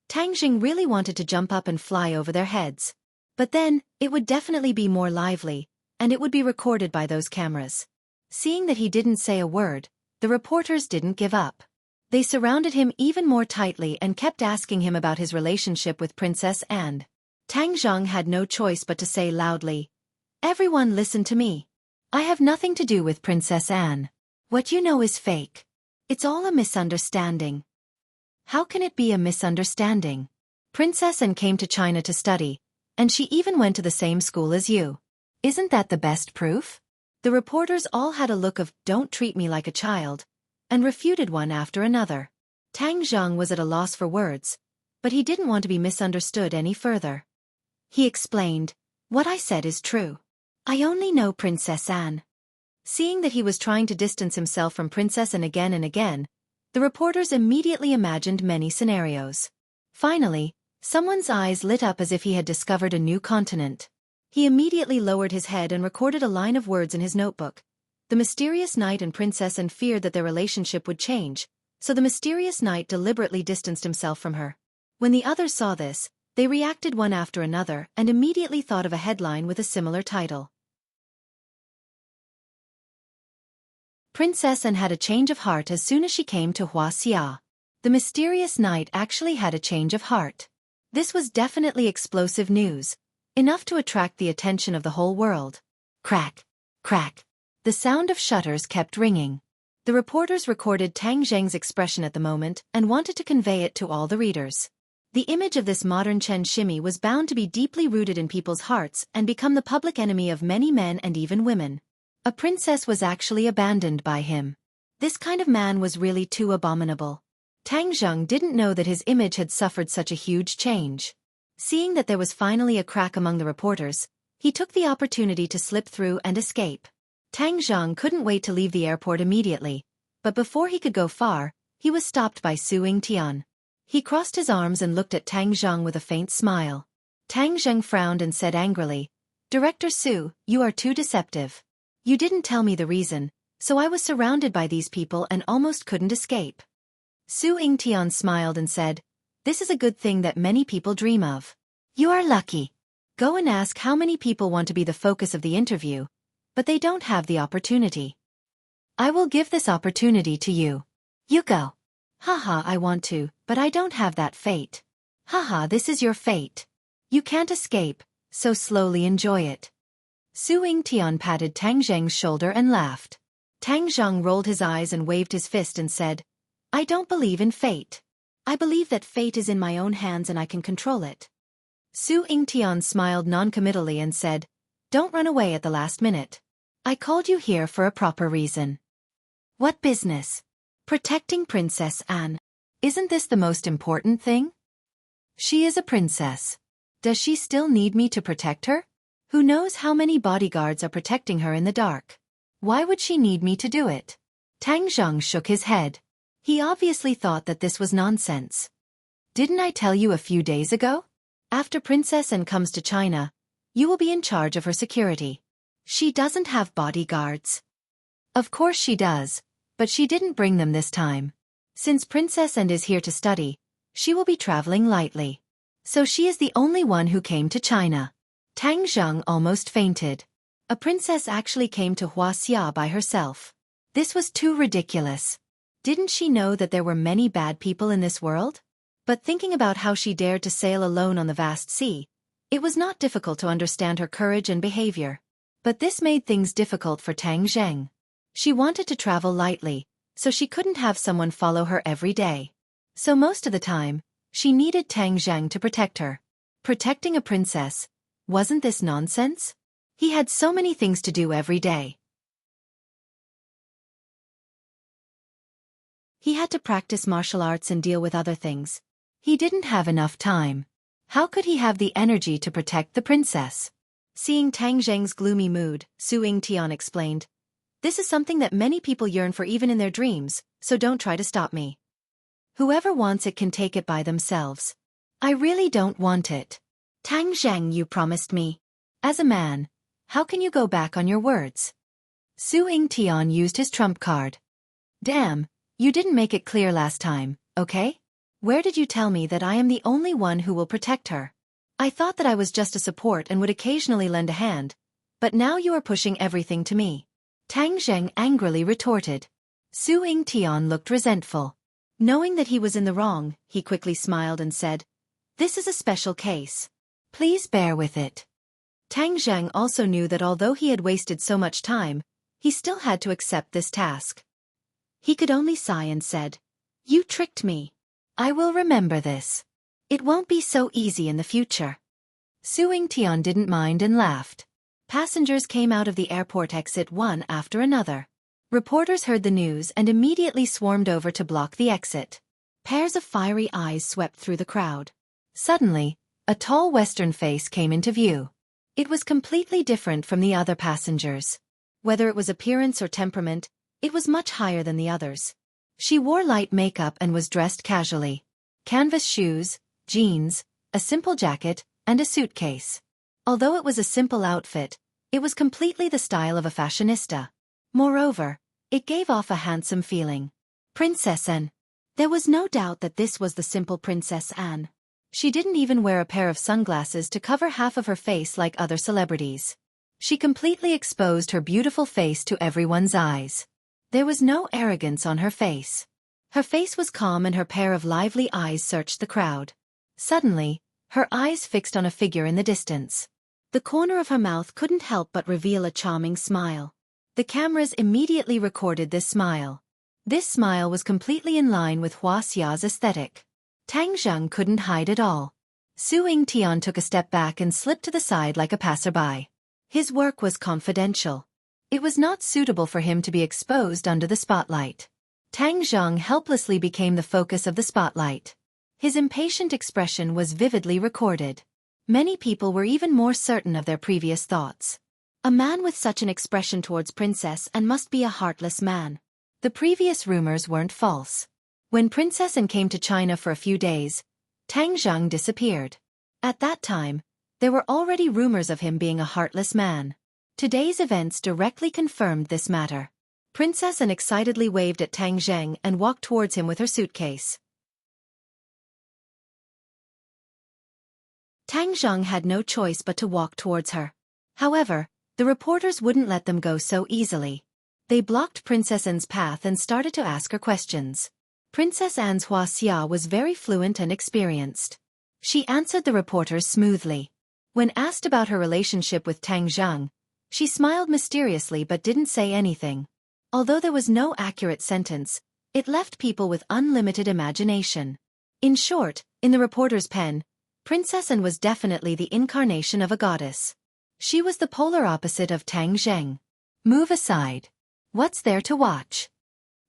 Tang Zheng really wanted to jump up and fly over their heads. But then, it would definitely be more lively, and it would be recorded by those cameras. Seeing that he didn't say a word, the reporters didn't give up. They surrounded him even more tightly and kept asking him about his relationship with Princess Anne. Tang Zheng had no choice but to say loudly, "Everyone listen to me. I have nothing to do with Princess Anne. What you know is fake. It's all a misunderstanding." How can it be a misunderstanding? Princess Anne came to China to study, and she even went to the same school as you. Isn't that the best proof? The reporters all had a look of, "Don't treat me like a child," and refuted one after another. Tang Zheng was at a loss for words, but he didn't want to be misunderstood any further. He explained, "What I said is true. I only know Princess Anne." Seeing that he was trying to distance himself from Princess Anne again and again, the reporters immediately imagined many scenarios. Finally, someone's eyes lit up as if he had discovered a new continent. He immediately lowered his head and recorded a line of words in his notebook. The mysterious knight and Princess Anne feared that their relationship would change, so the mysterious knight deliberately distanced himself from her. When the others saw this, they reacted one after another and immediately thought of a headline with a similar title. Princess Anne had a change of heart as soon as she came to Wuxia. The mysterious knight actually had a change of heart. This was definitely explosive news, enough to attract the attention of the whole world. Crack, crack. The sound of shutters kept ringing. The reporters recorded Tang Zheng's expression at the moment and wanted to convey it to all the readers. The image of this modern Chen shimmy was bound to be deeply rooted in people's hearts and become the public enemy of many men and even women. A princess was actually abandoned by him. This kind of man was really too abominable. Tang Zheng didn't know that his image had suffered such a huge change. Seeing that there was finally a crack among the reporters, he took the opportunity to slip through and escape. Tang Zheng couldn't wait to leave the airport immediately, but before he could go far, he was stopped by Su Yingtian. He crossed his arms and looked at Tang Zheng with a faint smile. Tang Zheng frowned and said angrily, "Director Su, you are too deceptive. You didn't tell me the reason, so I was surrounded by these people and almost couldn't escape." Su Yingtian smiled and said, "This is a good thing that many people dream of. You are lucky. Go and ask how many people want to be the focus of the interview, but they don't have the opportunity. I will give this opportunity to you. You go." "Haha, I want to, but I don't have that fate." "Haha, this is your fate. You can't escape, so slowly enjoy it." Su Yingtian patted Tang Zheng's shoulder and laughed. Tang Zheng rolled his eyes and waved his fist and said, "I don't believe in fate. I believe that fate is in my own hands and I can control it." Su Yingtian smiled non-committally and said, "Don't run away at the last minute. I called you here for a proper reason. What business? Protecting Princess Anne. Isn't this the most important thing? She is a princess. Does she still need me to protect her? Who knows how many bodyguards are protecting her in the dark? Why would she need me to do it? Tang Zhang shook his head. He obviously thought that this was nonsense. Didn't I tell you a few days ago? After Princess Anne comes to China, you will be in charge of her security. She doesn't have bodyguards. Of course she does, but she didn't bring them this time. Since Princess Anne is here to study, she will be traveling lightly. So she is the only one who came to China. Tang Zhang almost fainted. A princess actually came to Wuxia by herself. This was too ridiculous. Didn't she know that there were many bad people in this world? But thinking about how she dared to sail alone on the vast sea, it was not difficult to understand her courage and behavior. But this made things difficult for Tang Zheng. She wanted to travel lightly, so she couldn't have someone follow her every day. So most of the time, she needed Tang Zheng to protect her. Protecting a princess, wasn't this nonsense? He had so many things to do every day. He had to practice martial arts and deal with other things. He didn't have enough time. How could he have the energy to protect the princess? Seeing Tang Zheng's gloomy mood, Su Yingtian explained, "This is something that many people yearn for even in their dreams, so don't try to stop me. Whoever wants it can take it by themselves. I really don't want it. Tang Zheng, you promised me. As a man, how can you go back on your words?" Su Yingtian used his trump card. "Damn, you didn't make it clear last time, okay? Where did you tell me that I am the only one who will protect her? I thought that I was just a support and would occasionally lend a hand, but now you are pushing everything to me." Tang Zheng angrily retorted. Su Yingtian looked resentful. Knowing that he was in the wrong, he quickly smiled and said, "This is a special case. Please bear with it." Tang Zheng also knew that although he had wasted so much time, he still had to accept this task. He could only sigh and said, "You tricked me. I will remember this. It won't be so easy in the future." Su Yingtian didn't mind and laughed. Passengers came out of the airport exit one after another. Reporters heard the news and immediately swarmed over to block the exit. Pairs of fiery eyes swept through the crowd. Suddenly, a tall Western face came into view. It was completely different from the other passengers. Whether it was appearance or temperament, it was much higher than the others. She wore light makeup and was dressed casually. Canvas shoes, jeans, a simple jacket, and a suitcase. Although it was a simple outfit, it was completely the style of a fashionista. Moreover, it gave off a handsome feeling. Princess Anne. There was no doubt that this was the simple Princess Anne. She didn't even wear a pair of sunglasses to cover half of her face like other celebrities. She completely exposed her beautiful face to everyone's eyes. There was no arrogance on her face. Her face was calm and her pair of lively eyes searched the crowd. Suddenly, her eyes fixed on a figure in the distance. The corner of her mouth couldn't help but reveal a charming smile. The cameras immediately recorded this smile. This smile was completely in line with Huaxia's aesthetic. Tang Zheng couldn't hide it all. Su Yingtian took a step back and slipped to the side like a passerby. His work was confidential. It was not suitable for him to be exposed under the spotlight. Tang Zheng helplessly became the focus of the spotlight. His impatient expression was vividly recorded. Many people were even more certain of their previous thoughts. A man with such an expression towards Princess Anne must be a heartless man. The previous rumors weren't false. When Princess Anne came to China for a few days, Tang Zheng disappeared. At that time, there were already rumors of him being a heartless man. Today's events directly confirmed this matter. Princess Anne excitedly waved at Tang Zheng and walked towards him with her suitcase. Tang Zheng had no choice but to walk towards her. However, the reporters wouldn't let them go so easily. They blocked Princess Anne's path and started to ask her questions. Princess Anne's Huaxia was very fluent and experienced. She answered the reporters smoothly. When asked about her relationship with Tang Zheng, she smiled mysteriously but didn't say anything. Although there was no accurate sentence, it left people with unlimited imagination. In short, in the reporter's pen, Princess Anne was definitely the incarnation of a goddess. She was the polar opposite of Tang Zheng. Move aside. What's there to watch?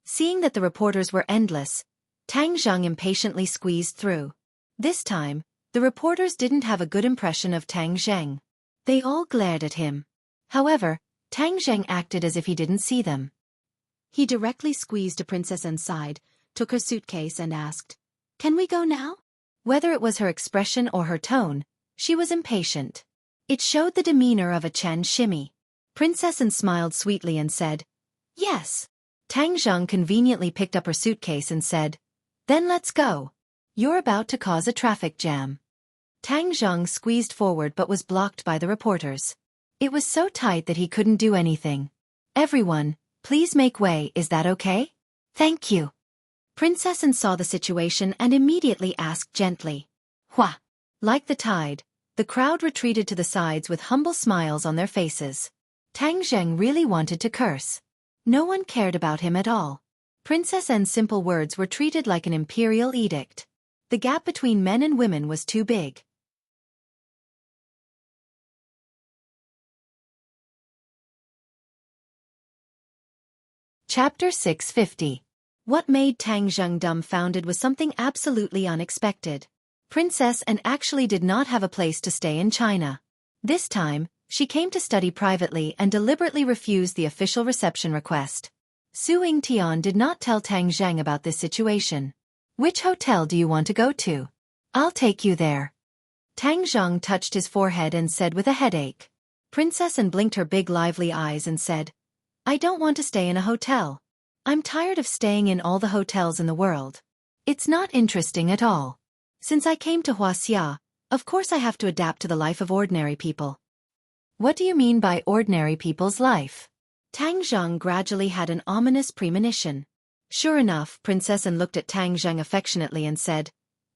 Seeing that the reporters were endless, Tang Zheng impatiently squeezed through. This time, the reporters didn't have a good impression of Tang Zheng. They all glared at him. However, Tang Zheng acted as if he didn't see them. He directly squeezed a princess inside, took her suitcase and asked, "Can we go now?" Whether it was her expression or her tone, she was impatient. It showed the demeanor of a Chen shimmy. Princess An smiled sweetly and said, "Yes." Tang Zheng conveniently picked up her suitcase and said, "Then let's go. You're about to cause a traffic jam." Tang Zheng squeezed forward but was blocked by the reporters. It was so tight that he couldn't do anything. "Everyone, please make way, is that okay?" "Thank you." Princess An saw the situation and immediately asked gently, "Hua?" Like the tide, the crowd retreated to the sides with humble smiles on their faces. Tang Zheng really wanted to curse. No one cared about him at all. Princess An's simple words were treated like an imperial edict. The gap between men and women was too big. Chapter 650. What made Tang Zheng dumbfounded was something absolutely unexpected. Princess An actually did not have a place to stay in China. This time, she came to study privately and deliberately refused the official reception request. Su Yingtian did not tell Tang Zheng about this situation. "Which hotel do you want to go to? I'll take you there." Tang Zheng touched his forehead and said with a headache. Princess An blinked her big lively eyes and said, "I don't want to stay in a hotel. I'm tired of staying in all the hotels in the world. It's not interesting at all. Since I came to Wuxia, of course I have to adapt to the life of ordinary people." "What do you mean by ordinary people's life?" Tang Zheng gradually had an ominous premonition. Sure enough, Princess An looked at Tang Zheng affectionately and said,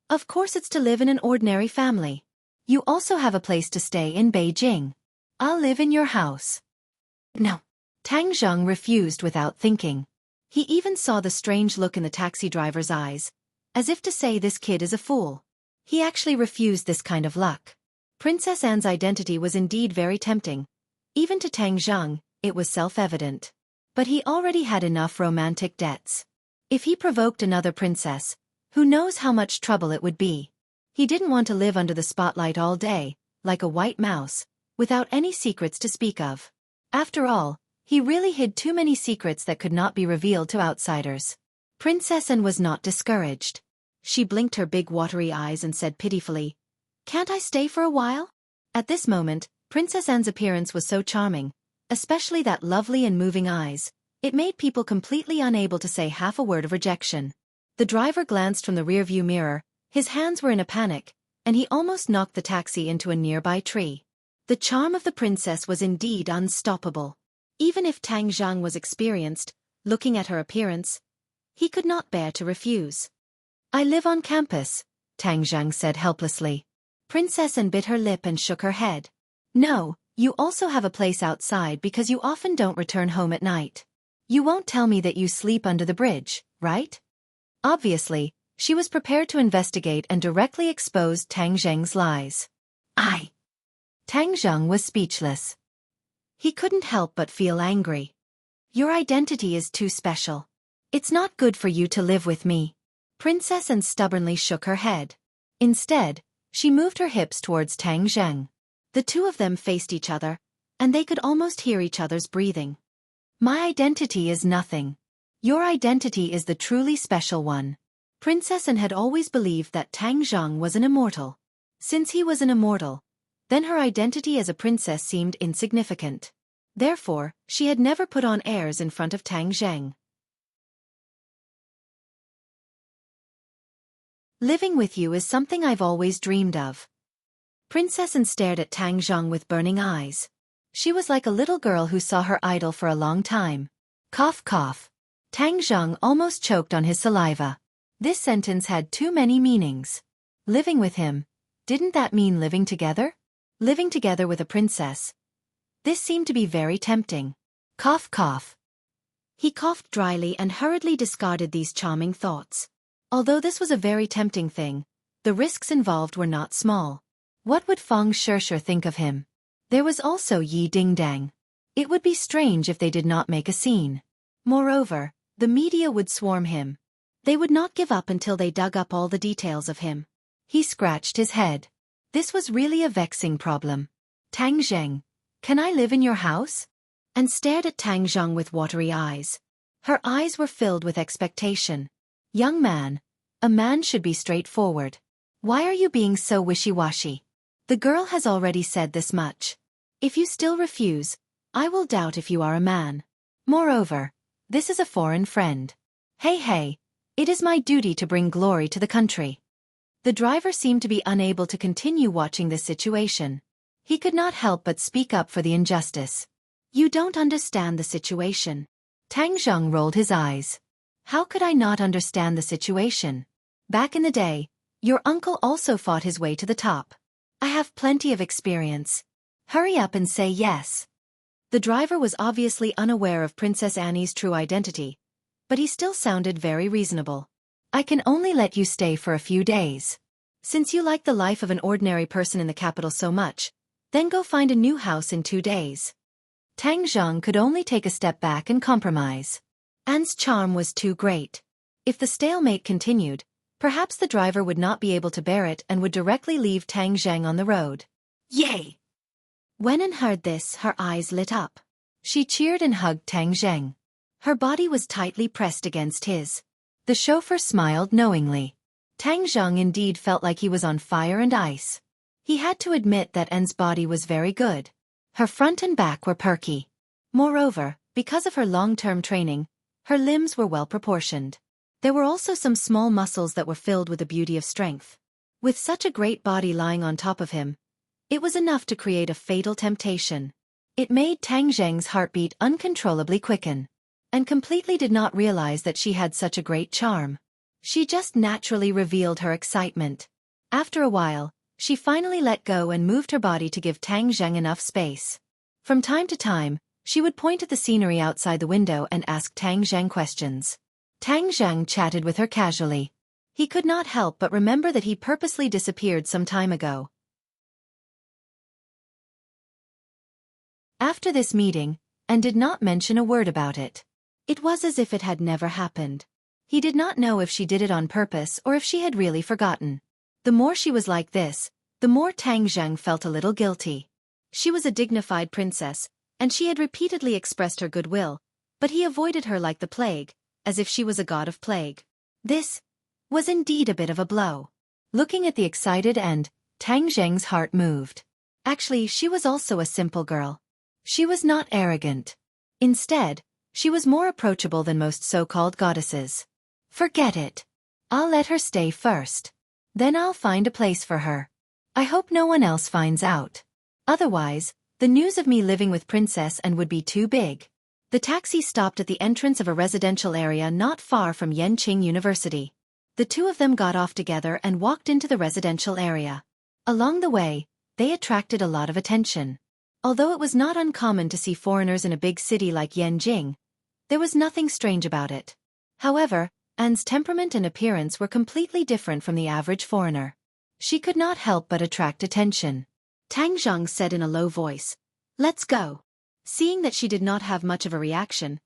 "Of course it's to live in an ordinary family. You also have a place to stay in Beijing. I'll live in your house." "No." Tang Zheng refused without thinking. He even saw the strange look in the taxi driver's eyes, as if to say this kid is a fool. He actually refused this kind of luck. Princess An's identity was indeed very tempting. Even to Tang Zheng, it was self-evident. But he already had enough romantic debts. If he provoked another princess, who knows how much trouble it would be. He didn't want to live under the spotlight all day, like a white mouse, without any secrets to speak of. After all, he really hid too many secrets that could not be revealed to outsiders. Princess An was not discouraged. She blinked her big watery eyes and said pitifully, "Can't I stay for a while?" At this moment, Princess An's appearance was so charming, especially that lovely and moving eyes, it made people completely unable to say half a word of rejection. The driver glanced from the rearview mirror, his hands were in a panic, and he almost knocked the taxi into a nearby tree. The charm of the princess was indeed unstoppable. Even if Tang Zheng was experienced, looking at her appearance, he could not bear to refuse. "I live on campus," Tang Zheng said helplessly. Princess An bit her lip and shook her head. "No, you also have a place outside because you often don't return home at night. You won't tell me that you sleep under the bridge, right?" Obviously, she was prepared to investigate and directly expose Tang Zheng's lies. Tang Zheng was speechless. He couldn't help but feel angry. "Your identity is too special. It's not good for you to live with me." Princess An stubbornly shook her head. Instead, she moved her hips towards Tang Zheng. The two of them faced each other, and they could almost hear each other's breathing. "My identity is nothing. Your identity is the truly special one." Princess An had always believed that Tang Zheng was an immortal. Since he was an immortal, then her identity as a princess seemed insignificant. Therefore, she had never put on airs in front of Tang Zheng. "Living with you is something I've always dreamed of." Princess An stared at Tang Zheng with burning eyes. She was like a little girl who saw her idol for a long time. Cough cough. Tang Zheng almost choked on his saliva. This sentence had too many meanings. Living with him, didn't that mean living together? Living together with a princess. This seemed to be very tempting. Cough cough. He coughed dryly and hurriedly discarded these charming thoughts. Although this was a very tempting thing, the risks involved were not small. What would Feng Shishir think of him? There was also Yi Dingdang. It would be strange if they did not make a scene. Moreover, The media would swarm him. They would not give up until they dug up all the details of him. He scratched his head. This was really a vexing problem. Tang Zheng, can I live in your house? And stared at Tang Zheng with watery eyes. Her eyes were filled with expectation. Young man, a man should be straightforward. Why are you being so wishy-washy? The girl has already said this much. If you still refuse, I will doubt if you are a man. Moreover, this is a foreign friend. Hey, it is my duty to bring glory to the country. The driver seemed to be unable to continue watching this situation. He could not help but speak up for the injustice. You don't understand the situation. Tang Zheng rolled his eyes. How could I not understand the situation? Back in the day, your uncle also fought his way to the top. I have plenty of experience. Hurry up and say yes. The driver was obviously unaware of Princess Annie's true identity, but he still sounded very reasonable. I can only let you stay for a few days. Since you like the life of an ordinary person in the capital so much, then go find a new house in 2 days. Tang Zheng could only take a step back and compromise. Anne's charm was too great. If the stalemate continued, perhaps the driver would not be able to bear it and would directly leave Tang Zheng on the road. Yay! When Anne heard this, her eyes lit up. She cheered and hugged Tang Zheng. Her body was tightly pressed against his. The chauffeur smiled knowingly. Tang Zheng indeed felt like he was on fire and ice. He had to admit that Anne's body was very good. Her front and back were perky. Moreover, because of her long-term training, her limbs were well proportioned. There were also some small muscles that were filled with the beauty of strength. With such a great body lying on top of him, it was enough to create a fatal temptation. It made Tang Zheng's heartbeat uncontrollably quicken, and completely did not realize that she had such a great charm. She just naturally revealed her excitement. After a while, she finally let go and moved her body to give Tang Zheng enough space. From time to time, she would point at the scenery outside the window and ask Tang Zheng questions. Tang Zheng chatted with her casually. He could not help but remember that he purposely disappeared some time ago. After this meeting, and did not mention a word about it. It was as if it had never happened. He did not know if she did it on purpose or if she had really forgotten. The more she was like this, the more Tang Zheng felt a little guilty. She was a dignified princess, and she had repeatedly expressed her goodwill, but he avoided her like the plague, as if she was a god of plague. This was indeed a bit of a blow. Looking at the excited Anne, Tang Zheng's heart moved. Actually, she was also a simple girl. She was not arrogant. Instead, she was more approachable than most so-called goddesses. Forget it. I'll let her stay first. Then I'll find a place for her. I hope no one else finds out. Otherwise, the news of me living with Princess Anne would be too big. The taxi stopped at the entrance of a residential area not far from Yenqing University. The two of them got off together and walked into the residential area. Along the way, they attracted a lot of attention. Although it was not uncommon to see foreigners in a big city like Yenqing, there was nothing strange about it. However, Anne's temperament and appearance were completely different from the average foreigner. She could not help but attract attention. Tang Zheng said in a low voice, "Let's go." Seeing that she did not have much of a reaction,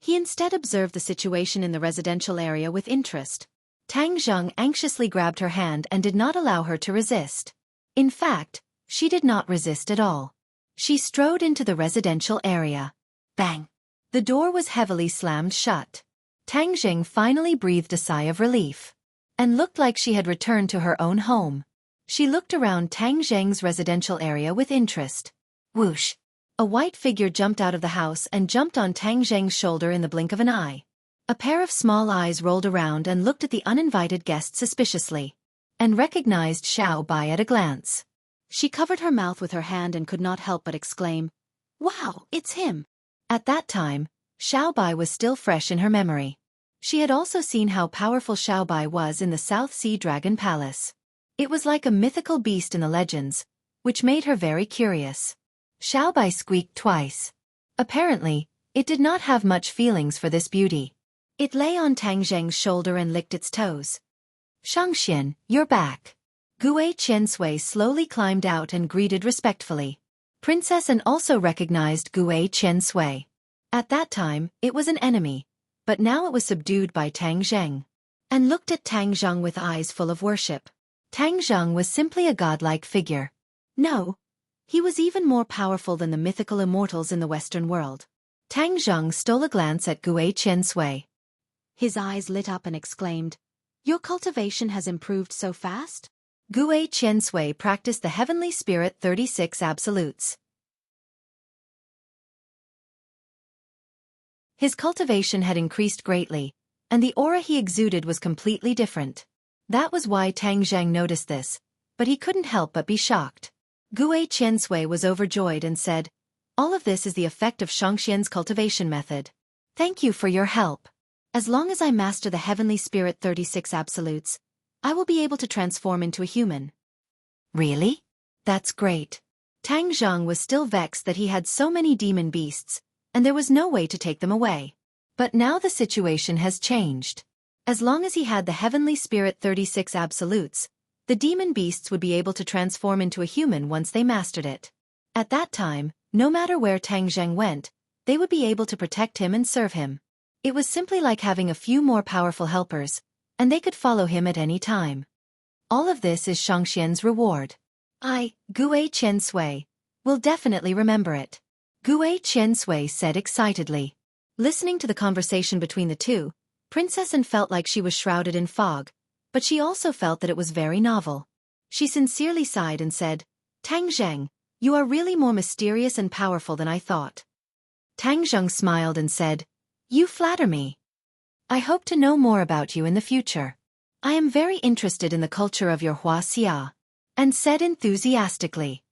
he instead observed the situation in the residential area with interest. Tang Zheng anxiously grabbed her hand and did not allow her to resist. In fact, she did not resist at all. She strode into the residential area. Bang! The door was heavily slammed shut. Tang Zheng finally breathed a sigh of relief, and looked like she had returned to her own home. She looked around Tang Zheng's residential area with interest. Whoosh! A white figure jumped out of the house and jumped on Tang Zheng's shoulder in the blink of an eye. A pair of small eyes rolled around and looked at the uninvited guest suspiciously, and recognized Xiao Bai at a glance. She covered her mouth with her hand and could not help but exclaim, "Wow, it's him!" At that time, Xiao Bai was still fresh in her memory. She had also seen how powerful Xiao Bai was in the South Sea Dragon Palace. It was like a mythical beast in the legends, which made her very curious. Xiao Bai squeaked twice. Apparently, it did not have much feelings for this beauty. It lay on Tang Zheng's shoulder and licked its toes. "Shangxian, you're back." Gue Qiansui slowly climbed out and greeted respectfully. Princess Anne also recognized Gue Qiansui. At that time, it was an enemy, but now it was subdued by Tang Zheng, and looked at Tang Zheng with eyes full of worship. Tang Zheng was simply a godlike figure. No, he was even more powerful than the mythical immortals in the Western world. Tang Zheng stole a glance at Gui Qiansui. His eyes lit up and exclaimed, "Your cultivation has improved so fast?" Gui Qiansui practiced the Heavenly Spirit 36 Absolutes. His cultivation had increased greatly, and the aura he exuded was completely different. That was why Tang Zheng noticed this, but he couldn't help but be shocked. Gui Qiansui was overjoyed and said, "All of this is the effect of Shangxian's cultivation method. Thank you for your help. As long as I master the Heavenly Spirit 36 Absolutes, I will be able to transform into a human." Really? That's great. Tang Zheng was still vexed that he had so many demon beasts, and there was no way to take them away. But now the situation has changed. As long as he had the Heavenly Spirit 36 Absolutes, the demon beasts would be able to transform into a human once they mastered it. At that time, no matter where Tang Zheng went, they would be able to protect him and serve him. It was simply like having a few more powerful helpers, and they could follow him at any time. All of this is Shangxian's reward. I, Gui Qiansui, will definitely remember it. Gui Qiansui said excitedly. Listening to the conversation between the two, Princess An felt like she was shrouded in fog, but she also felt that it was very novel. She sincerely sighed and said, "Tang Zheng, you are really more mysterious and powerful than I thought." Tang Zheng smiled and said, "You flatter me. I hope to know more about you in the future. I am very interested in the culture of your Wuxia," and said enthusiastically.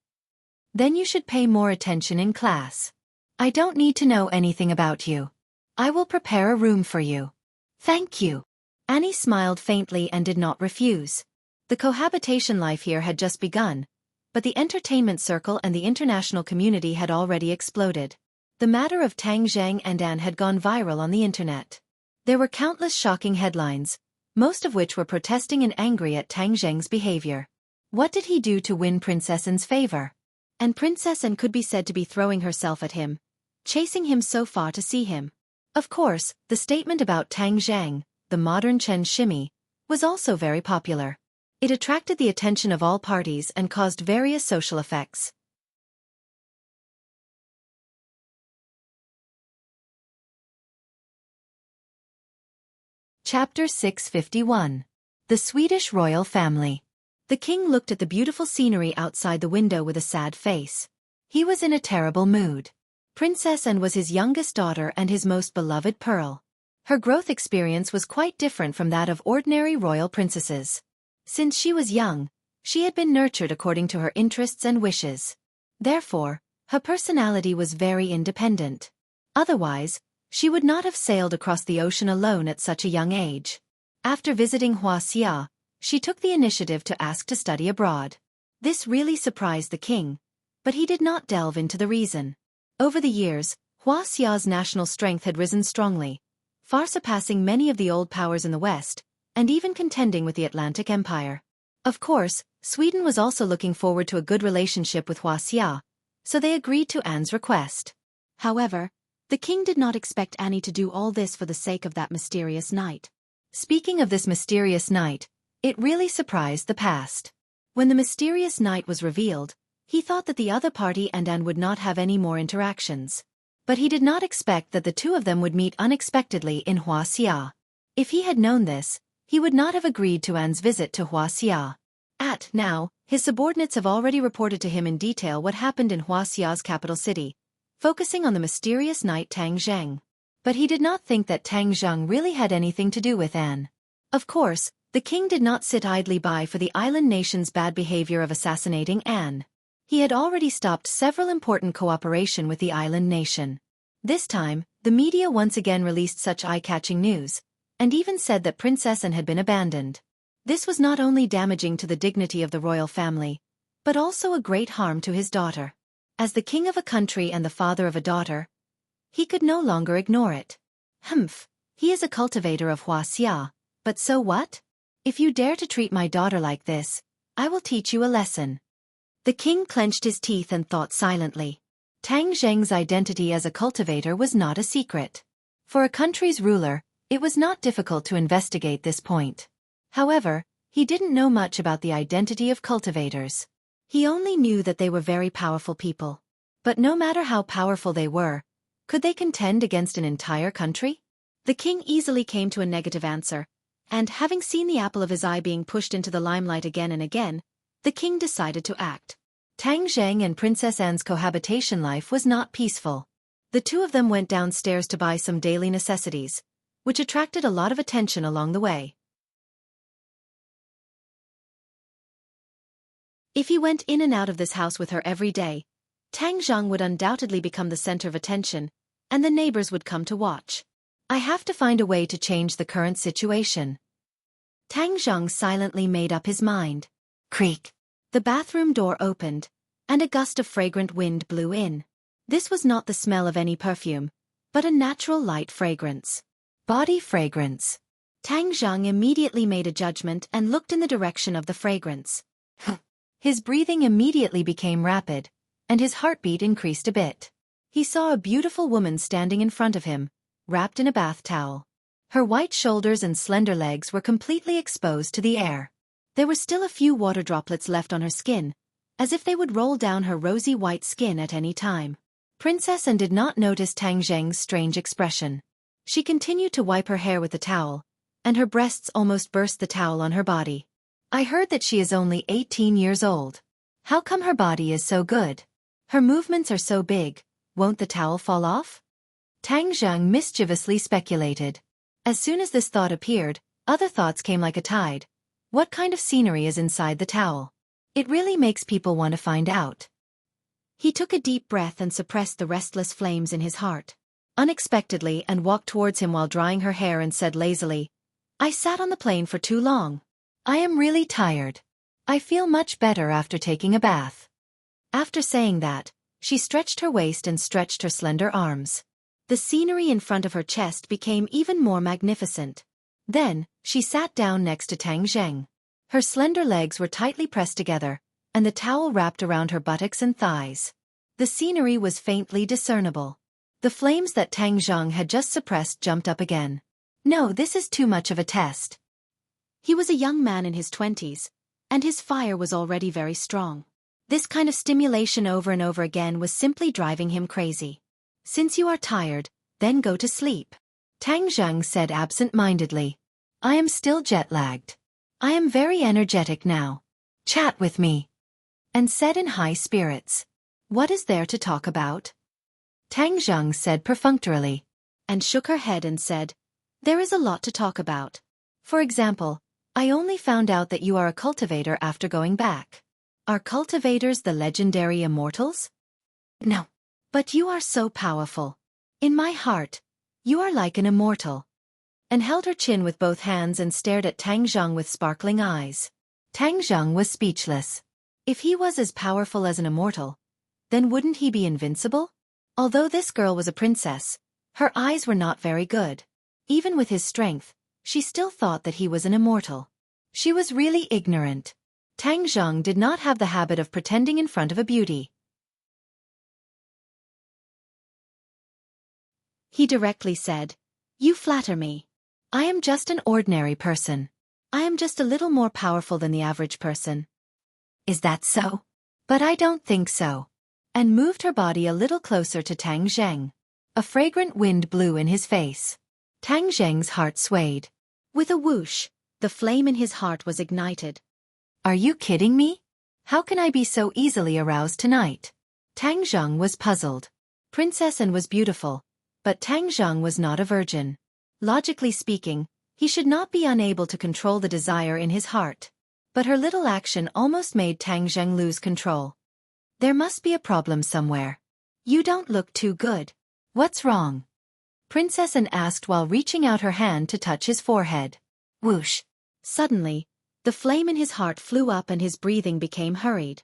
"Then you should pay more attention in class. I don't need to know anything about you. I will prepare a room for you." "Thank you." Annie smiled faintly and did not refuse. The cohabitation life here had just begun, but the entertainment circle and the international community had already exploded. The matter of Tang Zheng and An had gone viral on the internet. There were countless shocking headlines, most of which were protesting and angry at Tang Zheng's behavior. What did he do to win Princess An's favor? And Princess An could be said to be throwing herself at him, chasing him so far to see him. Of course, the statement about Tang Zheng, the modern Chen Shimi, was also very popular. It attracted the attention of all parties and caused various social effects. Chapter 651. The Swedish Royal Family. The king looked at the beautiful scenery outside the window with a sad face. He was in a terrible mood. Princess An was his youngest daughter and his most beloved pearl. Her growth experience was quite different from that of ordinary royal princesses. Since she was young, she had been nurtured according to her interests and wishes. Therefore, her personality was very independent. Otherwise, she would not have sailed across the ocean alone at such a young age. After visiting Wuxia, she took the initiative to ask to study abroad. This really surprised the king, but he did not delve into the reason. Over the years, Wuxia's national strength had risen strongly, far surpassing many of the old powers in the West, and even contending with the Atlantic Empire. Of course, Sweden was also looking forward to a good relationship with Wuxia, so they agreed to Anne's request. However, the king did not expect Annie to do all this for the sake of that mysterious knight. Speaking of this mysterious knight, it really surprised the past. When the mysterious knight was revealed, he thought that the other party and Anne would not have any more interactions. But he did not expect that the two of them would meet unexpectedly in Wuxia. If he had known this, he would not have agreed to Anne's visit to Wuxia. Now, his subordinates have already reported to him in detail what happened in Wuxia's capital city, focusing on the mysterious knight Tang Zheng. But he did not think that Tang Zheng really had anything to do with Anne. Of course, the king did not sit idly by for the island nation's bad behavior of assassinating Anne. He had already stopped several important cooperation with the island nation. This time, the media once again released such eye-catching news, and even said that Princess Anne had been abandoned. This was not only damaging to the dignity of the royal family, but also a great harm to his daughter. As the king of a country and the father of a daughter, he could no longer ignore it. He is a cultivator of Wuxia, but so what? If you dare to treat my daughter like this, I will teach you a lesson. The king clenched his teeth and thought silently. Tang Zheng's identity as a cultivator was not a secret. For a country's ruler, It was not difficult to investigate this point. However, he didn't know much about the identity of cultivators. He only knew that they were very powerful people. But no matter how powerful they were, could they contend against an entire country? The king easily came to a negative answer, and having seen the apple of his eye being pushed into the limelight again and again, the king decided to act. Tang Zheng and Princess Anne's cohabitation life was not peaceful. The two of them went downstairs to buy some daily necessities, which attracted a lot of attention along the way. If he went in and out of this house with her every day, Tang Zheng would undoubtedly become the center of attention, and the neighbors would come to watch. I have to find a way to change the current situation. Tang Zheng silently made up his mind. Creak. The bathroom door opened, and a gust of fragrant wind blew in. This was not the smell of any perfume, but a natural light fragrance. Body fragrance. Tang Zheng immediately made a judgment and looked in the direction of the fragrance. His breathing immediately became rapid, and his heartbeat increased a bit. He saw a beautiful woman standing in front of him, wrapped in a bath towel. Her white shoulders and slender legs were completely exposed to the air. There were still a few water droplets left on her skin, as if they would roll down her rosy white skin at any time. Princess Anne did not notice Tang Zheng's strange expression. She continued to wipe her hair with the towel, and her breasts almost burst the towel on her body. I heard that she is only 18 years old. How come her body is so good? Her movements are so big, won't the towel fall off? Tang Zheng mischievously speculated. As soon as this thought appeared, other thoughts came like a tide. What kind of scenery is inside the towel? It really makes people want to find out. He took a deep breath and suppressed the restless flames in his heart. Unexpectedly, Anne walked towards him while drying her hair and said lazily, I sat on the plane for too long. I am really tired. I feel much better after taking a bath. After saying that, she stretched her waist and stretched her slender arms. The scenery in front of her chest became even more magnificent. Then, she sat down next to Tang Zheng. Her slender legs were tightly pressed together, and the towel wrapped around her buttocks and thighs. The scenery was faintly discernible. The flames that Tang Zheng had just suppressed jumped up again. No, this is too much of a test. He was a young man in his 20s, and his fire was already very strong. This kind of stimulation over and over again was simply driving him crazy. Since you are tired, then go to sleep. Tang Zheng said absent-mindedly. I am still jet-lagged. I am very energetic now. Chat with me. And said in high spirits. What is there to talk about? Tang Zheng said perfunctorily, and shook her head and said, There is a lot to talk about. For example, I only found out that you are a cultivator after going back. Are cultivators the legendary immortals? No. But you are so powerful. In my heart, you are like an immortal. And held her chin with both hands and stared at Tang Zheng with sparkling eyes. Tang Zheng was speechless. If he was as powerful as an immortal, then wouldn't he be invincible? Although this girl was a princess, her eyes were not very good. Even with his strength, she still thought that he was an immortal. She was really ignorant. Tang Zheng did not have the habit of pretending in front of a beauty. He directly said, You flatter me. I am just an ordinary person. I am just a little more powerful than the average person. Is that so? But I don't think so. And moved her body a little closer to Tang Zheng. A fragrant wind blew in his face. Tang Zheng's heart swayed. With a whoosh, the flame in his heart was ignited. Are you kidding me? How can I be so easily aroused tonight? Tang Zheng was puzzled. Princess Anne was beautiful, but Tang Zheng was not a virgin. Logically speaking, he should not be unable to control the desire in his heart. But her little action almost made Tang Zheng lose control. There must be a problem somewhere. You don't look too good. What's wrong? Princess Anne asked while reaching out her hand to touch his forehead. Whoosh! Suddenly, the flame in his heart flew up and his breathing became hurried.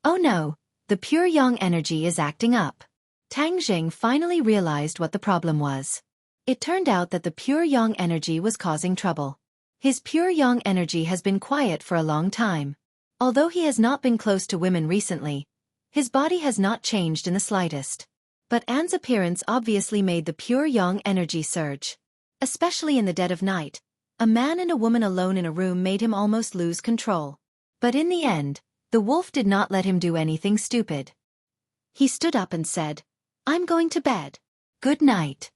Oh no, the pure yang energy is acting up. Tang Zheng finally realized what the problem was. It turned out that the pure yang energy was causing trouble. His pure yang energy has been quiet for a long time. Although he has not been close to women recently, his body has not changed in the slightest. But Anne's appearance obviously made the pure yang energy surge. Especially in the dead of night, a man and a woman alone in a room made him almost lose control. But in the end, the wolf did not let him do anything stupid. He stood up and said, "I'm going to bed. Good night."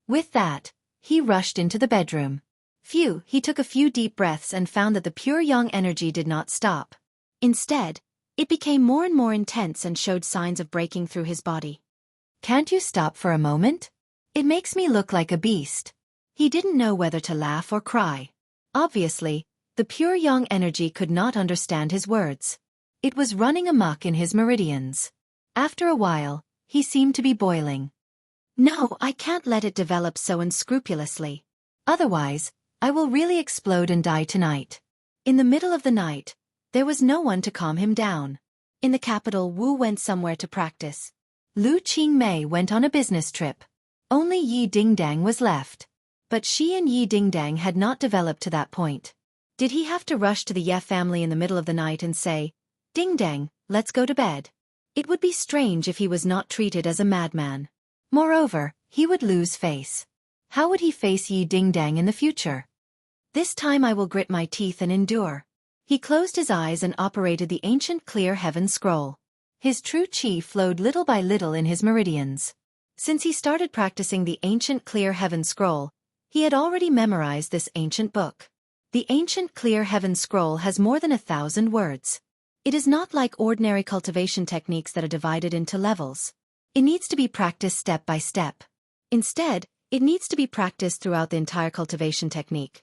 With that, he rushed into the bedroom. Phew, he took a few deep breaths and found that the pure yang energy did not stop. Instead, it became more and more intense and showed signs of breaking through his body. "Can't you stop for a moment? It makes me look like a beast." He didn't know whether to laugh or cry. Obviously, the pure yang energy could not understand his words. It was running amok in his meridians. After a while, he seemed to be boiling. "No, I can't let it develop so unscrupulously. Otherwise, I will really explode and die tonight." In the middle of the night, there was no one to calm him down. In the capital, Wu went somewhere to practice. Lu Qingmei went on a business trip. Only Yi Dingdang was left. But she and Yi Dingdang had not developed to that point. Did he have to rush to the Ye family in the middle of the night and say, "Dingdang, let's go to bed"? It would be strange if he was not treated as a madman. Moreover, he would lose face. How would he face Yi Dingdang in the future? "This time I will grit my teeth and endure." He closed his eyes and operated the ancient clear heaven scroll. His true qi flowed little by little in his meridians. Since he started practicing the ancient clear heaven scroll, he had already memorized this ancient book. The ancient clear heaven scroll has more than 1,000 words. It is not like ordinary cultivation techniques that are divided into levels. It needs to be practiced step by step. Instead, it needs to be practiced throughout the entire cultivation technique.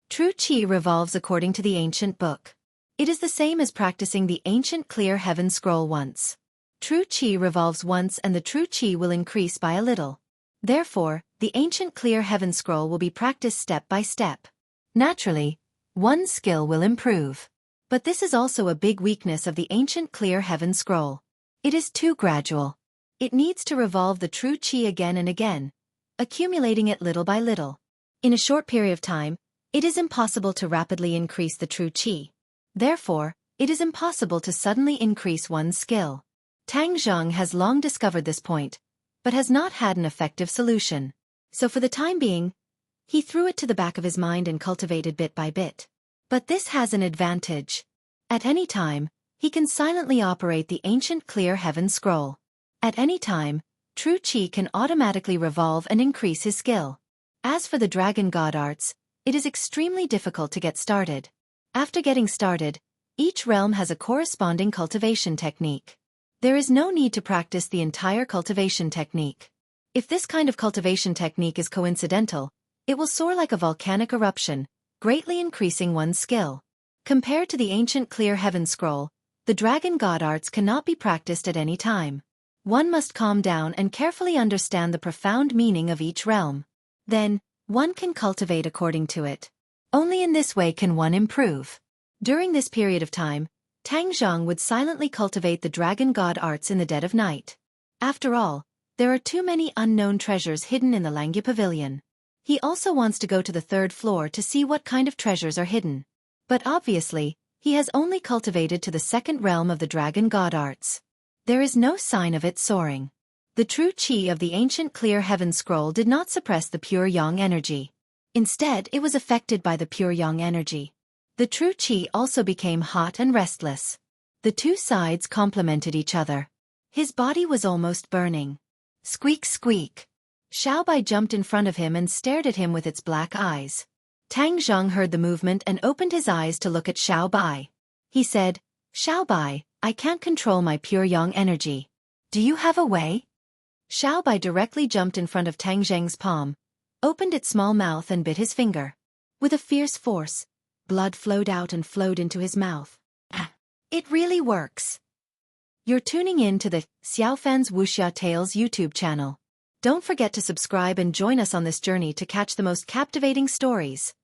True qi revolves according to the ancient book. It is the same as practicing the ancient clear heaven scroll once. True qi revolves once and the true qi will increase by a little. Therefore, the ancient clear heaven scroll will be practiced step by step. Naturally, one skill will improve. But this is also a big weakness of the ancient clear heaven scroll. It is too gradual. It needs to revolve the true qi again and again, accumulating it little by little. In a short period of time, it is impossible to rapidly increase the true qi. Therefore, it is impossible to suddenly increase one's skill. Tang Zheng has long discovered this point, but has not had an effective solution. So for the time being, he threw it to the back of his mind and cultivated bit by bit. But this has an advantage. At any time, he can silently operate the ancient clear heaven scroll. At any time, true qi can automatically revolve and increase his skill. As for the dragon god arts, it is extremely difficult to get started. After getting started, each realm has a corresponding cultivation technique. There is no need to practice the entire cultivation technique. If this kind of cultivation technique is coincidental, it will soar like a volcanic eruption, greatly increasing one's skill. Compared to the ancient clear heaven scroll, the dragon god arts cannot be practiced at any time. One must calm down and carefully understand the profound meaning of each realm. Then, one can cultivate according to it. Only in this way can one improve. During this period of time, Tang Zheng would silently cultivate the dragon god arts in the dead of night. After all, there are too many unknown treasures hidden in the Langya Pavilion. He also wants to go to the 3rd floor to see what kind of treasures are hidden. But obviously, he has only cultivated to the 2nd realm of the dragon god arts. There is no sign of it soaring. The true qi of the ancient clear heaven scroll did not suppress the pure yang energy. Instead, it was affected by the pure yang energy. The true qi also became hot and restless. The two sides complemented each other. His body was almost burning. Squeak squeak. Xiaobai jumped in front of him and stared at him with its black eyes. Tang Zheng heard the movement and opened his eyes to look at Xiaobai. He said, "Xiaobai, I can't control my pure yang energy. Do you have a way?" Xiaobai directly jumped in front of Tang Zheng's palm, opened its small mouth and bit his finger. With a fierce force, blood flowed out and flowed into his mouth. It really works. You're tuning in to the Xiaofan's Wuxia Tales YouTube channel. Don't forget to subscribe and join us on this journey to catch the most captivating stories.